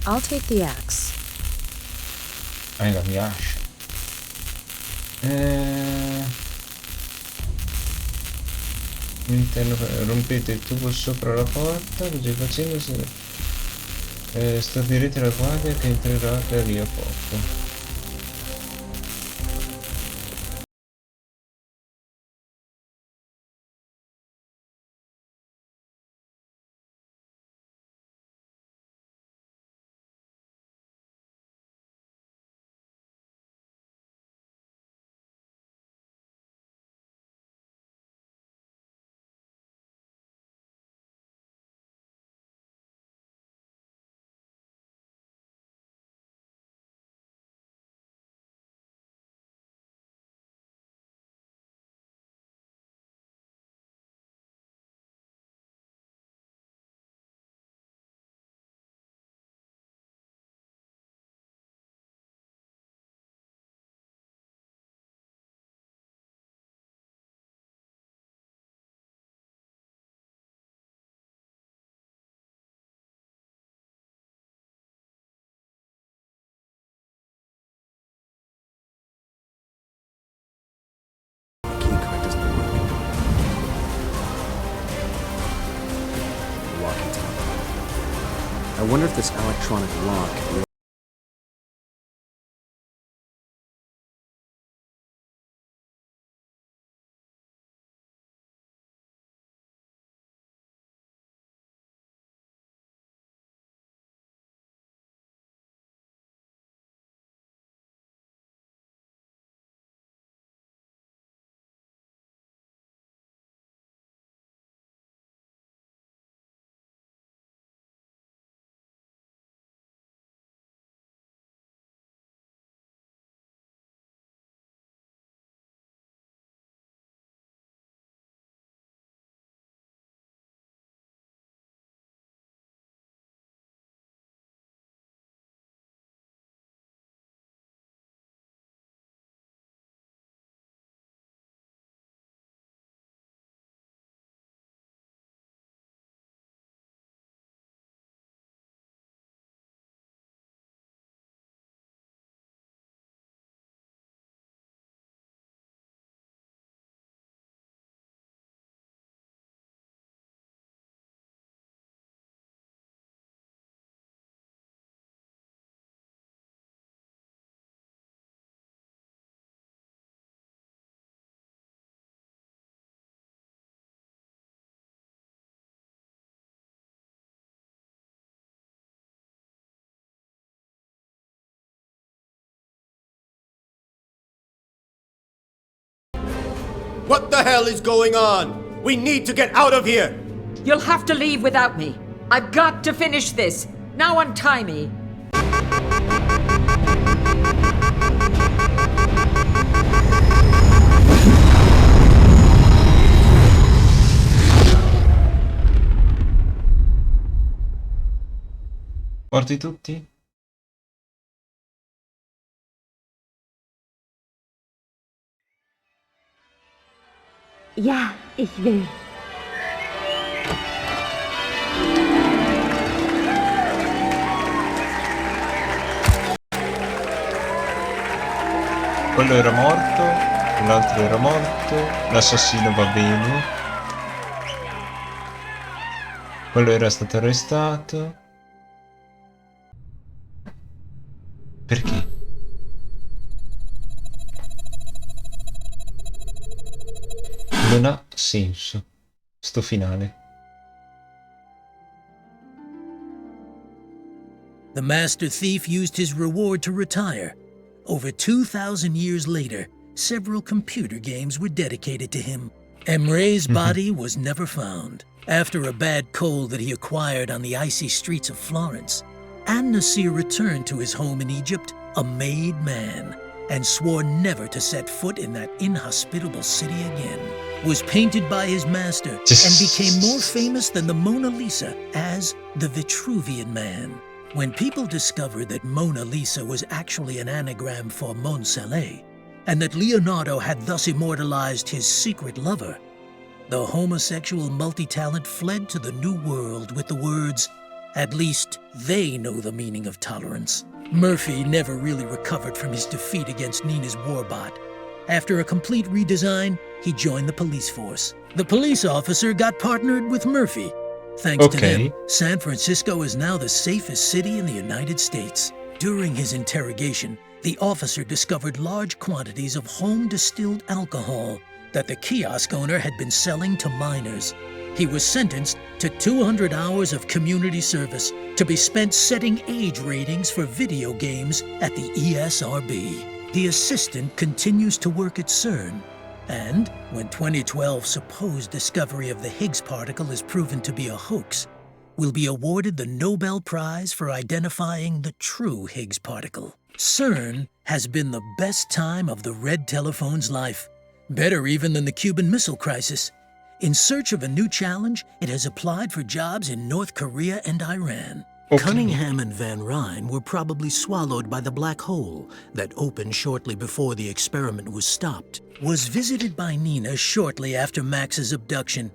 I'll take the axe.
La mia ascia. All'interno, rompete il tubo sopra la porta, così facendo stabilirete la guardia che entrerà da lì a poco.
I wonder if this electronic lock can be...
What the hell is going on? We need to get out of here!
You'll have to leave without me. I've got to finish this. Now untie me.
Morti tutti?
Ja, ich will.
Quello era morto, l'altro era morto, l'assassino va bene. Quello era stato arrestato. Perché? Non ha senso sto finale.
The master thief used his reward to retire. Over 2,000 years later, several computer games were dedicated to him. Emre's body was never found. After a bad cold that he acquired on the icy streets of Florence, An-Nasir returned to his home in Egypt, a made man, and swore never to set foot in that inhospitable city again. Was painted by his master and became more famous than the Mona Lisa as the Vitruvian Man. When people discovered that Mona Lisa was actually an anagram for Mon Soleil, and that Leonardo had thus immortalized his secret lover, the homosexual multi-talent fled to the New World with the words, "At least they know the meaning of tolerance." Murphy never really recovered from his defeat against Nina's warbot. After a complete redesign, he joined the police force. The police officer got partnered with Murphy. Thanks to them, San Francisco is now the safest city in the United States. During his interrogation, the officer discovered large quantities of home-distilled alcohol that the kiosk owner had been selling to minors. He was sentenced to 200 hours of community service to be spent setting age ratings for video games at the ESRB. The assistant continues to work at CERN, and when 2012's supposed discovery of the Higgs particle is proven to be a hoax, will be awarded the Nobel Prize for identifying the true Higgs particle. CERN has been the best time of the red telephone's life, better even than the Cuban Missile Crisis. In search of a new challenge, it has applied for jobs in North Korea and Iran. Cunningham and Van Ryn were probably swallowed by the black hole that opened shortly before the experiment was stopped. Was visited by Nina shortly after Max's abduction.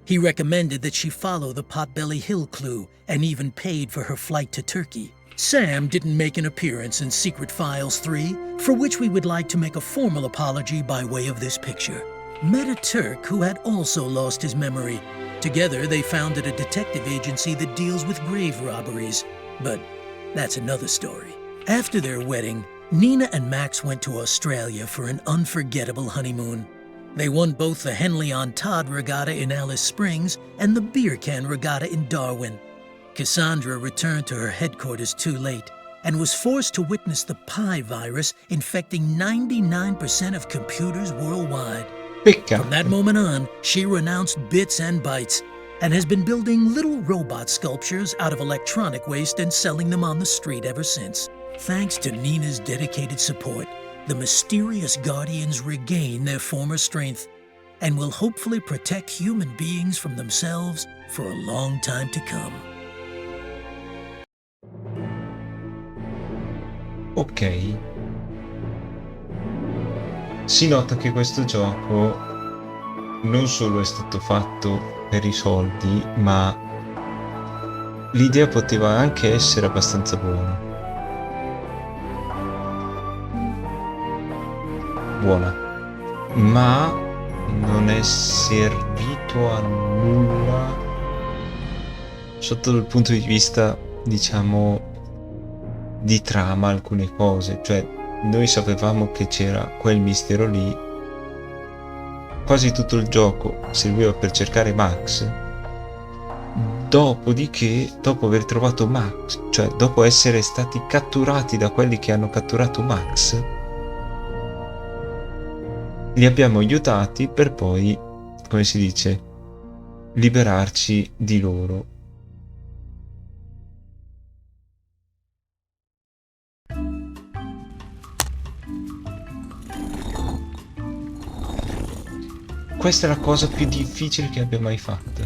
He recommended that she follow the Potbelly Hill clue and even paid for her flight to Turkey. Sam didn't make an appearance in Secret Files 3, for which we would like to make a formal apology by way of this picture. Met a Turk who had also lost his memory. Together, they founded a detective agency that deals with grave robberies. But that's another story. After their wedding, Nina and Max went to Australia for an unforgettable honeymoon. They won both the Henley-on-Todd Regatta in Alice Springs and the Beer Can Regatta in Darwin. Cassandra returned to her headquarters too late and was forced to witness the Pi virus infecting 99% of computers worldwide. From that moment on, she renounced bits and bytes and has been building little robot sculptures out of electronic waste and selling them on the street ever since. Thanks to Nina's dedicated support, the mysterious Guardians regain their former strength and will hopefully protect human beings from themselves for a long time to come.
Ok. Si nota che questo gioco non solo è stato fatto per i soldi, ma l'idea poteva anche essere abbastanza buona. Ma non è servito a nulla sotto il punto di vista, diciamo, di trama alcune cose. Cioè, noi sapevamo che c'era quel mistero lì, quasi tutto il gioco serviva per cercare Max. Dopodiché, dopo aver trovato Max, cioè dopo essere stati catturati da quelli che hanno catturato Max, li abbiamo aiutati per poi, come si dice, liberarci di loro. Questa è la cosa più difficile che abbia mai fatto.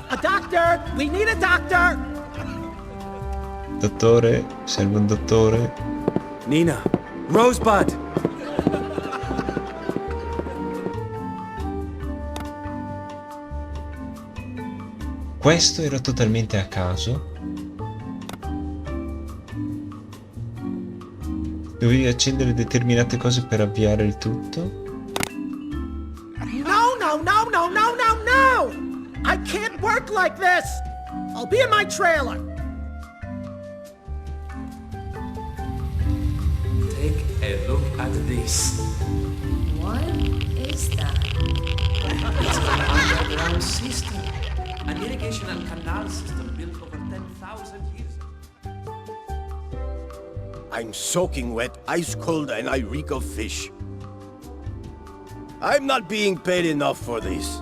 A doctor! We need a doctor!
Dottore, serve un dottore.
Nina, Rosebud!
Questo era totalmente a caso. Dovevi accendere determinate cose per avviare il tutto.
No, no, no, no, no, no, no! I can't work like this! I'll be in my trailer!
Take a look at this.
What is that?
It's an underground system. An irrigation and canal system built over 10,000 years ago.
I'm soaking wet, ice cold, and I reek of fish. I'm not being paid enough for this.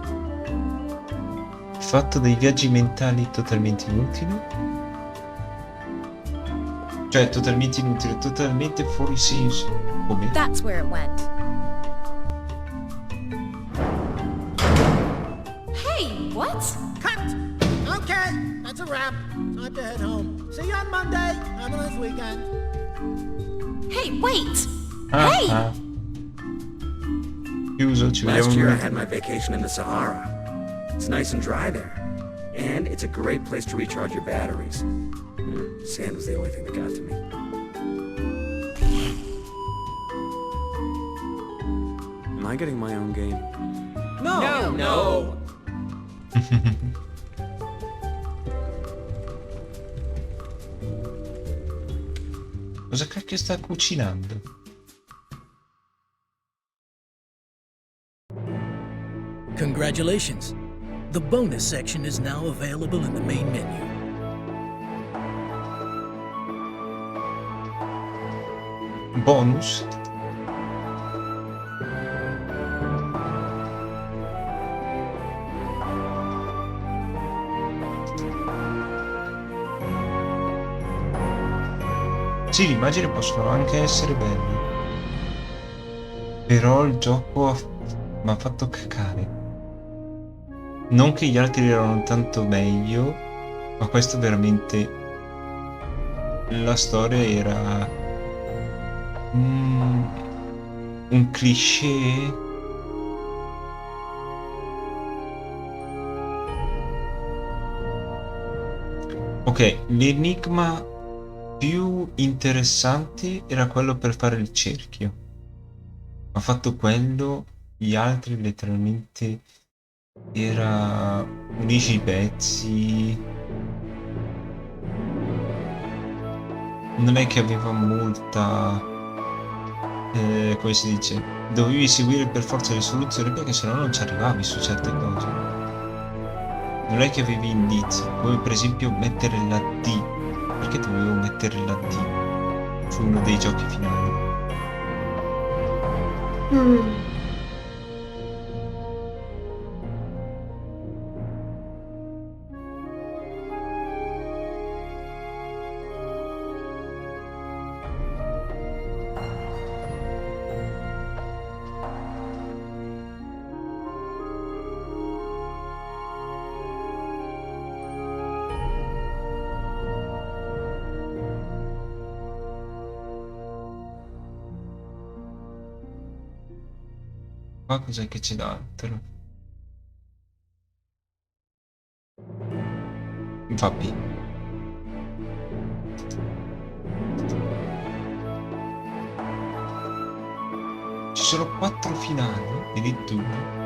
Fatto dei viaggi mentali totalmente inutili. Cioè, totalmente inutile, totalmente fuori senso. Come?
That's where it went.
Hey, what?
Cut! Okay, That's a wrap. Time to head home. See you on Monday. Have a nice weekend.
Hey, wait! Hey!
Chiuso, ci
Last
vediamo
year I
lunedì.
had my vacation in the Sahara. It's nice and dry there. And it's a great place to recharge your batteries. Sand was the only thing that got to me.
Am I getting my own game?
No!
Cosa cacchio sta cucinando?
Congratulations. The bonus section is now available in the main menu.
Bonus? Sì, le immagini possono anche essere belle. Però il gioco mi ha fatto cacare. Non che gli altri erano tanto meglio, ma questo veramente... La storia era... un cliché. Ok, l'enigma più interessante era quello per fare il cerchio. Ha fatto quello, gli altri letteralmente era unisci i pezzi. Non è che aveva molta come si dice, dovevi seguire per forza le soluzioni perché sennò non ci arrivavi su certe cose. Non è che avevi indizi, come per esempio mettere la D. Perché dovevo mettere la D su uno dei giochi finali? Qua cos'è che c'è d'altro? Vabbè. Ci sono 4 finali addirittura.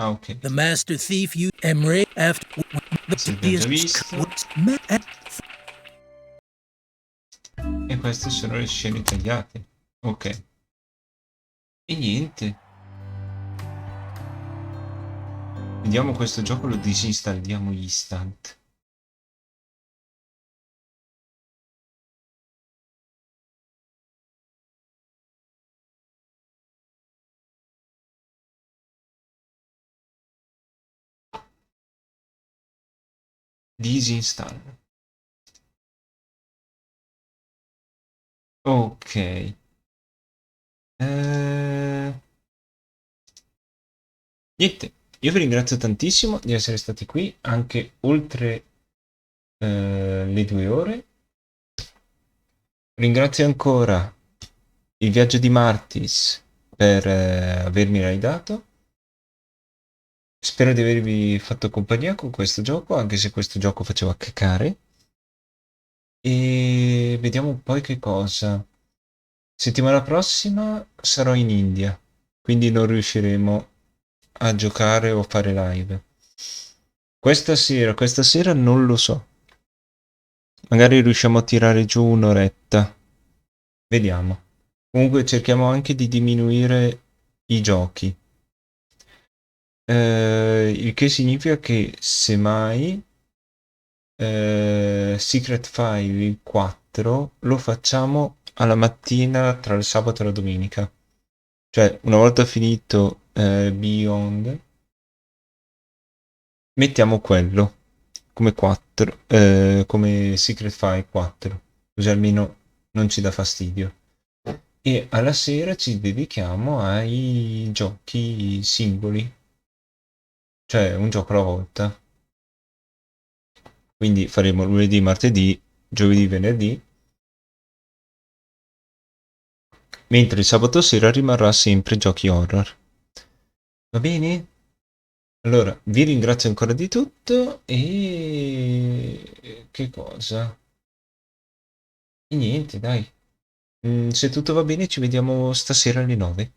Ah, ok.
The master thief you Emre after
Sì, l'abbiamo già visto. E queste sono le scene tagliate. Ok. E niente. Vediamo questo gioco, lo disinstalliamo instant. Disinstall. Ok. Niente, io vi ringrazio tantissimo di essere stati qui anche oltre le 2 ore. Ringrazio ancora il viaggio di Martis per avermi raidato. Spero di avervi fatto compagnia con questo gioco, anche se questo gioco faceva cacare. E vediamo poi che cosa. Settimana prossima sarò in India, quindi non riusciremo a giocare o fare live. Questa sera non lo so. Magari riusciamo a tirare giù un'oretta. Vediamo. Comunque cerchiamo anche di diminuire i giochi. Il che significa che semmai Secret File 4 lo facciamo alla mattina tra il sabato e la domenica. Cioè, una volta finito Beyond, mettiamo quello come 4, come Secret File 4, così almeno non ci dà fastidio. E alla sera ci dedichiamo ai giochi singoli, cioè un gioco alla volta. Quindi faremo lunedì, martedì, giovedì, venerdì, mentre il sabato sera rimarrà sempre giochi horror. Va bene? Allora, vi ringrazio ancora di tutto e... che cosa? E niente, dai. Se tutto va bene ci vediamo stasera alle 9.